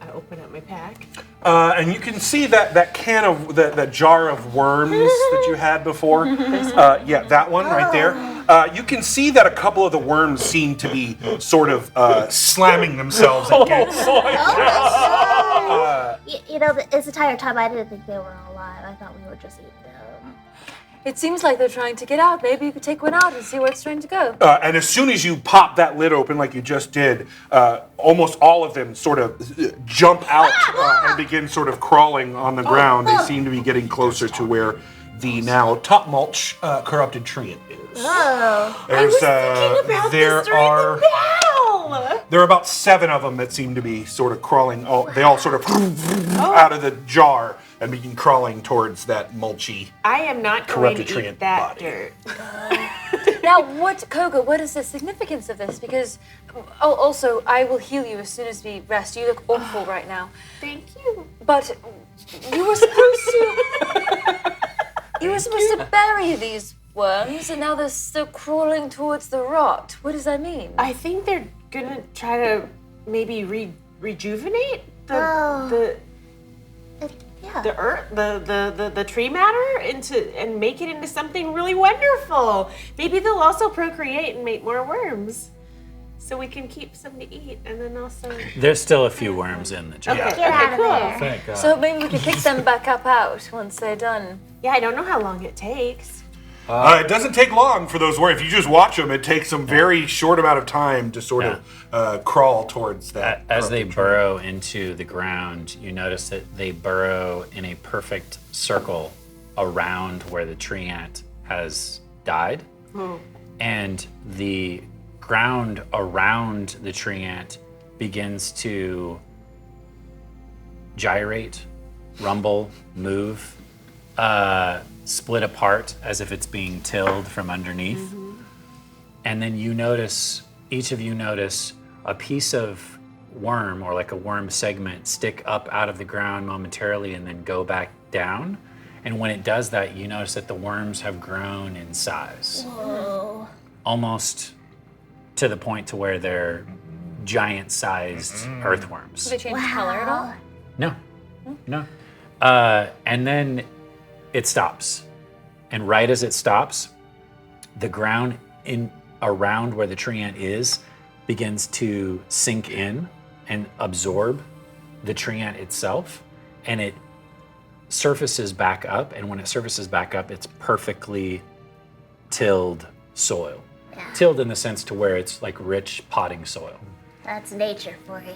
I open up my pack. And you can see that can of, that jar of worms that you had before. Yeah, that one right there. You can see that a couple of the worms seem to be sort of slamming themselves against. You know, this entire time I didn't think they were alive. I thought we were just eating them. It seems like they're trying to get out. Maybe you could take one out and see where it's trying to go. And as soon as you pop that lid open like you just did, almost all of them sort of jump out and begin sort of crawling on the ground. They seem to be getting closer to where the now top mulch corrupted treant is. Oh. There's, About there this during are the battle. there are about 7 of them that seem to be sort of crawling. They all sort of out of the jar and begin crawling towards that mulchy. I am not going to Corrupted eat treant that body. dirt. Now, KoKo, what is the significance of this? Because, also, I will heal you as soon as we rest. You look awful right now. Thank you. But you were supposed to. You were supposed to bury these worms, and now they're still crawling towards the rot. What does that mean? I think they're gonna try to maybe rejuvenate the Yeah. the earth, the tree matter and make it into something really wonderful. Maybe they'll also procreate and make more worms. so we can keep some to eat, and then also. There's still a few worms in the jar. Get out of there. Thank God. So maybe we can pick them back up out once they're done. Yeah, I don't know how long it takes. It doesn't take long for those worms. If you just watch them, it takes them very short amount of time to sort of crawl towards that. As they burrow into the ground, you notice that they burrow in a perfect circle around where the tree ant has died. And the ground around the tree ant begins to gyrate, rumble, move, split apart as if it's being tilled from underneath. And then you notice, each of you notice a piece of worm or like a worm segment stick up out of the ground momentarily and then go back down. And when it does that, you notice that the worms have grown in size. Whoa. Almost to the point to where they're giant-sized earthworms. Do they change color at all? No, no. And then it stops. And right as it stops, the ground in around where the tree ant is begins to sink in and absorb the tree ant itself. And it surfaces back up. And when it surfaces back up, it's perfectly tilled soil. Tilled in the sense to where it's like rich potting soil. That's nature for you.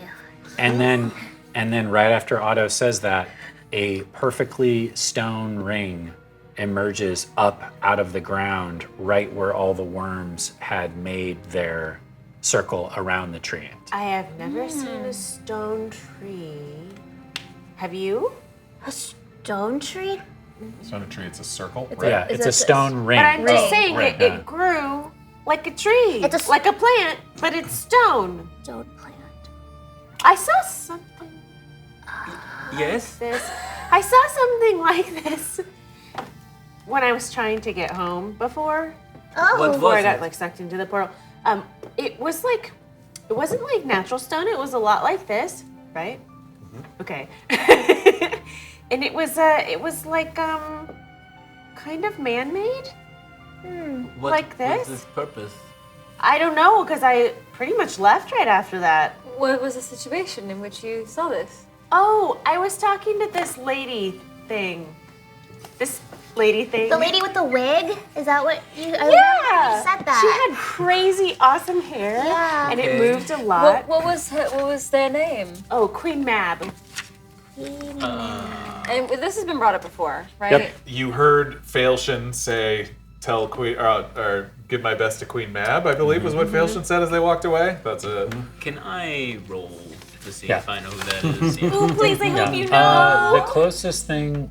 And then right after Otto says that, a perfectly stone ring emerges up out of the ground right where all the worms had made their circle around the tree ant. I have never seen a stone tree. Have you? A stone tree? It's not a tree, it's a circle. Yeah, it's a stone ring. But I'm just saying right. it grew like a tree. It's like a plant, but it's stone. Stone plant. I saw something Yes? this. I saw something like this when I was trying to get home before. What Before I was got it? like sucked into the portal. It was like, it wasn't like natural stone. It was a lot like this, right? Okay. And it was like kind of man-made. What Like was this? its purpose? I don't know, because I pretty much left right after that. What was the situation in which you saw this? Oh, I was talking to this lady thing. This lady thing. The lady with the wig? Is that what you? I remember Yeah. you said that. She had crazy awesome hair. Yeah. And it Okay. moved a lot. What was their name? Oh, Queen Mab. And this has been brought up before, right? Yep. You heard Failshin say, "Tell Queen," or "Give my best to Queen Mab," I believe was what Failshin said as they walked away. That's it. Can I roll to see Yeah. if I know who that is? Yeah. Oh, please, I hope you know. The closest thing,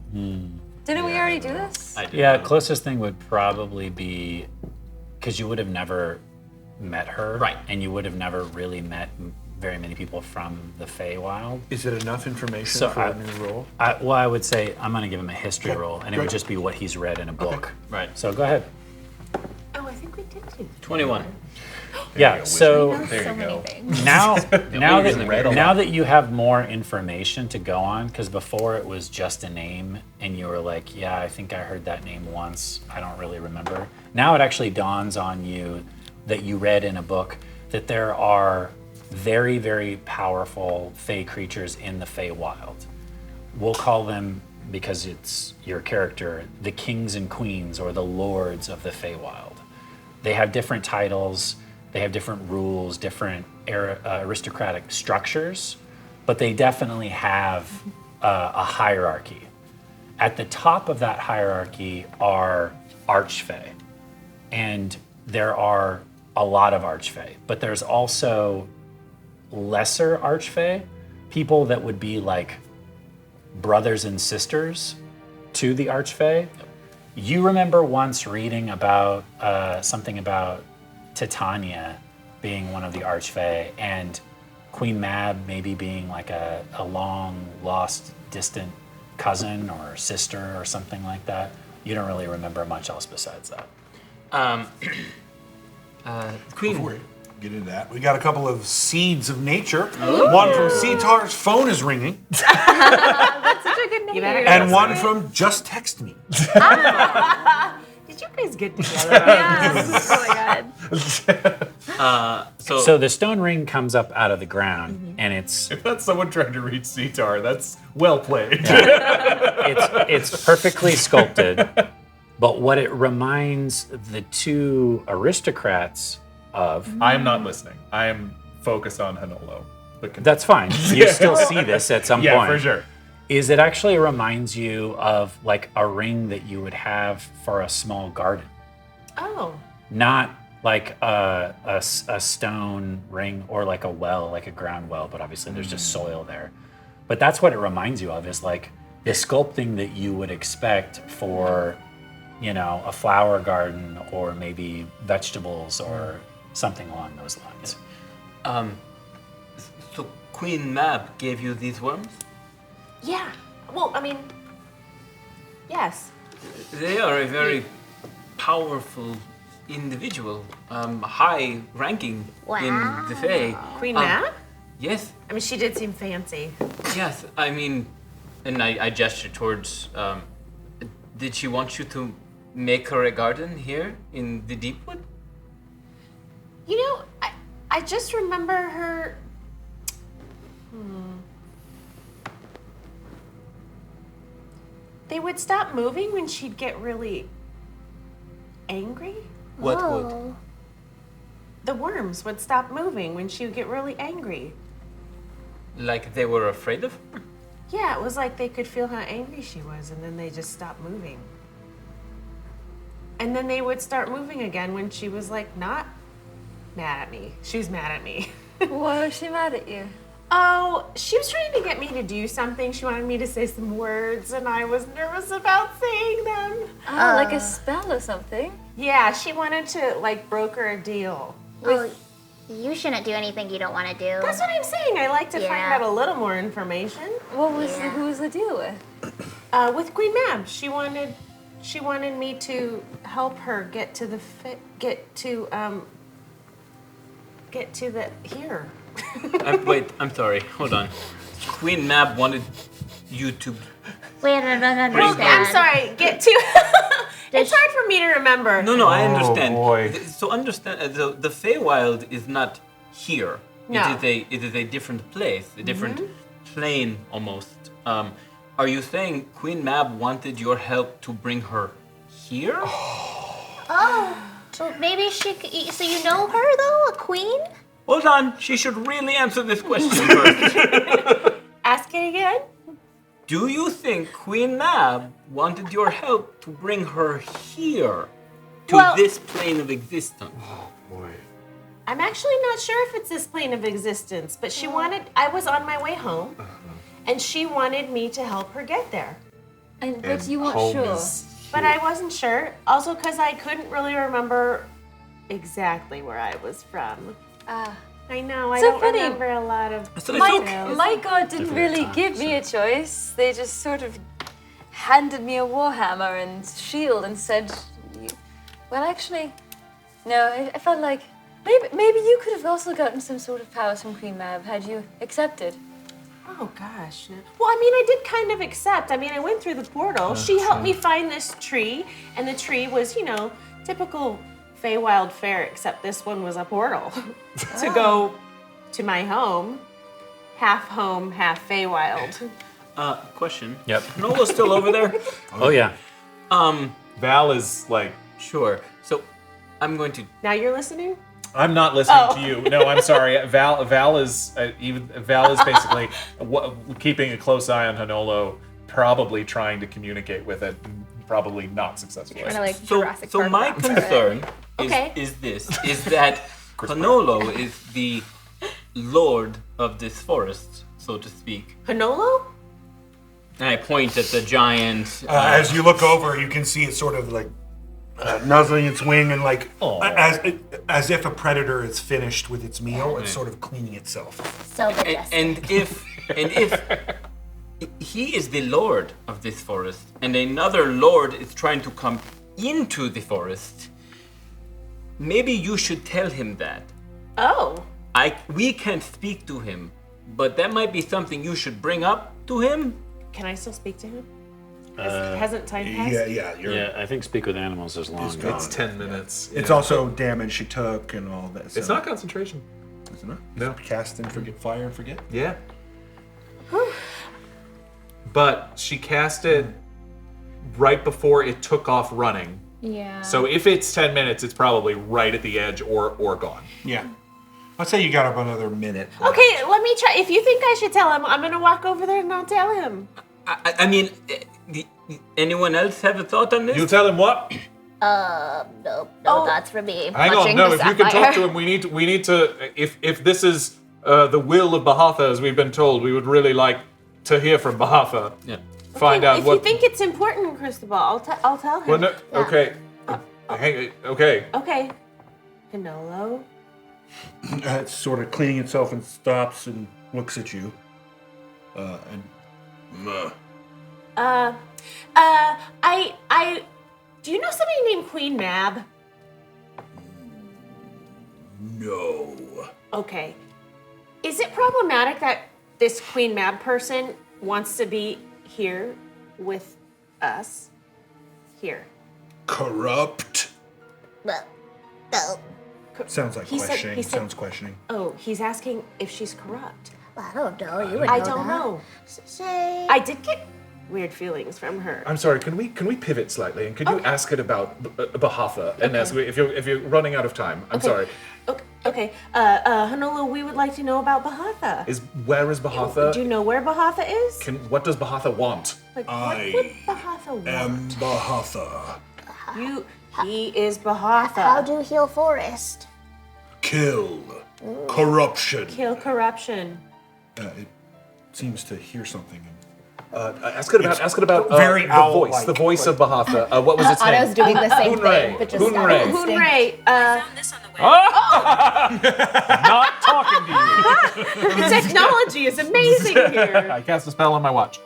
Didn't we already do this? I do. yeah, closest thing would probably be, because you would have never met her, Right. And you would have never really met very many people from the Feywild. Is it enough information So for I- a new role? Well, I would say I'm going to give him a history Okay, roll, and it great. would just be what he's read in a book. Right. So go ahead. Oh, I think we did do 21. Yeah. So There you go. now read a now that you have more information to go on, because before it was just a name, and you were like, yeah, I think I heard that name once. I don't really remember. Now it actually dawns on you that you read in a book that there are very, very powerful Fey creatures in the Feywild. We'll call them, because it's your character, the kings and queens or the lords of the Feywild. They have different titles, they have different rules, different aristocratic structures, but they definitely have a hierarchy. At the top of that hierarchy are Archfey, and there are a lot of Archfey, but there's also lesser Archfey, people that would be like brothers and sisters to the Archfey. You remember once reading about something about Titania being one of the Archfey, and Queen Mab maybe being like a long lost distant cousin or sister or something like that. You don't really remember much else besides that. Queen. Before we get into that, we got a couple of seeds of nature. One from Sitar's phone is ringing, That's such a good name. and one from Just Text Me. Did you guys get together? Oh my god. So the stone ring comes up out of the ground, and it's If that's someone trying to reach Cetar, that's well played. it's perfectly sculpted. But what it reminds the two aristocrats of, I am not listening. I am focused on Hanolo. But that's fine. You still see this at some yeah, point. for sure. Is it actually reminds you of like a ring that you would have for a small garden. Oh. Not like a stone ring or like a well, like a ground well, but obviously there's just soil there. But that's what it reminds you of, is like the sculpting that you would expect for, you know, a flower garden or maybe vegetables or something along those lines. So Queen Mab gave you these worms? Yeah. Well, I mean, yes. They are a very powerful individual, high ranking in the Fae. Queen Mab? Yes, I mean, she did seem fancy. yes. I mean, and I gesture towards. Did she want you to make her a garden here in the Deepwood? You know, I just remember her. They would stop moving when she'd get really angry. What would? The worms would stop moving when she would get really angry. Like they were afraid of her? Yeah, it was like they could feel how angry she was, and then they just stopped moving. And then they would start moving again when she was like not mad at me. She was mad at me. Why was she mad at you? Oh, she was trying to get me to do something. She wanted me to say some words, and I was nervous about saying them. Oh, like a spell or something? Yeah, she wanted to like broker a deal. Oh, you shouldn't do anything you don't want to do. That's what I'm saying. I like to find Yeah. out a little more information. What was who was the deal with? With Queen Mab, she wanted me to help her get to the here. Wait, I'm sorry. Hold on. Queen Mab wanted you to. Wait, I don't understand. I'm sorry. Get to. It's hard for me to remember. No, I understand. boy. So understand, the Feywild is not here. No. It is a different place, a different plane almost. Are you saying Queen Mab wanted your help to bring her here? Oh, so maybe she. So you know her though, a queen? Hold on, she should really answer this question first. Ask it again. Do you think Queen Mab wanted your help to bring her here to this plane of existence? I'm actually not sure if it's this plane of existence, but she wanted. I was on my way home, and she wanted me to help her get there. But you weren't sure. But I wasn't sure. Also, because I couldn't really remember exactly where I was from. I know. I So don't funny. remember a lot of. So My god didn't really give me a choice. They just sort of handed me a warhammer and shield and said, well, actually, no, I felt like maybe you could have also gotten some sort of powers from Queen Mab had you accepted. Oh gosh. No. Well, I mean, I did kind of accept. I mean, I went through the portal. She helped me find this tree, and the tree was, typical Feywild fare, except this one was a portal to go to my home. Half home, half Feywild. Question. Yep. Nola's still over there? Oh yeah. Val is like, Sure. So I'm going to. Now you're listening? I'm not listening to you. No, I'm sorry. Val is basically keeping a close eye on Hanolo, probably trying to communicate with it, probably not successfully. Kind of like So, Jurassic so Park my vibes. concern Okay. is that Hanolo is the lord of this forest, so to speak. Hanolo? And I point at the giant. As you look over, you can see it sort of like nuzzling its wing and like as if a predator is finished with its meal, it's sort of cleaning itself. So majestic. and if he is the lord of this forest, and another lord is trying to come into the forest, maybe you should tell him that. Oh. We can't speak to him, but that might be something you should bring up to him. Can I still speak to him? Hasn't time passed? Yeah. Yeah, I think speak with animals is long gone. gone. It's 10 minutes. It's also damage she took and all that. So. It's not concentration. Isn't it? No. Cast and forget, fire and forget. Yeah. But she cast it right before it took off running. Yeah. So if it's 10 minutes, it's probably right at the edge or gone. Yeah. I'd say you got about another minute. Okay, let me try. If you think I should tell him, I'm gonna walk over there and I'll tell him. I mean, anyone else have a thought on this? You tell him what? No, that's for me. Hang on, Clutching no. the If you can talk sapphire. to him, we need to. If this is the will of Bahatha, as we've been told, we would really like to hear from Bahatha. Yeah. Find out if what. you think it's important, Cristobal, I'll tell him. Well, no, okay. Okay. Okay. Canolo. It's sort of cleaning itself and stops and looks at you. I do you know somebody named Queen Mab? No. Okay. Is it problematic that this Queen Mab person wants to be here with us? Here. Corrupt. Well, no. Sounds like He said- questioning. he said- Sounds questioning. Oh, he's asking if she's corrupt. I don't know. You would know I don't that. know. Say. I did get weird feelings from her. I'm sorry. Can we pivot slightly and could you ask it about Bahatha and as if you're running out of time? I'm sorry. Okay. Honolo, we would like to know about Bahatha. Where is Bahatha? Do you know where Bahatha is? What does Bahatha want? Like, I what would Bahatha want? am Bahatha. He is Bahatha. How do you heal forest? Kill. Corruption. Kill corruption. It seems to hear something. Ask it about very the owl-like. voice. The voice of Bahatha. What was its name? Otto's doing the same thing, but just Hunray. Hunray. Not talking to you. The technology is amazing here. I cast a spell on my watch.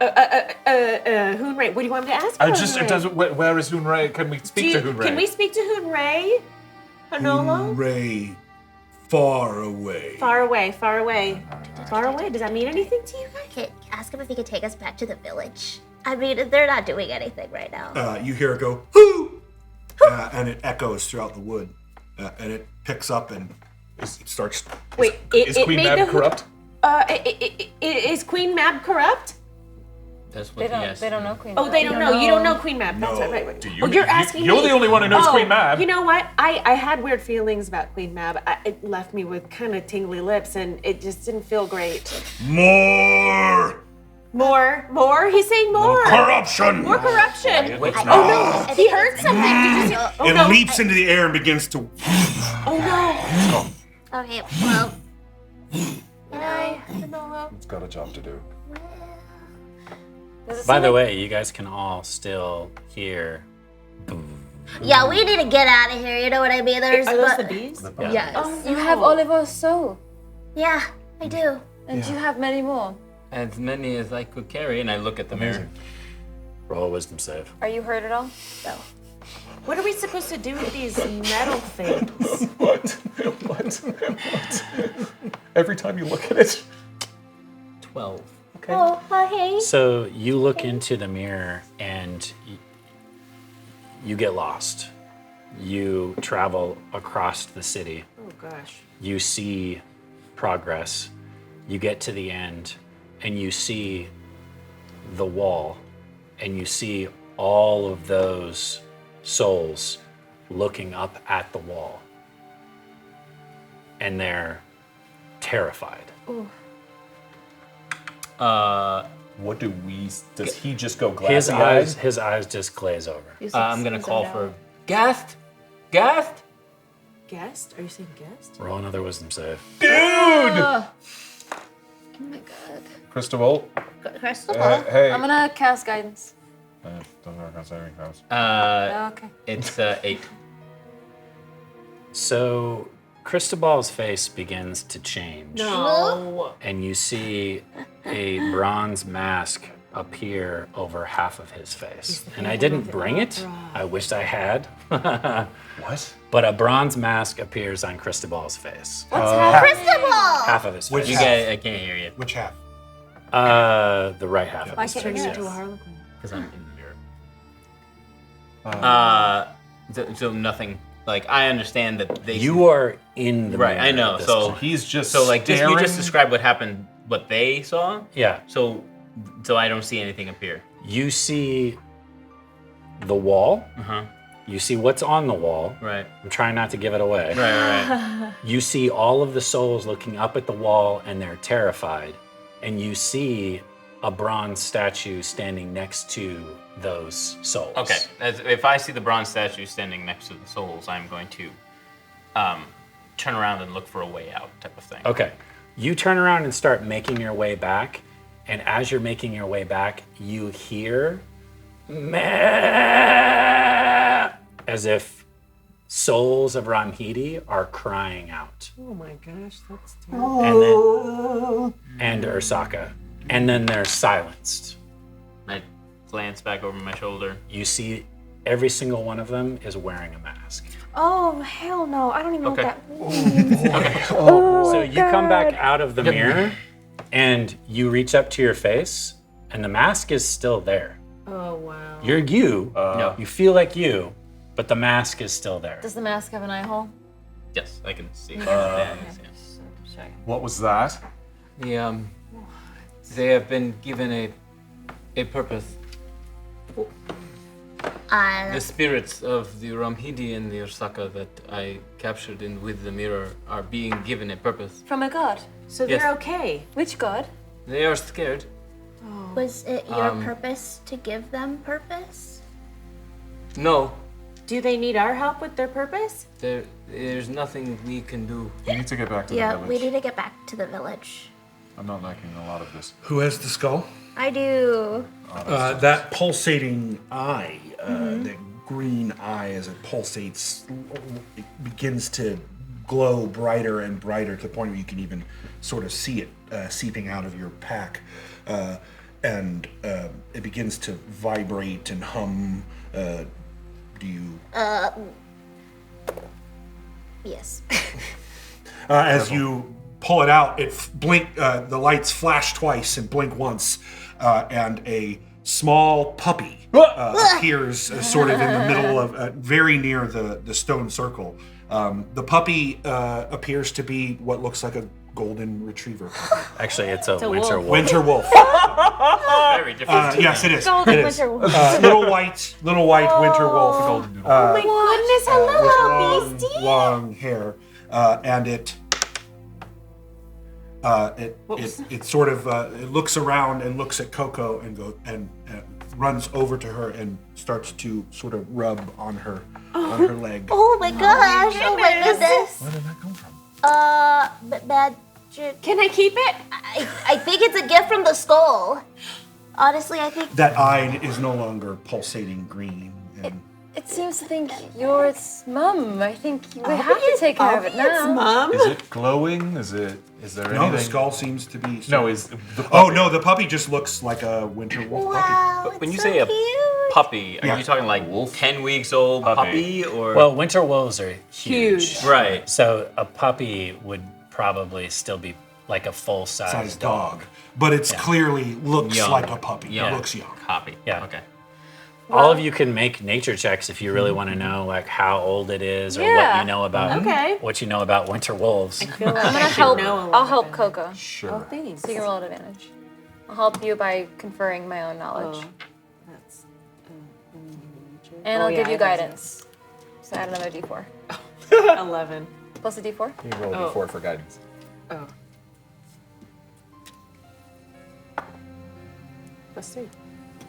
Hunray, what do you want me to ask? Hunray? Where is Hunray? Can we speak to Hunray? Can we speak to Hunray? Honolo? Ray, far away. Far away. Far away. Does that mean anything to you guys? Okay, ask him if he could take us back to the village. I mean, they're not doing anything right now. You hear it go, hoo! And it echoes throughout the wood. And it picks up and it starts. Wait, Is Queen Mab corrupt? Is Queen Mab corrupt? That's what he asked. They don't know Queen. Oh, they don't know. You don't know Queen Mab. That's right. Do you? Oh, you're asking You're me. the only one who knows Oh, Queen Mab. You know what? I had weird feelings about Queen Mab. It left me with kind of tingly lips, and it just didn't feel great. More More. He's saying more. corruption. More corruption. Wait, Oh no, he heard something. Did you see? Oh It no. leaps into the air and begins to. Oh no. Okay, well, It's got a job to do. By the way, you guys can all still hear. yeah, we need to get out of here. You know what I mean? There's. Are those the bees? Yes. Oh, you have Oliver's soul, Yeah, I do. and you have many more. As many as I could carry, and I look at the mirror. Roll a wisdom save. Are you hurt at all? No. What are we supposed to do with these metal things? What? Every time you look at it. 12. Okay. Oh, hey. So you look into the mirror and you get lost. You travel across the city. Oh gosh. You see progress. You get to the end and you see the wall and you see all of those souls looking up at the wall. And they're terrified. What do we? Does he just go glassy eyes? His eyes just glaze over. I'm gonna call for Gast. Gast. Guest? Are you saying guest? Roll another wisdom save. Oh my god. Cristobal. Cristobal. Hey. I'm gonna cast guidance. Doesn't work on saving throws. Oh, okay. It's 8. So Cristobal's face begins to change. No. And you see a bronze mask appear over half of his face. And I didn't bring it. I wished I had. What? But a bronze mask appears on Cristobal's face. Cristobal! Half of his face. Which You half? guys, I can't hear you. Which half? The right half of Why his can't you face, turn into a yes. harlequin? Because I'm in the mirror. So nothing. Like I understand that they. You are in the right. mirror I know. at this So point. He's just so like just, you just staring. described what happened, what they saw. Yeah. So I don't see anything appear. You see the wall. You see what's on the wall. Right. I'm trying not to give it away. Right. You see all of the souls looking up at the wall and they're terrified. And you see a bronze statue standing next to those souls. Okay. If I see the bronze statue standing next to the souls, I'm going to turn around and look for a way out, type of thing. Okay. You turn around and start making your way back. And as you're making your way back, you hear meh, as if souls of Ramhidi are crying out. Oh my gosh, that's terrible. And Ursaka. And then they're silenced. I glance back over my shoulder. You see every single one of them is wearing a mask. Oh, hell no. I don't even Okay. know what that means. So you come back out of the mirror and you reach up to your face and the mask is still there. Oh wow. You're you. No. You feel like you, but the mask is still there. Does the mask have an eye hole? Yes, I can see. What was that? They have been given a purpose. The spirits of the Ramhidi and the Ursaka that I captured in with the mirror are being given a purpose. From a god. So Yes. they're okay. Which god? They are scared. Was it your purpose to give them purpose? No, Do they need our help with their purpose? there's nothing we can do. We need to get back to Yeah, the we village. need to get back to the village. I'm not liking a lot of this. Who has the skull? I do. That pulsating eye, that green eye as it pulsates, it begins to glow brighter and brighter to the point where you can even sort of see it seeping out of your pack. And it begins to vibrate and hum. Do you... Yes. As you pull it out, the lights flash twice and blink once, and a small puppy appears sort of in the middle of, very near the stone circle. The puppy appears to be what looks like a golden retriever puppy. Actually, it's a a winter wolf. wolf. Winter wolf. Very different. Yes, it is. Golden It is. winter wolf. Little white winter wolf. Golden doodle. Oh my goodness, hello, with beastie. long hair, and it sort of it looks around and looks at KoKo and runs over to her and starts to sort of rub on her leg. Oh my gosh! Oh my goodness! Where did that come from? Magic. Can I keep it? I think it's a gift from the skull. Honestly, I think. That eye is no longer pulsating green. And It seems to think you're its mum. I think we have to take care of it now. Mom? Is it glowing? Is there anything? no, the skull seems to be. No, is the Oh no, the puppy just looks like a winter wolf puppy. Wow, But when it's you so say a cute. puppy, are Yeah. you talking like 10 weeks old puppy or? Well, winter wolves are huge. right. So a puppy would probably still be like a full-size Size dog, but it's clearly looks Young. like a puppy. Young. It looks young. Copy. Yeah. Okay. All of you can make nature checks if you really want to know like how old it is or what Yeah. you know about Okay. what you know about winter wolves. I feel like I'm gonna I should help. know a little I'll help bit. KoKo. Sure. Oh, thanks. So you can roll at advantage. I'll help you by conferring my own knowledge. That's, And Oh, I'll yeah, give you I think so. guidance. So add another d4. 11. Plus a d4? You roll Oh. d4 for guidance. Oh. Plus 3.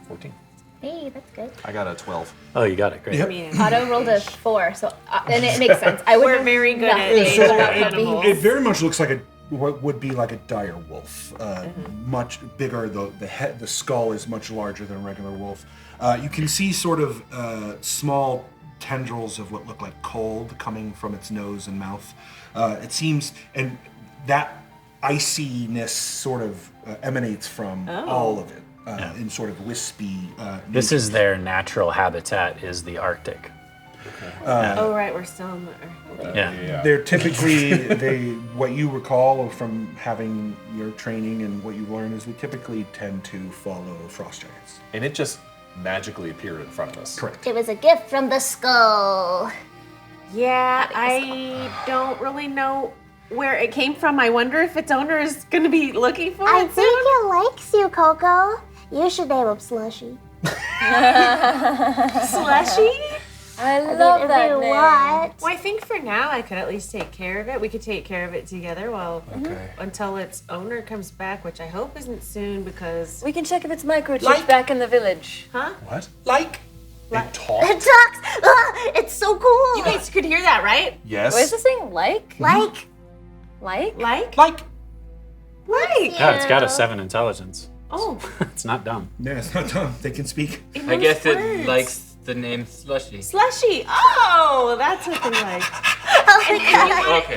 14. Hey, that's good. I got a 12. Oh, you got it. Great. Yep. Otto rolled a 4, so and it makes sense. I would We're have very good at nothing nature about animals. puppies. It very much looks like what would be like a dire wolf. Much bigger. The head, the skull is much larger than a regular wolf. You can see sort of small tendrils of what look like cold coming from its nose and mouth. It seems, and that iciness sort of emanates from all of it in sort of wispy. This is their natural habitat is the Arctic. Oh, right, we're still in the Earth. Yeah. They're typically what you recall from having your training and what you've learned is we typically tend to follow frost giants. And it just magically appeared in front of us. Correct. It was a gift from the skull. Yeah, I don't really know where it came from. I wonder if its owner is going to be looking for I it think soon. it likes you, KoKo. You should name him Slushie. Slushie? I love that name. What? Well, I think for now I could at least take care of it. We could take care of it together until its owner comes back, which I hope isn't soon because... We can check if it's microchipped back in the village. Huh? What? It talked. It talks. It's so cool. You guys could hear that, right? Yes. What is this thing? Like? Like. Like? Like? Yeah, it's got a 7 intelligence. Oh. It's not dumb. Yeah, it's not dumb. They can speak. I guess it likes the name Slushie. Slushie. Oh, that's what they like.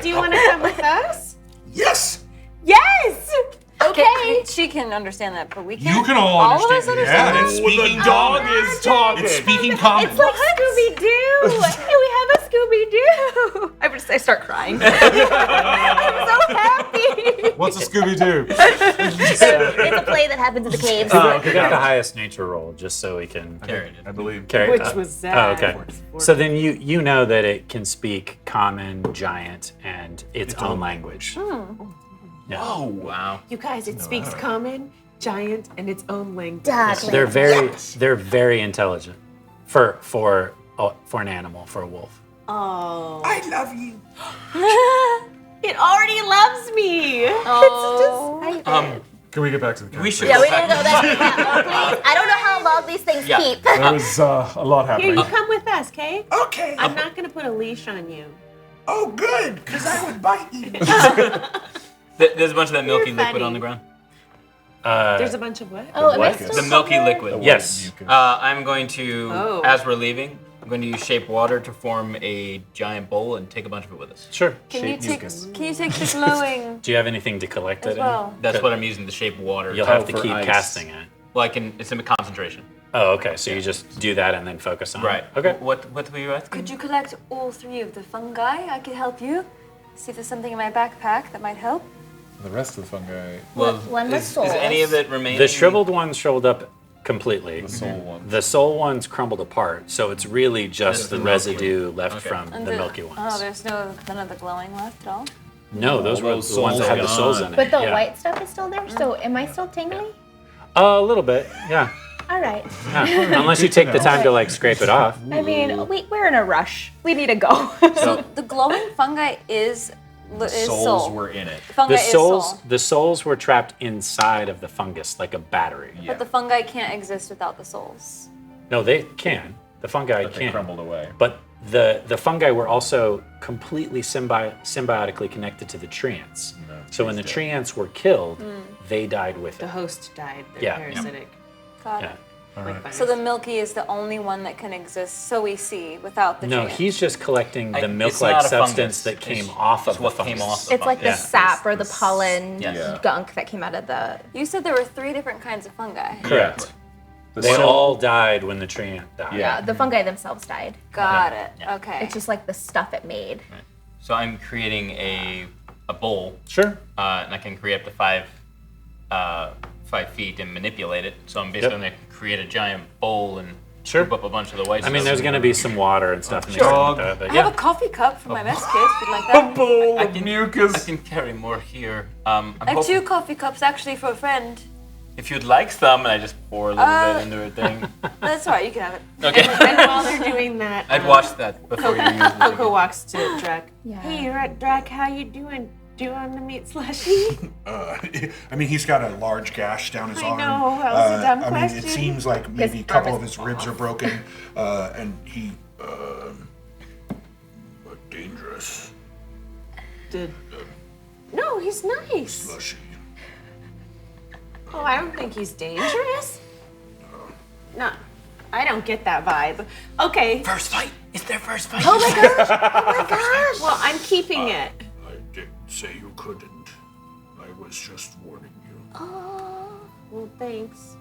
Do you want to come with us? Yes. Yes. Okay. She can understand that, but we can't. You can all All of us understand. understand Yeah, that? it's speaking Dog is talking. It's speaking common. It's like Scooby-Doo. Hey, we have a Scooby-Doo. I start crying. I'm so happy. What's a Scooby-Doo? It's a play that happens in the caves. We got the highest nature roll just so we can Carry it. I believe. carry Which was Zach. Oh, okay. So then you know that it can speak common, giant, and its own language. Yeah. Oh, wow. You guys, it speaks common, giant, and its own language. They're very intelligent for an animal, for a wolf. Oh. I love you. It already loves me. Oh. Can we get back to the We should Yeah, go we need back. to go back. Please. I don't know how long these things Yeah. keep. There was a lot Here, happening. you come with us, okay? Okay. I'm not going to put a leash on you. Oh, good, because I would bite you. There's a bunch of that milky You're liquid fatty. on the ground. There's a bunch of what? Oh, am I what? still The milky covered? liquid. Yes. I'm going to, Oh. as we're leaving, I'm going to use shape water to form a giant bowl and take a bunch of it with us. Sure. Can you take the glowing Do you have anything to collect as it well? That's what I'm using, the shape water. You'll have to for keep ice. casting it. Well, it's in a concentration. Oh, okay. So you just do that and then focus on Right. it. Okay. What were you asking? Could you collect all 3 of the fungi? I could help you. See if there's something in my backpack that might help. The rest of the fungi. Well, One with is any of it remaining? The shriveled ones shriveled up completely. The soul ones. The soul ones crumbled apart, so it's really just the the milky residue left Okay. from And the milky ones. Oh, there's none of the glowing left at all? No, those were those the ones that souls had the are souls gone. in it. But the yeah. white stuff is still there. So am I still tingly? A little bit, yeah. All right. Yeah. Unless you take the time to like scrape it off. I mean, we're in a rush. We need to go. So the glowing fungi is Souls soul. were in it. Fungi is soul. The souls were trapped inside of the fungus like a battery. But the fungi can't exist without the souls. No, they can. The fungi But they can. crumbled away. But the fungi were also completely symbiotically connected to the treants. So when the treants were killed, they died with The it. host died. They're Yeah. parasitic. Got Yeah. it. Like So the milky is the only one that can exist, so we see, without the No, giant. he's just collecting the It's milk-like not a substance fungus. that came It's off of just the what fungus. came off the It's like the Yeah. sap or the pollen Yes. gunk that came out of the. You said there were 3 different kinds of fungi. Correct. The They soul- all died when the treant died. Yeah. The fungi themselves died. Got it. Okay. It's just like the stuff it made. So I'm creating a bowl, Sure. and I can create up to 5 feet and manipulate it. So I'm basically going to create a giant bowl and Sure. scoop up a bunch of the white I mean, stuff. there's going to be some water and stuff mixed Dog. with that, but I yeah. have a coffee cup for my mess kit, if you'd like that. Bowl I of can mucus. carry more here. I'm I have 2 hoping, coffee cups actually for a friend. if you'd like some, and I just pour a little bit into a thing. That's all right, you can have it. Okay. And while they're doing that, I'd watch that before you use it. KoKo walks to Drac. Yeah. Hey, Drac, how you doing? Do you want to meet Slushie? I mean, he's got a large gash down his I arm. know, that was a dumb I mean, it question. seems like maybe a His couple arm of is his ribs are broken, and he, but dangerous. No, he's nice. Slushy. Oh, I don't think he's dangerous. No, I don't get that vibe. Okay. First fight. It's their first fight. Oh my gosh! Oh my gosh! Well, I'm keeping it. I didn't say you couldn't. I was just warning you. Oh. Well, thanks.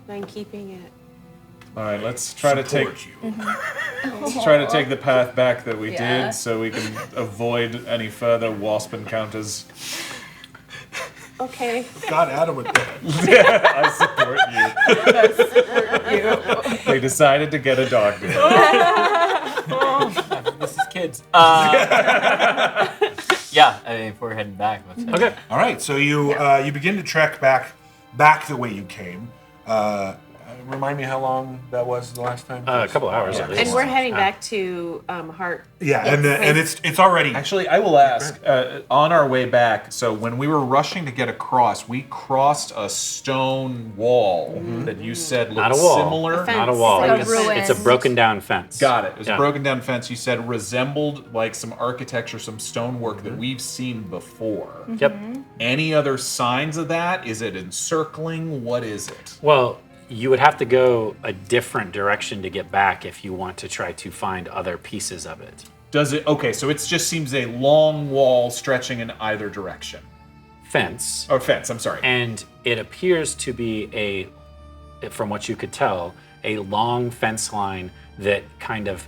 I'm keeping it. All right, let's try to take. Support you. Let's try to take the path back that we did so we can avoid any further wasp encounters. Okay. God, Adam would. I support you. They decided to get a dog. This is kids. Yeah, I mean, if we're heading back. Okay. All right, so you begin to trek back the way you came. Remind me how long that was the last time? A couple hours at least. And we're heading back to Heart. Yeah, and it's already. Actually, I will ask, on our way back, so when we were rushing to get across, we crossed a stone wall that you said looked Not a wall. similar. Not a wall. Like a ruin. It's a broken down fence. Got it. It was Yeah. a broken down fence. You said resembled like some architecture, some stonework that we've seen before. Yep. Any other signs of that? Is it encircling? What is it? Well, you would have to go a different direction to get back if you want to try to find other pieces of it. Does it? Okay, so it just seems a long wall stretching in either direction. Fence. Or fence, I'm sorry. And it appears to be from what you could tell, a long fence line that kind of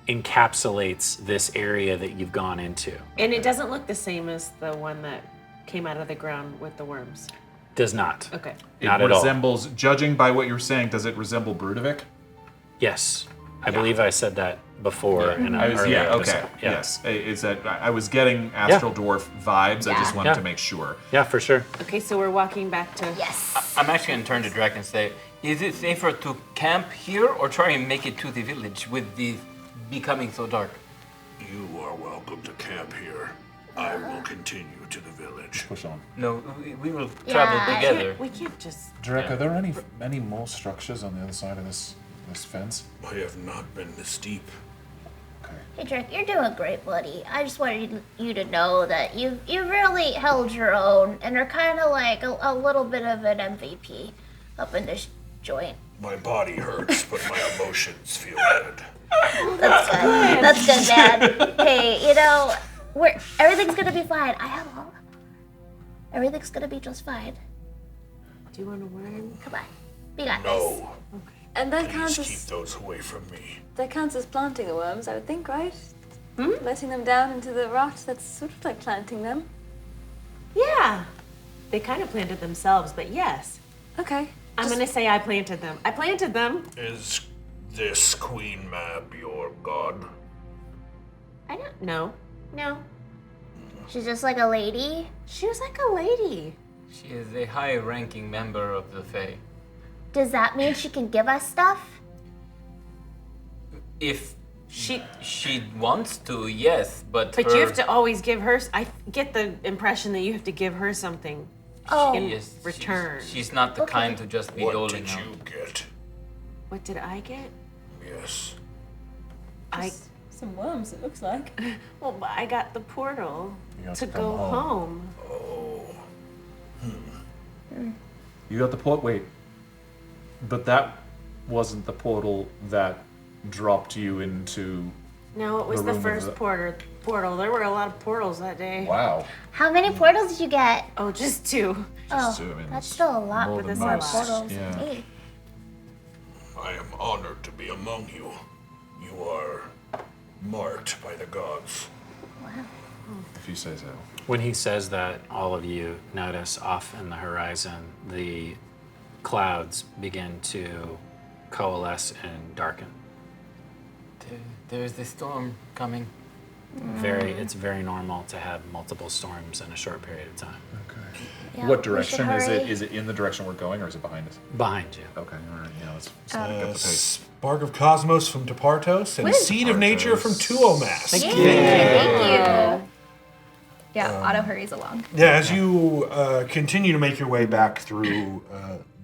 encapsulates this area that you've gone into. And it doesn't look the same as the one that came out of the ground with the worms. Does not. Okay. Not it at all. resembles, judging by what you're saying, does it resemble Brudevik? Yes. I believe I said that before in an earlier episode. Yeah. Yes. Is that I was getting Astral Dwarf vibes. I just wanted to make sure. Yeah, for sure. Okay, so we're walking back to. Yes. I'm actually going to turn to Drac and say, is it safer to camp here or try and make it to the village with the becoming so dark? You are welcome to camp here. I will continue to the village. Push on. No, we will travel together. We can't just. Drek, are there any more structures on the other side of this fence? I have not been this deep. Hey, Drake, you're doing great, buddy. I just wanted you to know that you really held your own and are kind of like a little bit of an MVP up in this joint. My body hurts, but my emotions feel good. That's good. That's good, man. Hey, everything's gonna be fine. I have all. Everything's gonna be just fine. Do you want to worm? Come on, we got this. No. And that Please counts keep as those away from me. that counts as planting the worms, I would think, right? Letting them down into the rot, that's sort of like planting them. Yeah. They kind of planted themselves, but yes. Okay. I'm going to say I planted them. I planted them. Is this Queen Mab your god? I don't know. No. She's just like a lady. She was like a lady. She is a high-ranking member of the Fae. Does that mean she can give us stuff? If she wants to, yes, but But you have to always give her. I get the impression that you have to give her something. Oh, in Yes, return. She's not the Okay. kind to just be What doling did out. you get? What did I get? Yes. Some worms, it looks like. Well, but I got the portal got to to go come home. You got the port. Wait, but that wasn't the portal that dropped you into. No, it was The the room with first the- portal. There were a lot of portals that day. Wow. how many portals did you get? Oh, just two. Oh, two, I mean, that's it's still a lot more with than this many most. portals. Yeah. Hey. I am honored to be among you. You are marked by the gods. If you say so. When he says that, all of you notice off in the horizon the clouds begin to coalesce and darken. There's the storm coming. It's very normal to have multiple storms in a short period of time. Yeah, What we direction should is it? hurry. Is it in the direction we're going, or is it behind us? Behind you. Okay, all right. Yeah, let's pick up the pace. Spark of Cosmos from Departos and Seed of Nature from Tuomas. Thank you. Yeah, Otto hurries along. Yeah, as you continue to make your way back through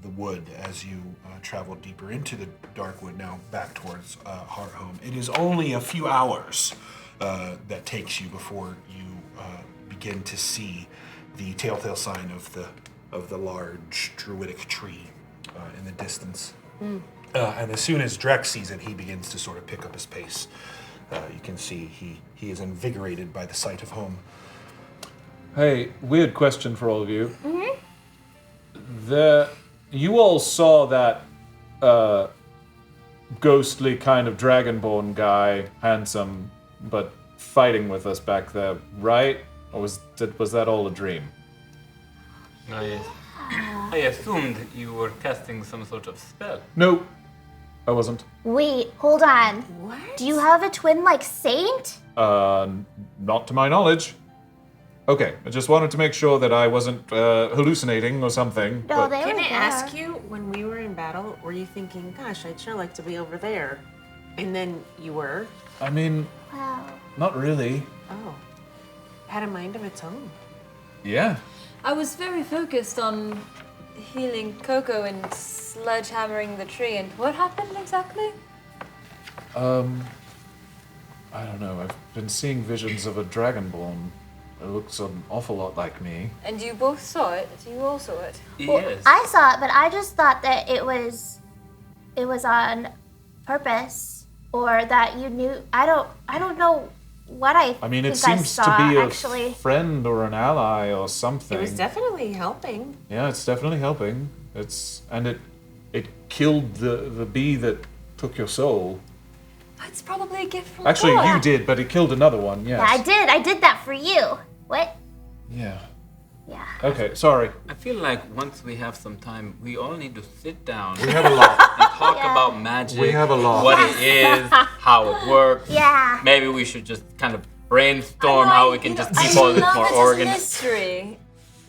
the wood, as you travel deeper into the dark wood, now back towards Hearthome, it is only a few hours that takes you before you begin to see the telltale sign of the large druidic tree in the distance. And as soon as Drek sees it, he begins to sort of pick up his pace. You can see he is invigorated by the sight of home. Hey, weird question for all of you. You all saw that ghostly kind of dragonborn guy, handsome, but fighting with us back there, right? Or was that all a dream? I assumed you were casting some sort of spell. No, I wasn't. Wait, hold on. What? Do you have a twin like Saint? Not to my knowledge. Okay, I just wanted to make sure that I wasn't hallucinating or something. No, but they Can were I there. ask you, when we were in battle, were you thinking, gosh, I'd sure like to be over there? And then you were? I mean, Wow. not really. Oh. Had a mind of its own. Yeah. I was very focused on healing KoKo and sledgehammering the tree. And what happened exactly? I don't know. I've been seeing visions of a dragonborn. It looks an awful lot like me. And you both saw it. You all saw it. Yes. I saw it, but I just thought that it was on purpose, or that you knew. I don't know what I mean, it think I seems saw, to be a actually. friend or an ally or something. It was definitely helping. Yeah, it's definitely helping. It killed the bee that took your soul. It's probably a gift from Actually, God. you did, but it killed another one. Yes. Yeah, I did that for you. What? Yeah. Yeah. Okay, sorry. I feel like once we have some time, we all need to sit down We have a lot. and talk Yeah. about magic. We have a lot. What it is, how it works. Yeah. Maybe we should just kind of brainstorm how we can just keep all this more It's a organized. mystery.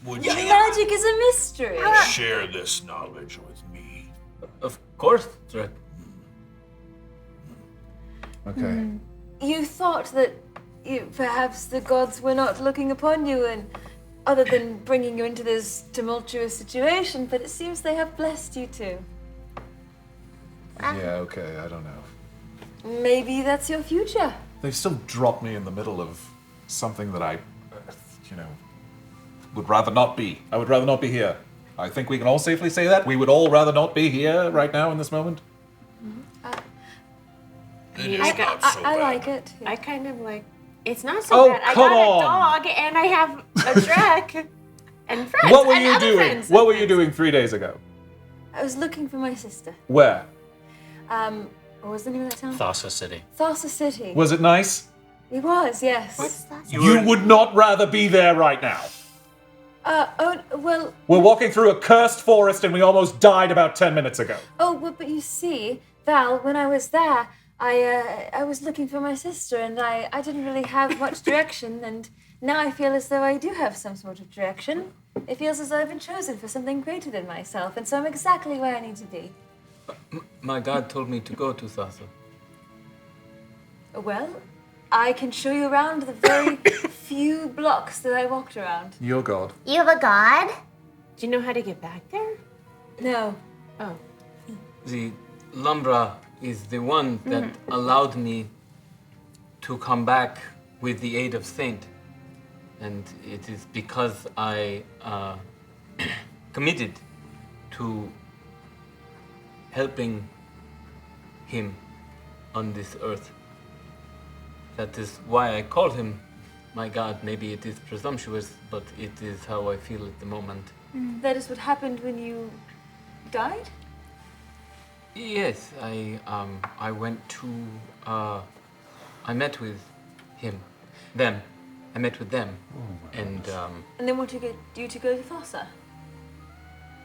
Would you Magic is a mystery. share this knowledge with me? Of course, Drek. Okay. You thought that perhaps the gods were not looking upon you, and other than bringing you into this tumultuous situation, but it seems they have blessed you too. Yeah, okay, I don't know. Maybe that's your future. They've still dropped me in the middle of something that I, would rather not be. I would rather not be here. I think we can all safely say that. We would all rather not be here right now in this moment. It is not so I bad. like it. I kind of like, it's not so Oh, bad. I come got on. a dog and I have a Drek and friends. What were and you other doing? friends. What were you doing 3 days ago? I was looking for my sister. Where? What was the name of that town? Thassa City. Thassa City. Was it nice? It was, yes. What's that? You would not rather be there right now. Well, We're walking through a cursed forest and we almost died about 10 minutes ago. but you see, Val, when I was there, I was looking for my sister, and I didn't really have much direction, and now I feel as though I do have some sort of direction. It feels as though I've been chosen for something greater than myself, and so I'm exactly where I need to be. My God told me to go to Thassa. Well, I can show you around the very few blocks that I walked around. Your god. You have a god? Do you know how to get back there? No. Oh. The Lumbra is the one that allowed me to come back with the aid of Saint. And it is because I committed to helping him on this earth. That is why I call him my God. Maybe it is presumptuous, but it is how I feel at the moment. That is what happened when you died? Yes, I went to I met with them. I met with them, and And they want you to go to Thassa.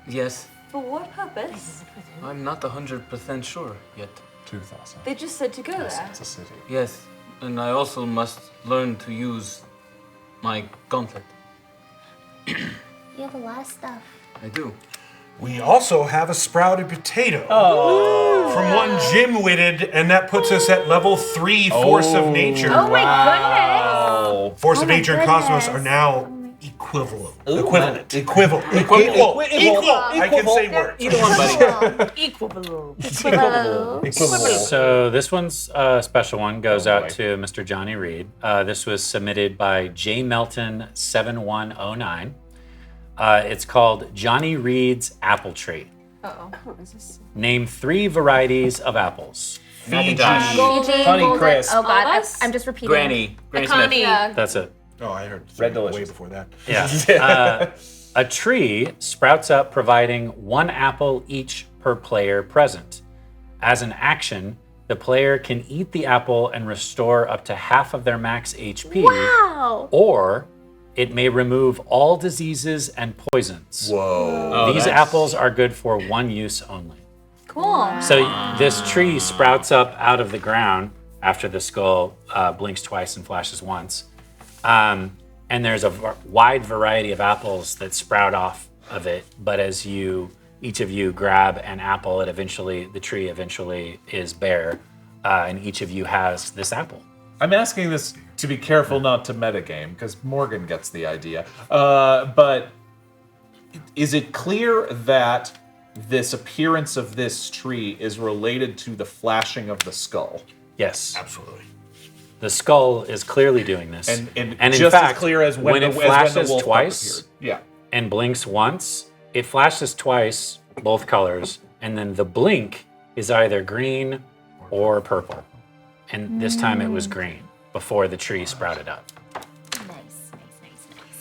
yes, For what purpose? I'm not 100% sure yet. To Thassa. They just said to go there. It's a city. Yes, and I also must learn to use my gauntlet. You have a lot of stuff. I do. We also have a sprouted potato from one Jim-witted, and that puts us at level 3 Force of Nature. Oh my goodness! Force of Oh my Nature and Cosmos goodness. are now equivalent. Equivalent. Equivalent. I can say words. Either one, buddy. Equable. So this one's a special one goes out to Mr. Johnny Reed. This was submitted by J Melton 7109. It's called Johnny Reed's Apple Tree. Uh-oh. Name 3 varieties of apples. Macintosh. Fiji, Honey golden- Crisp. Oh god, Almost? I'm just repeating. Granny Smith. Yeah. That's it. Oh, I heard Red way Delicious. before that. Yeah. A tree sprouts up providing 1 apple each per player present. As an action, the player can eat the apple and restore up to half of their max HP. Wow. Or it may remove all diseases and poisons. Whoa. These apples are good for one use only. Cool. So this tree sprouts up out of the ground after the skull blinks twice and flashes once. And there's a wide variety of apples that sprout off of it. But as each of you grab an apple, the tree eventually is bare, and each of you has this apple. I'm asking this to be careful not to metagame, because Morgan gets the idea. But is it clear that this appearance of this tree is related to the flashing of the skull? Yes. Absolutely. The skull is clearly doing this. And in just fact, as clear as when it the flashes wolf twice appeared. Yeah. and blinks once, it flashes twice, both colors, and then the blink is either green or purple. And this time it was green before the tree sprouted up. Nice.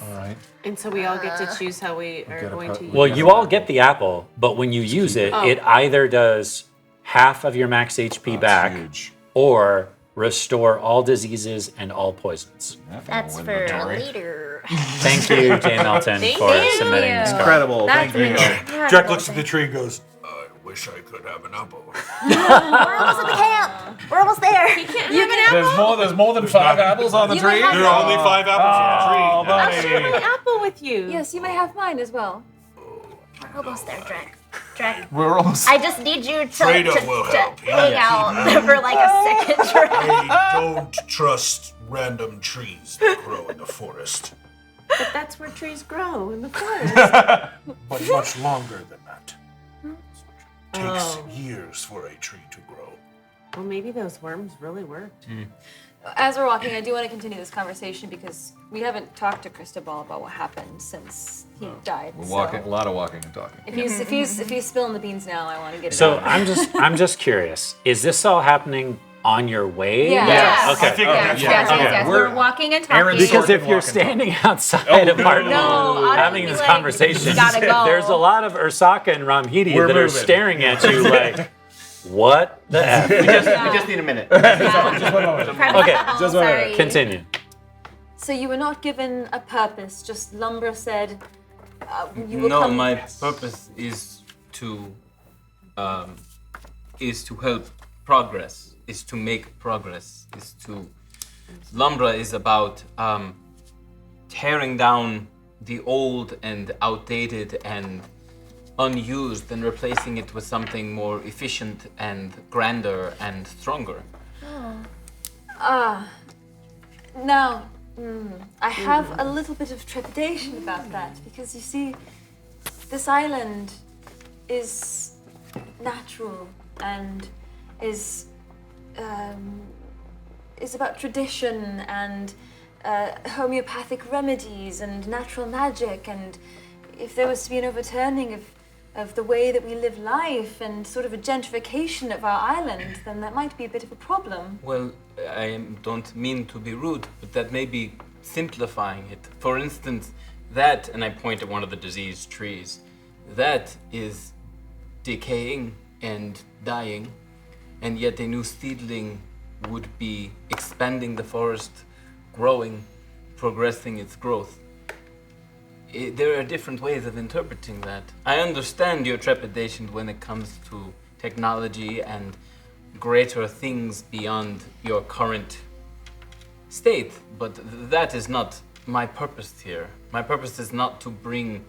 All right. And so we all get to choose how we are going to use Well, you all get the apple, but when you use it, it either does half of your max HP back or restore all diseases and all poisons. That's for later. Thank you, Jay Melton, for submitting this card. Incredible. That's Thank you. Jack looks at the tree and goes, I wish I could have an apple. We're almost at the camp. We're almost there. You can have There's more than 5 apples on the You tree. may have there are only 5 apples on the tree. I'll share my apple with you. Yes, you may have mine as well. We're almost there, Drac. We're almost. I just need you to Fredo will help. hang out for like a second, Drac. I don't trust random trees that grow in the forest. But that's where trees grow, in the forest. But much longer than that. Takes years for a tree to grow. Well, maybe those worms really worked. As we're walking, I do want to continue this conversation because we haven't talked to Cristobal about what happened since he died. We're so walking, a lot of walking and talking. if he's spilling the beans now, I want to get it So out. I'm just curious. Is this all happening on your way? Yeah. Yes. Okay. I figured that's Yes. We're walking and talking. Aaron's Because Sort if you're walking. standing outside of Martin having would be this like, conversation, "You gotta go." there's a lot of Ursaka and Ramhidi We're that are moving. staring at you like, what the F? We just need a minute. Okay, Sorry. continue. So you were not given a purpose. Just Lumbra said you will No, come. my purpose is to help progress, is to make progress, Lumbra is about tearing down the old and outdated and unused and replacing it with something more efficient and grander and stronger. Now, I have a little bit of trepidation about that because you see, this island is natural and is about tradition and homeopathic remedies and natural magic, and if there was to be an overturning of the way that we live life and sort of a gentrification of our island, then that might be a bit of a problem. Well, I don't mean to be rude, but that may be simplifying it. For instance, that, and I point at one of the diseased trees, that is decaying and dying, and yet a new seedling would be expanding the forest, growing, progressing its growth. There are different ways of interpreting that. I understand your trepidation when it comes to technology and greater things beyond your current state, but that is not my purpose here. My purpose is not to bring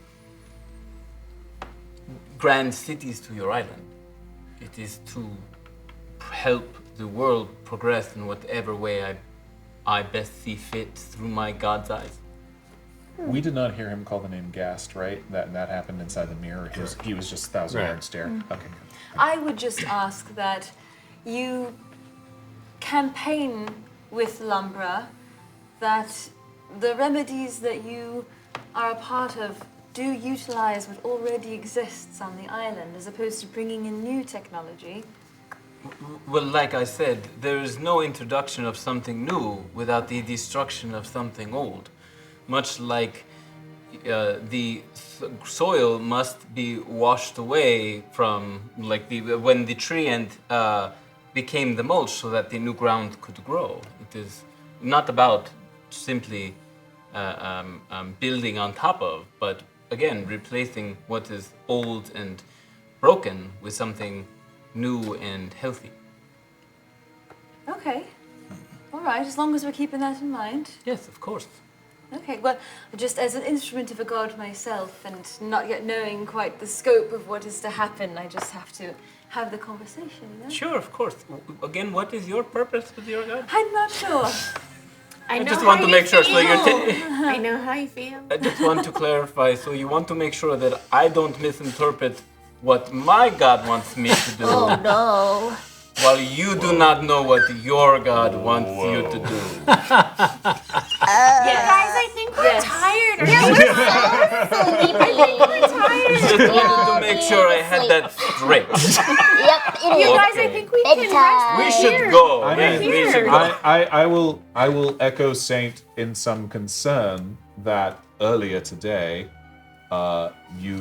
grand cities to your island. It is to help the world progress in whatever way I best see fit through my God's eyes. We did not hear him call the name Gast, right? That happened inside the mirror. He was just 1,000-yard stare. Okay, good. I would just ask that you campaign with Lumbra that the remedies that you are a part of do utilize what already exists on the island as opposed to bringing in new technology. Well, like I said, there is no introduction of something new without the destruction of something old. Much like the soil must be washed away from when the tree and became the mulch so that the new ground could grow. It is not about simply building on top of, but again, replacing what is old and broken with something new and healthy. Okay. All right, as long as we're keeping that in mind. Yes, of course. Okay, well, just as an instrument of a god myself and not yet knowing quite the scope of what is to happen, I just have to have the conversation, you know? Sure, of course. Again, what is your purpose with your god? I'm not sure. I just want to make sure. So I know how you feel. I just want to clarify. So you want to make sure that I don't misinterpret what my god wants me to do. Oh no. While you do not know what your god wants you to do. Yeah, guys, I think we're tired. Yeah, we're so sleepy. We're tired. Just wanted to make sure I had that straight. Yep, You guys, I think we can rest. We should go. I Yes, mean, we should go. I will echo Saint in some concern that earlier today, you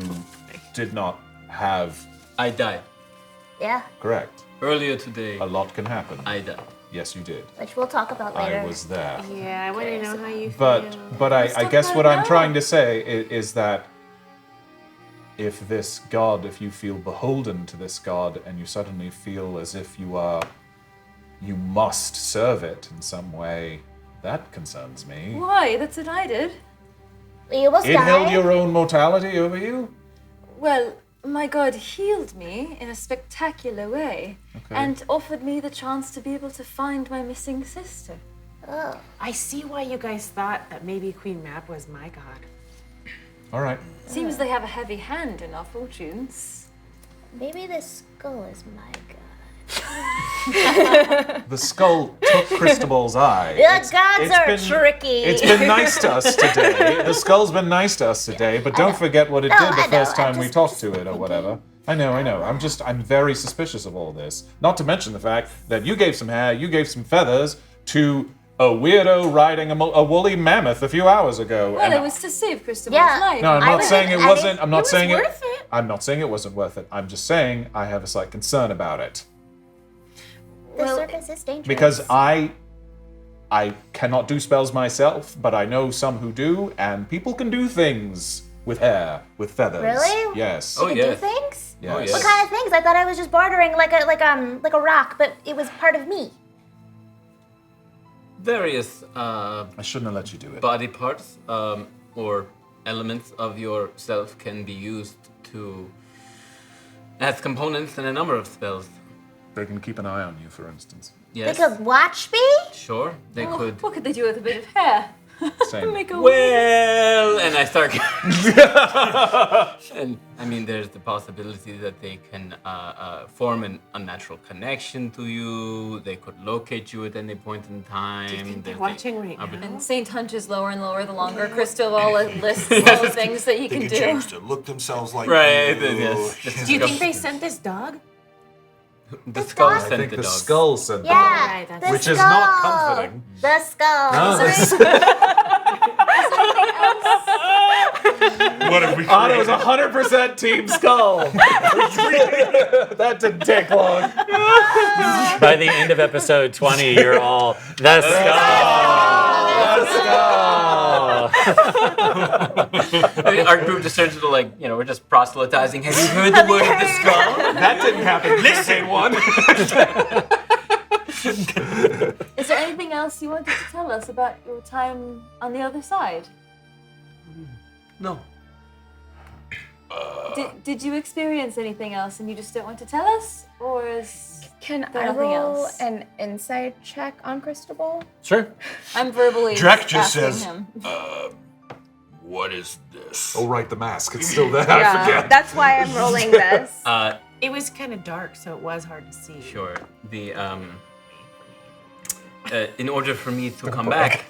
did not have. I died. Yeah, Correct. Earlier today, A lot can happen. I died. Yes, you did. which we'll talk about later. I was there. Yeah, I want to know how you But feel. I guess what I'm trying to say is that if this god, if you feel beholden to this god and you suddenly feel as if you must serve it in some way, that concerns me. Why? That's what I did. You almost It died. held your own mortality over you? Well, my god healed me in a spectacular way and offered me the chance to be able to find my missing sister. Oh. I see why you guys thought that maybe Queen Mab was my god. All right. Seems they have a heavy hand in our fortunes. Maybe the skull is my god. The skull took Cristobal's eye. The gods are tricky. It's been nice to us today. The skull's been nice to us today, but don't forget what it No, did I the know, first I'm time we just- talked to it or whatever. I know. I'm very suspicious of all this. Not to mention the fact that you gave some hair, you gave some feathers to a weirdo riding a woolly mammoth a few hours ago. Well, and it was to save Cristobal's Yeah. life. No, I'm I not was saying in- it I wasn't. mean, I'm not was saying worth it. it. I'm not saying it wasn't worth it. I'm just saying I have a slight concern about it The surface is dangerous. because I cannot do spells myself, but I know some who do, and people can do things with hair, with feathers. Really? Yes. Oh, You yes. do things? Yes. Oh, yes. What kind of things? I thought I was just bartering like a rock, but it was part of me. Various I shouldn't have let you do it. body parts or elements of yourself can be used to as components in a number of spells. They can keep an eye on you, for instance. Yes. They could watch me? Sure, they Oh, could. what could they do with a bit of hair? Same. Make a Well, and I start. And I mean, there's the possibility that they can form an unnatural connection to you. They could locate you at any point in time. Do you think they're There's watching right the- now? And Saint hunches lower and lower the longer Cristobal lists all the things that you They can could do. change to look themselves like Right, you. yes. Do you think they sent this dog? The skull dog? sent the dog. skull said Yeah. Right, that's the Which is skull. not comforting. The skull. What have we Otto's 100% Team Skull. That didn't take long. By the end of episode 20, you're all the skull. I mean, our group just turns into we're just proselytizing. Have you heard the word of the skull? That didn't happen. Listen, one. Is there anything else you wanted to tell us about your time on the other side? No. Did you experience anything else and you just don't want to tell us? Or is Can there I nothing roll else? an insight check on Cristobal? Sure. I'm verbally Drac just asking says, him. What is this? Oh, right, the mask. It's still there. Yeah, I forget. that's why I'm rolling this. It was kind of dark, so it was hard to see. Sure. The in order for me to come back,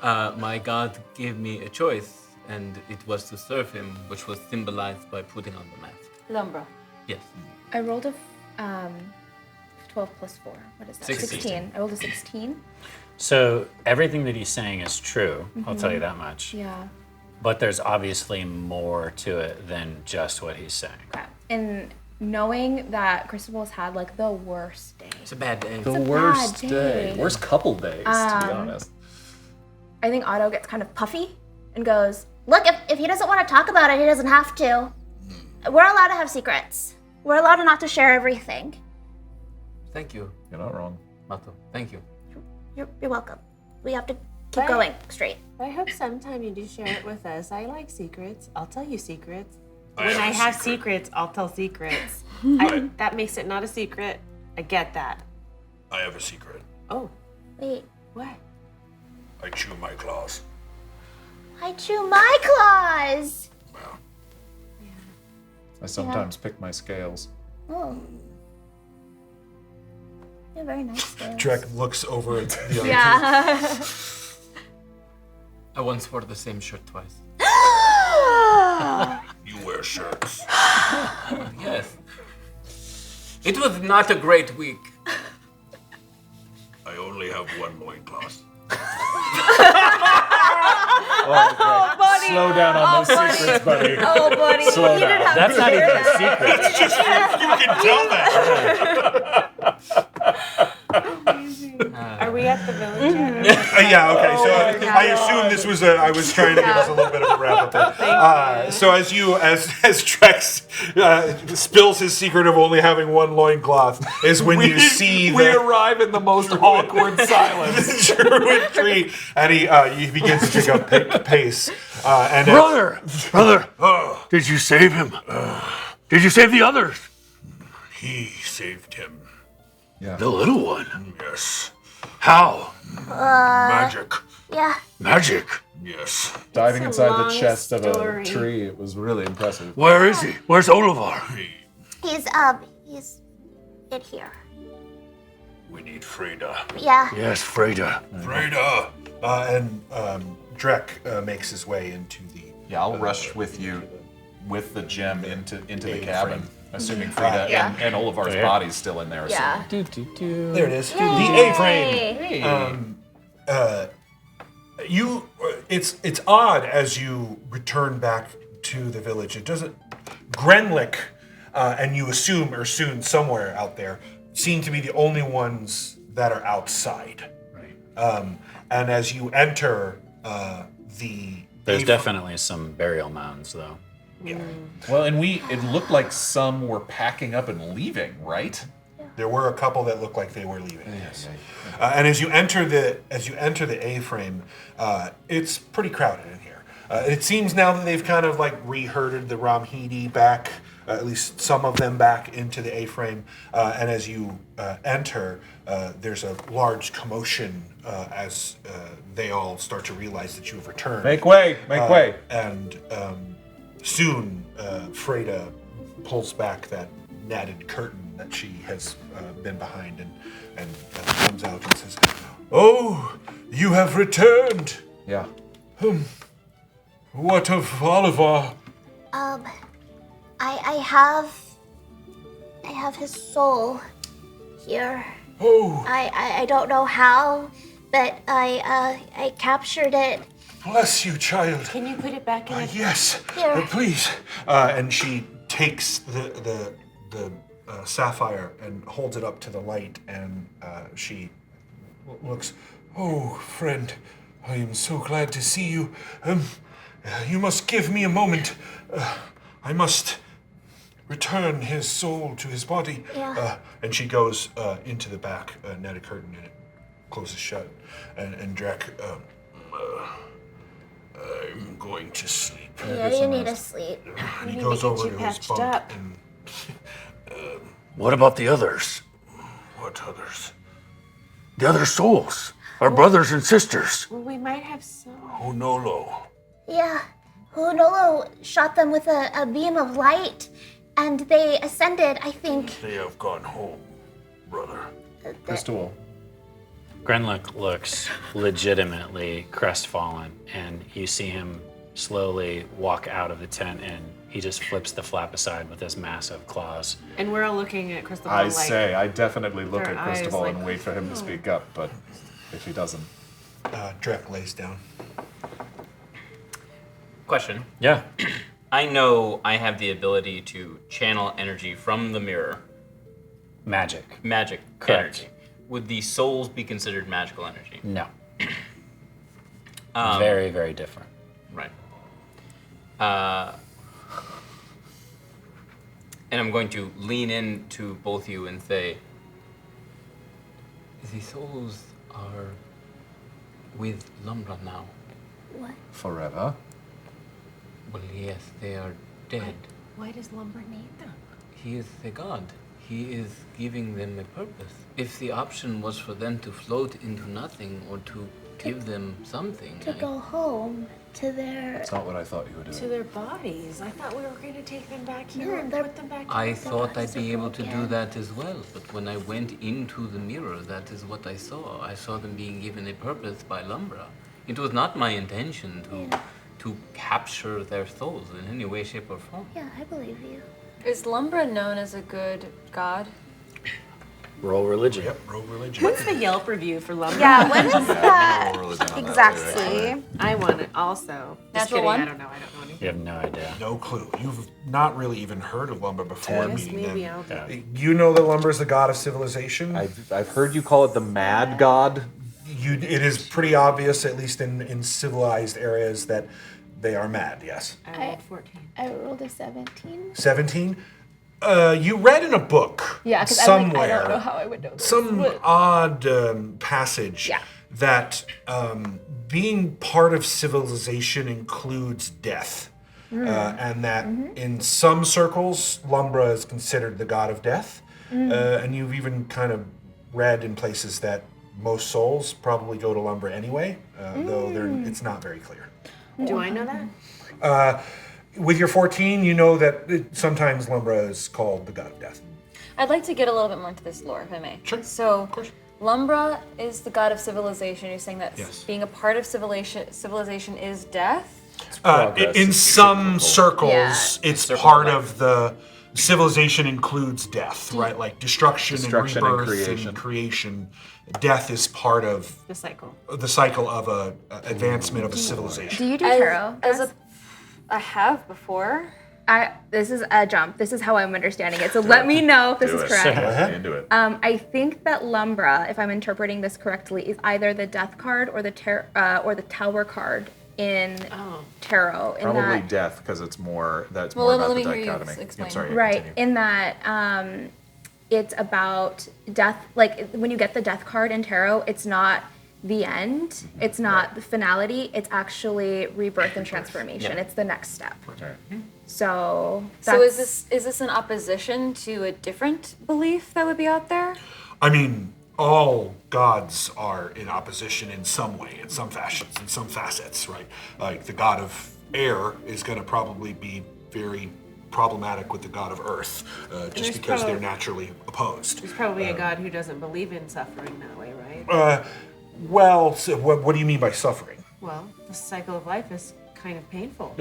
my god gave me a choice, and it was to serve him, which was symbolized by putting on the mask. Lumbra. Yes. I rolled a 12 plus 4. What is that? 16. I rolled a 16. So everything that he's saying is true. I'll tell you that much. Yeah. But there's obviously more to it than just what he's saying. Okay. And knowing that Cristobal's had like the worst day. It's a bad day. The a worst bad day. day. Worst couple days, to be honest. I think Otto gets kind of puffy and goes, Look, if he doesn't want to talk about it, he doesn't have to. We're allowed to have secrets. We're allowed not to share everything. Thank you. You're not wrong. Mato. Thank you. You're welcome. We have to keep going straight. I hope sometime you do share it with us. I like secrets. I'll tell you secrets. I When have I a have secret. secrets, I'll tell secrets. That makes it not a secret. I get that. I have a secret. Oh, Wait, what? I chew my claws. I chew my claws. Well, I sometimes pick my scales. Oh. You're very nice, Dale. Drek looks over at the other two. yeah. I once wore the same shirt twice. you wear shirts. Yes. It was not a great week. I only have one loincloth. buddy. Slow down on those secrets, buddy. Oh, buddy. Slow you down. didn't have That's to not share even a that. secret. You can tell that. Are we at the village yet? Yeah, okay. So I assume this was I was trying to give us a little bit of a wrap up there. So as Trex spills his secret of only having one loincloth is when you see We the arrive in the most awkward silence. druid tree, and he begins to pick up pace. And Brother, Did you save him? Did you save the others? he saved him. The little one? Yes. How? Magic. Yeah. Magic. Yes. Diving It's a inside the long chest of a story. tree, it was really impressive. Where is he? Where's Olivar? He's in here. We need Freda. Yeah. Yes, Freda. Freda! and Drek makes his way into the. Yeah, I'll rush with you with the gem into the A cabin, frame. assuming Freda and Olivar's body's still in there. Yeah. There it is. The A-frame. It's odd as you return back to the village. It doesn't. Grenlick, and you assume are soon somewhere out there, seem to be the only ones that are outside. Right. And as you enter There's definitely some burial mounds, though. Yeah. Well, and it looked like some were packing up and leaving, right? There were a couple that looked like they were leaving. Yes. And as you enter the A-frame, it's pretty crowded in here. It seems now that they've kind of like reherded the Ramhidi back, at least some of them back into the A-frame. And as you enter, there's a large commotion as they all start to realize that you have returned. Make way! Make way! And soon, Freda pulls back that natted curtain that she has been behind and comes out and says, "Oh, you have returned. Yeah. What of Oliver?" I have his soul here. Oh, I don't know how, but I captured it. bless you, child. Can you put it back in? Yes, Here. please. And she takes the sapphire and holds it up to the light, and she looks. "Oh, friend, I am so glad to see you. You must give me a moment. I must return his soul to his body." Yeah. And she goes into the back, netted curtain, and it closes shut. And Drek, I'm going to sleep. Yeah, you need to sleep. and he need goes to get over you to his patched bunk up. and What about the others? What others? The other souls. Our brothers and sisters. Well, we might have some. Hunolo. Yeah. Hunolo shot them with a beam of light, and they ascended, I think. They have gone home, brother. Cristobal. Grenlick looks legitimately crestfallen, and you see him slowly walk out of the tent, and he just flips the flap aside with his massive claws. And we're all looking at Cristobal I definitely look Their at eyes Cristobal like, and wait for him to speak up, but if he doesn't. Drek lays down. Question. Yeah. I know I have the ability to channel energy from the mirror. Magic. Magic Correct. energy. Would the souls be considered magical energy? No. Very, very different. Right. And I'm going to lean into both of you and say, the souls are with Lumbra now. What? Forever? Well, yes, they are dead. Why does Lumber need them? He is the god. He is giving them a purpose. If the option was for them to float into nothing or to give them something, To go home to their. That's not what I thought you were doing. To their bodies. I thought we were going to take them back here No, and they're- put them back I in thought I'd be able to do again. that as well, but when I went into the mirror, that is what I saw. I saw them being given a purpose by Lumbra. It was not my intention to capture their souls in any way, shape, or form. Yeah, I believe you. Is Lumbra known as a good god? Roll religion. Yep, roll religion. What's the Yelp review for Lumber? Yeah, when is that? Roll religion on that Exactly. I want it also. Just Natural kidding, one? I don't know anything. You have no idea. No clue. You've not really even heard of Lumber before Yes, meeting maybe them. I'll do. You know that Lumber is the god of civilization. I've heard you call it the Mad God. It is pretty obvious, at least in civilized areas, that they are mad. Yes. I rolled 14. I rolled a 17. 17. You read in a book Yeah, because somewhere I don't know how I would know this. some but- odd passage Yeah. that being part of civilization includes death. And that in some circles, Lumbra is considered the god of death. And you've even kind of read in places that most souls probably go to Lumbra anyway, though it's not very clear. Do I know that? With your 14, you know that sometimes Lumbra is called the god of death. I'd like to get a little bit more into this lore, if I may. Sure. So, Of course. Lumbra is the god of civilization. You're saying that Yes. being a part of civilization is death? In some circles, Yeah. it's Circle part of of the civilization includes death, right? Like destruction and Destruction and rebirth creation. and creation. Death is part of The cycle. the cycle of a advancement of a civilization. Do you do tarot? I have before. This is a jump. This is how I'm understanding it. So let me know if this is correct. Into it. I think that Lumbra, if I'm interpreting this correctly, is either the Death card or the Tower card in tarot. In Probably that, death, because it's more about let the me hear you dichotomy. explain. I'm sorry. right. continue. In that, it's about death. Like when you get the Death card in tarot, it's not the end. It's not the finality. It's actually rebirth and transformation. Yeah. It's the next step. Right. So. So That's, is this in opposition to a different belief that would be out there? I mean, all gods are in opposition in some way, in some fashions, in some facets, right? Like the god of air is going to probably be very problematic with the god of earth, just There's because they're probably- naturally opposed. There's probably a god who doesn't believe in suffering that way, right? Well, so what do you mean by suffering? Well, the cycle of life is kind of painful.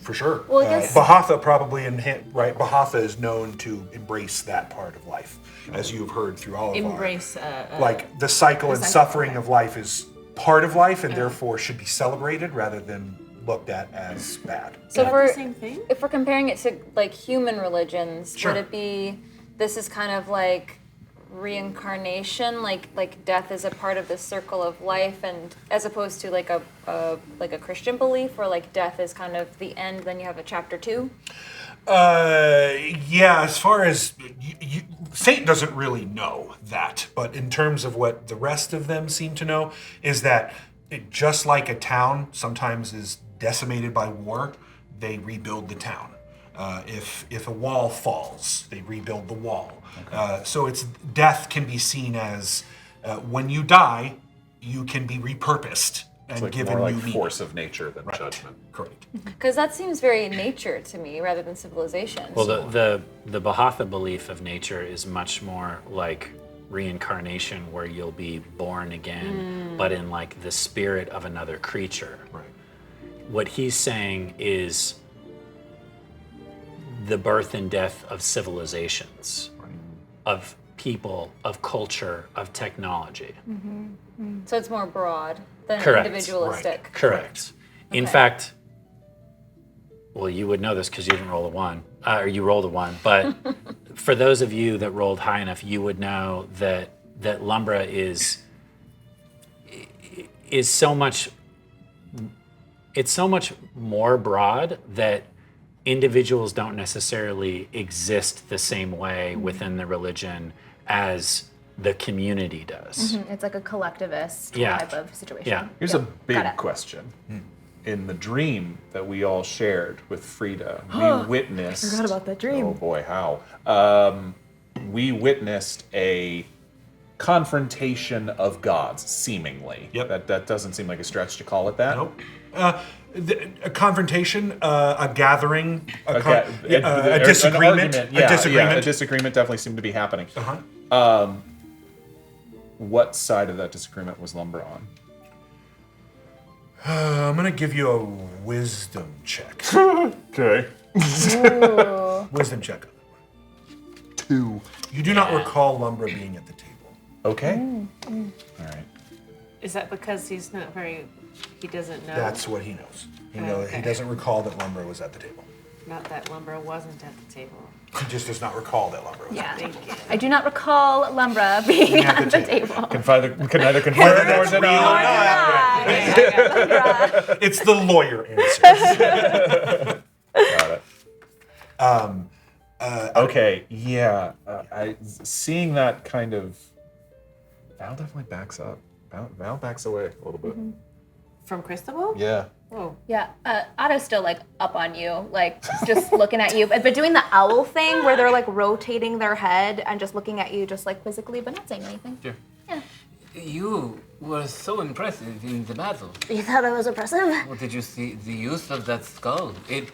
For sure. Well, I guess- Bahatha probably, right? Bahatha is known to embrace that part of life, as you've heard through all of Embrace. like the cycle and cycle, suffering okay. of life is part of life and therefore should be celebrated rather than looked at as bad. So Is that the same thing? if we're comparing it to like human religions, Sure. would it be this is kind of like reincarnation, like death is a part of the circle of life, and as opposed to like a Christian belief where like death is kind of the end, then you have a chapter 2? Yeah, as far as Saint doesn't really know that, but in terms of what the rest of them seem to know is that just like a town sometimes is decimated by war, they rebuild the town. If a wall falls, they rebuild the wall. So it's death can be seen as when you die, you can be repurposed and It's like given more new like meaning. force of nature than judgment. Correct. Because that seems very nature to me rather than civilization. Well, the Bahatha belief of nature is much more like reincarnation, where you'll be born again, but in like the spirit of another creature. Right. What he's saying is the birth and death of civilizations, of people, of culture, of technology. So it's more broad than Correct. individualistic. Correct. In Okay. fact, well, you would know this because you didn't roll a 1, or you rolled a 1. But for those of you that rolled high enough, you would know that Lumbra is so much. It's so much more broad that individuals don't necessarily exist the same way within the religion as the community does. It's like a collectivist Yeah. type of situation. Yeah. Here's a Got big it. question. In the dream that we all shared with Frida, we witnessed. I forgot about that dream. Oh boy, how? We witnessed a confrontation of gods, seemingly. Yep. That doesn't seem like a stretch to call it that. Nope. A confrontation, a gathering, a An disagreement. argument. A disagreement. A disagreement definitely seemed to be happening. Uh-huh. What side of that disagreement was Lumber on? I'm gonna give you a wisdom check. Okay. Wisdom check. 2. You do not recall Lumbra being at the table. Okay. All right. Is that because he doesn't know? That's what he knows. He Okay. doesn't recall that Lumbra was at the table. Not that Lumber wasn't at the table. He just does not recall that Lumbra was at the Thank you. I do not recall Lumbra being at the table. Can neither confirm nor deny. It's the lawyer answer. Got it. Okay, yeah. Seeing that kind of... Val definitely backs up. Val backs away a little bit. From Cristobal? Yeah. Whoa. Yeah, Otto's still like up on you, like just looking at you, but doing the owl thing where they're like rotating their head and just looking at you, just like quizzically, but not saying anything. Sure. Yeah. You were so impressive in the battle. You thought I was impressive? Well, did you see the use of that skull? It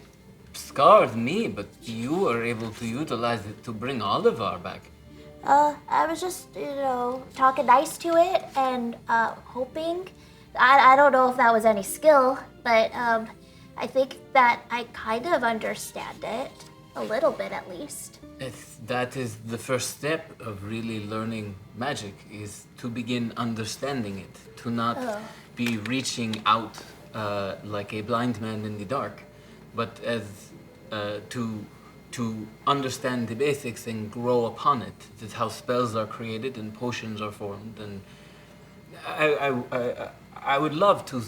scarred me, but you were able to utilize it to bring Oliver back. I was just, talking nice to it and hoping. I don't know if that was any skill, but I think that I kind of understand it. A little bit, at least. That is the first step of really learning magic, is to begin understanding it, to not be reaching out like a blind man in the dark, but as to understand the basics and grow upon it. That's how spells are created and potions are formed. And I would love to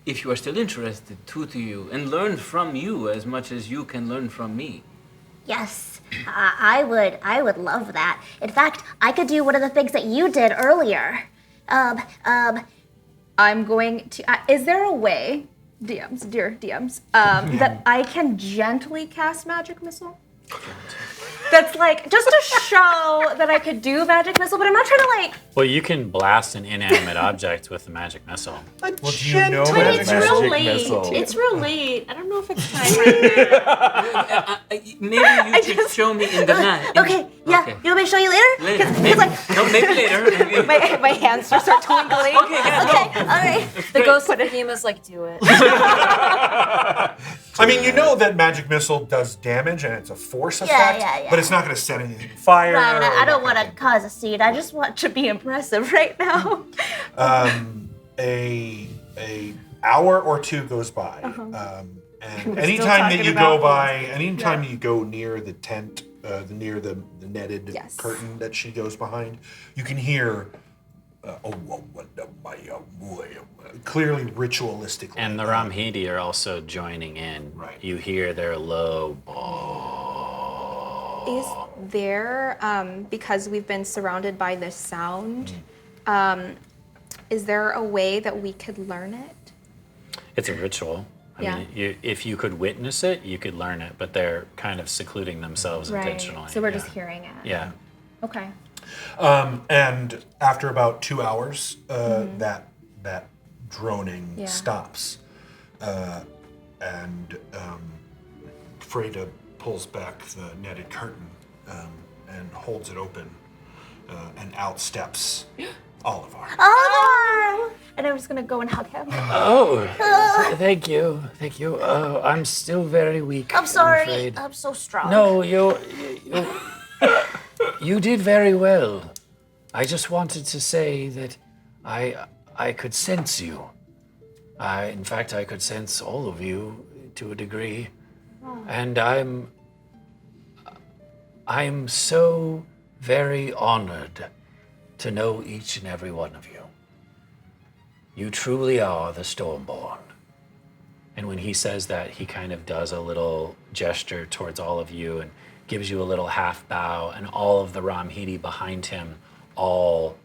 if you are still interested, tutor you and learn from you as much as you can learn from me. Yes, I would love that. In fact, I could do one of the things that you did earlier. I'm going to. Is there a way, dear DMs, that I can gently cast Magic Missile? That's like just to show that I could do Magic Missile, but I'm not trying to like. Well, you can blast an inanimate object with a magic missile. Well, do you know But that it's magic real late. missile? It's real late. I don't know if it's time right now. Maybe you should show me in the night. Okay, yeah. Okay. You want me to show you later? Later. 'Cause, Maybe, like, no, maybe later. My hands just start twinkling. Okay, yeah, okay, all right. The ghost of Behemoth's like, do it. I mean, you know that magic missile does damage and it's a force Yeah, effect, yeah. but it's not going to set anything on fire. Right, I or don't want to cause a scene. I just want to be impressive right now. A hour or two goes by, and We're anytime still that you talking go about by, this. anytime you go near the tent, near the netted Yes. curtain that she goes behind, you can hear clearly ritualistically. And the Ramhidi are also joining in. Right. You hear their low Is there, because we've been surrounded by this sound, is there a way that we could learn it? It's a ritual. I mean, if you could witness it, you could learn it, but they're kind of secluding themselves intentionally. So we're just hearing it. Yeah. Okay. And after about 2 hours, that droning stops, and Freda pulls back the netted curtain and holds it open, and out steps Oliver. Oh! And I'm just going to go and hug him. Oh, thank you. Thank you. Oh, I'm still very weak. I'm sorry. afraid. I'm so strong. No, you did very well. I just wanted to say that I could sense you. In fact, I could sense all of you to a degree. And I'm so very honored to know each and every one of you. You truly are the Stormborn. And when he says that, he kind of does a little gesture towards all of you and gives you a little half bow, and all of the Ramhidi behind him all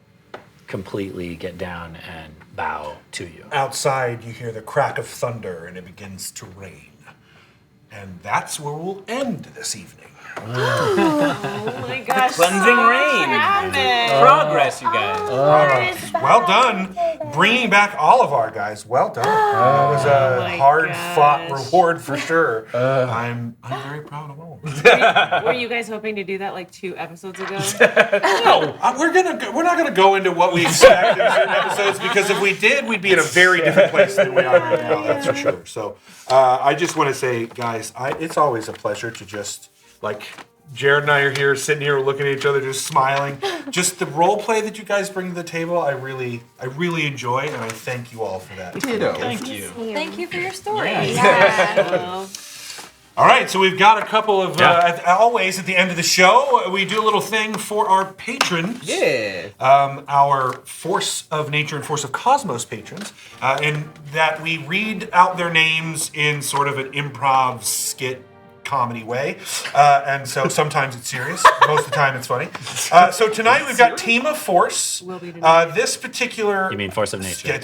completely get down and bow to you. Outside, you hear the crack of thunder, and it begins to rain. And that's where we'll end this evening. Oh my gosh. Cleansing rain. Progress, you guys. Well done. Bringing back all of our guys. Well done. That was a hard-fought reward for sure. I'm very proud of all of you. Were you guys hoping to do that like 2 episodes ago? No, we're not gonna go into what we expect in certain episodes, because if we did, we'd be in a very different place than we are right now. That's for sure. So I just want to say, guys, it's always a pleasure to just Jared and I are here, sitting here, looking at each other, just smiling. Just the role play that you guys bring to the table, I really enjoy, and I thank you all for that. Thank you. Thank you for your story. All right, so we've got a couple of, always at the end of the show, we do a little thing for our patrons. Yeah. Our Force of Nature and Force of Cosmos patrons, in that we read out their names in sort of an improv skit comedy way, and so sometimes it's serious, most of the time it's funny. So tonight we've got Team of Force. This particular... You mean Force of Nature.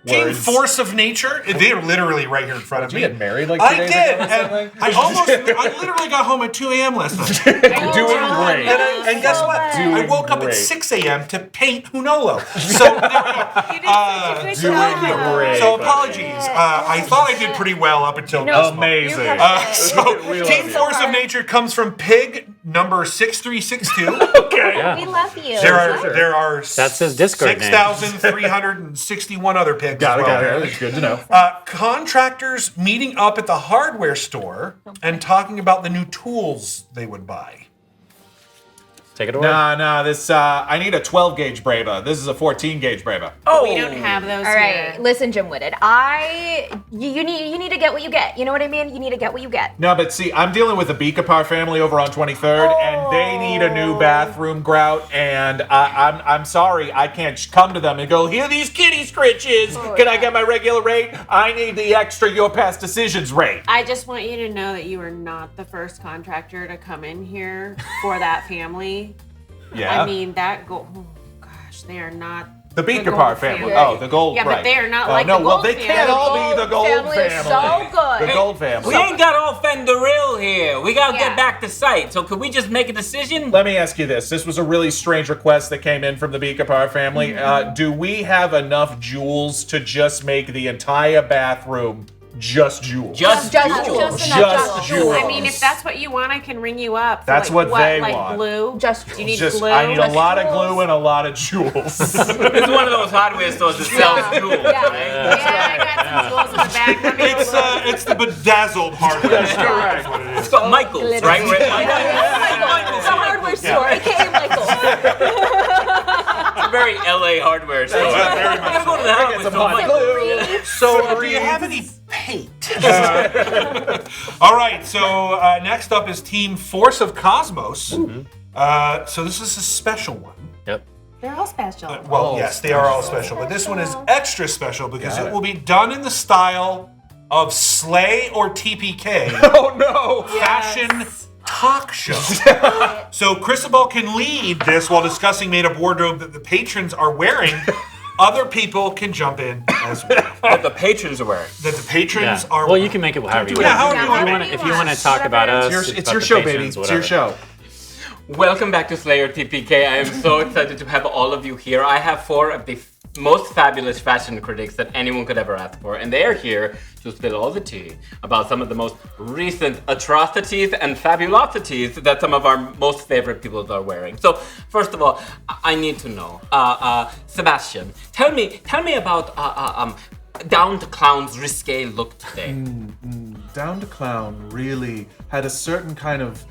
Team Force of Nature. They're literally right here in front of me. Did you get married like 2 I days did. ago or something? I literally got home at 2 a.m. last night. Doing great. And guess what? I woke up at 6 a.m. to paint Hunolo. So So apologies. I thought I did pretty well up until this Amazing. So Team Force of Nature comes from Pig number 6362. Okay. We love you. There are That's his Discord name. 6,361 other pigs. Got it. That's good to know. Contractors meeting up at the hardware store and talking about the new tools they would buy. Take it away. Nah, this, I need a 12 gauge Brava. This is a 14 gauge Brava. We don't have those All right, here. listen, Jim Witted. You need to get what you get. You know what I mean? You need to get what you get. No, but see, I'm dealing with the Beekapar family over on 23rd, and they need a new bathroom grout, and I'm sorry, I can't come to them and go, here are these kitty scritches. Can I get my regular rate? I need the extra Your Past Decisions rate. I just want you to know that you are not the first contractor to come in here for that family. Yeah. I mean, oh gosh, they are not The Beekapar family. Oh, the gold. Yeah, right. but they are not Oh, like no, the well, gold they can't all be the gold family. Is so good. The gold family. We ain't got all Fenderil here. We gotta get back to site. So could we just make a decision? Let me ask you this. This was a really strange request that came in from the Beekapar family. Do we have enough jewels to just make the entire bathroom just jewels? Just jewels. Just jewels. I mean, if that's what you want, I can ring you up. For That's like, what they like want. Glue? Just Do you need Just, glue? I need a lot of jewels. glue and a lot of jewels. It's one of those hardware stores that sells jewels, right? Yeah, I got some jewels in the back. Let me have a look. It's the bedazzled hardware. That's correct. What it is. It's got Michael's, right? We're at Michael's. It's a hardware store, aka Michael. It's a very LA hardware store. very I gotta go to the hardware store. Michael. So, do you have any paint? All right, so next up is Team Force of Cosmos. So this is a special one. Yep. They're all special. Well, yes, they are all special, but this one is extra special because it will be done in the style of Slay or TPK. Oh no! Fashion talk show. So Cristobal can lead this while discussing made-up wardrobe that the patrons are wearing. Other people can jump in as well. What the patrons are wearing. That the patrons are. Well, you can make it however you want. Yeah, however you want. If you want to talk about us, It's about your the show, baby. patrons, It's your whatever. show. Welcome back to Slayer TPK. I am so excited to have all of you here. I have 4 of the most fabulous fashion critics that anyone could ever ask for, and they are here to spill all the tea about some of the most recent atrocities and fabulosities that some of our most favorite people are wearing. So, first of all, I need to know, Sebastian, tell me about Down to Clown's risque look today. Down to Clown really had a certain kind of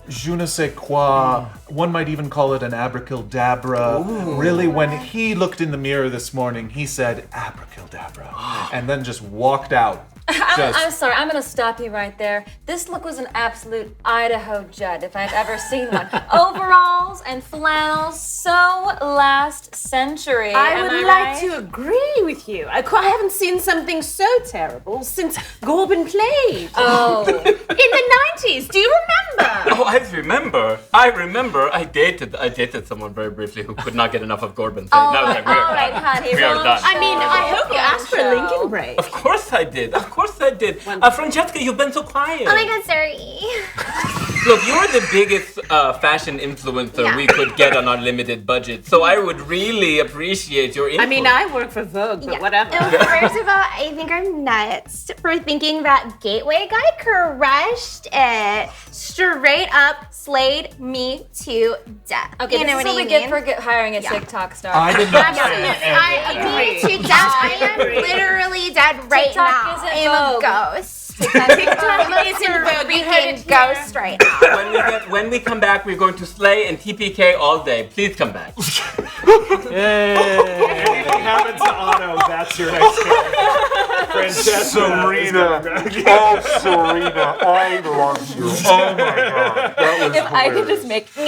je ne sais quoi. One might even call it an abracadabra. Really, when he looked in the mirror this morning, he said abracadabra, and then just walked out I'm sorry, I'm gonna stop you right there. This look was an absolute Idaho Judd if I've ever seen one. Overalls and flannels, so last century. I would like to agree with you. I haven't seen something so terrible since Gorbin played. Oh. In the 90s, do you remember? Oh, I remember. I dated someone very briefly who could not get enough of Gorbin. All Now right, honey. We are done. I mean, I hope you asked for a Lincoln break. Of course I did. Francesca, you've been so quiet. Oh my god, sorry. Look, you're the biggest fashion influencer we could get on our limited budget, so I would really appreciate your input. I mean, I work for Vogue, but whatever. First of all, I think I'm nuts for thinking that Gateway guy crushed it. Straight up slayed me to death. Okay, you know this what is what I we get mean? for hiring a TikTok star. I did not say I agree to death. I am literally dead right TikTok now. isn't I'm a Vogue. ghost. TikTok isn't Vogue. We heard it Freaking ghost right now. When we come back, we're going to slay and TPK all day. Please come back. Anything happens to Otto, that's your next character. Francesca. Serena. Oh, Serena, I love you. Oh my god. That was If I could just make Oh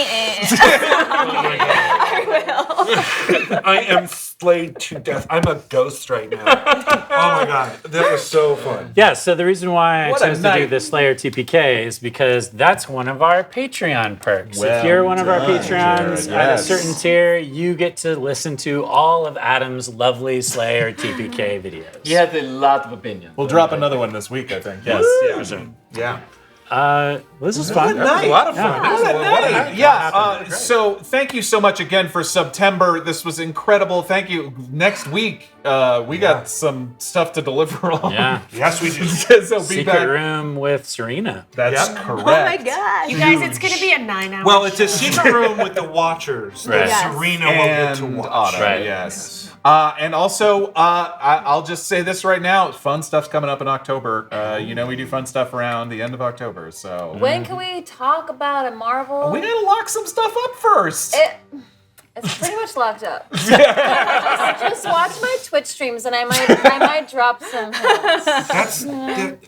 I am slayed to death. I'm a ghost right now. Oh my god. That was so fun. Yeah, so the reason why I What a chose to do night. the Slayer TPK is because that's one of our Patreon perks. If you're one of our Patreons at a certain tier, you get to listen to all of Adam's lovely Slayer TPK videos. He has a lot of opinions. We'll drop another one this week, I think. Yes, Yeah. for sure. Yeah. This was fun. That was a lot of fun. So thank you so much again for September. This was incredible. Thank you. Next week, we got some stuff to deliver on. Yeah. Yes, we do. So be Secret back. room with Serena. That's Yep. correct. Oh my god. You guys, it's going to be a 9-hour Well, it's a show. secret room with the Watchers that Right. Yes. Serena will get to And watch. Otto, Right. yes. And also, I'll just say this right now: fun stuff's coming up in October. We do fun stuff around the end of October. So When can we talk about a Marvel? we gotta lock some stuff up first. It's pretty much locked up. just watch my Twitch streams, and I might drop some hints. That's Somebody-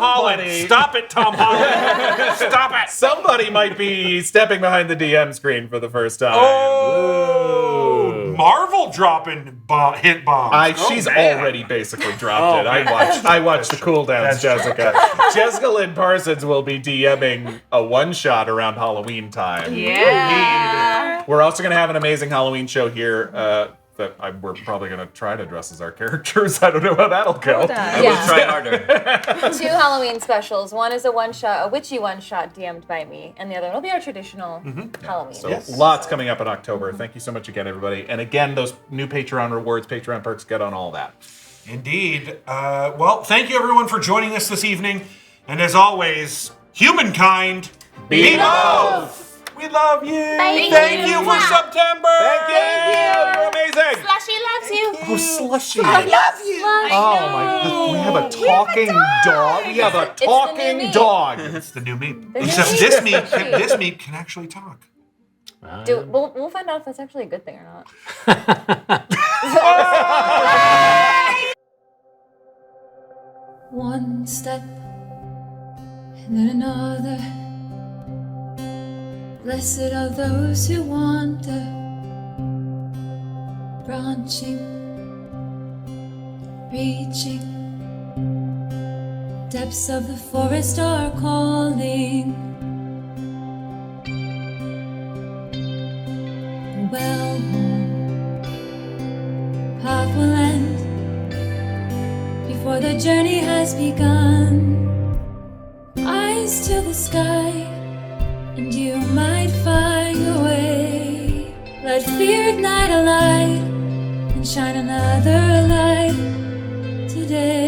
Holland. Stop it, Tom Holland. Stop it. Somebody might be stepping behind the DM screen for the first time. Oh, Marvel dropping hit bombs. She's already basically dropped it. I watched the cooldowns, Jessica. Jessica Lynn Parsons will be DMing a one-shot around Halloween time. Yeah. We're also going to have an amazing Halloween show here that we're probably going to try to dress as our characters. I don't know how that'll go. I will try harder. 2 Halloween specials. One is a witchy one-shot DM'd by me, and the other one will be our traditional Halloween. So lots coming up in October. Thank you so much again, everybody. And again, those new Patreon rewards, Patreon perks, get on all that. Indeed. Well, thank you everyone for joining us this evening. And as always, humankind, be both. We love you. Thank you for September. Thank you. You're amazing. Slushie loves you. Oh, Slushie. I love you. Oh my God. We have a talking dog. We have a talking dog. It's the new meat. The Except new this meat. meat, this meat can actually talk. We'll find out if that's actually a good thing or not. One step and then another. Blessed are those who wander, branching, reaching. Depths of the forest are calling. Well-worn path will end before the journey has begun. Eyes to the sky, and you might find your way. Let fear ignite a light and shine another light today.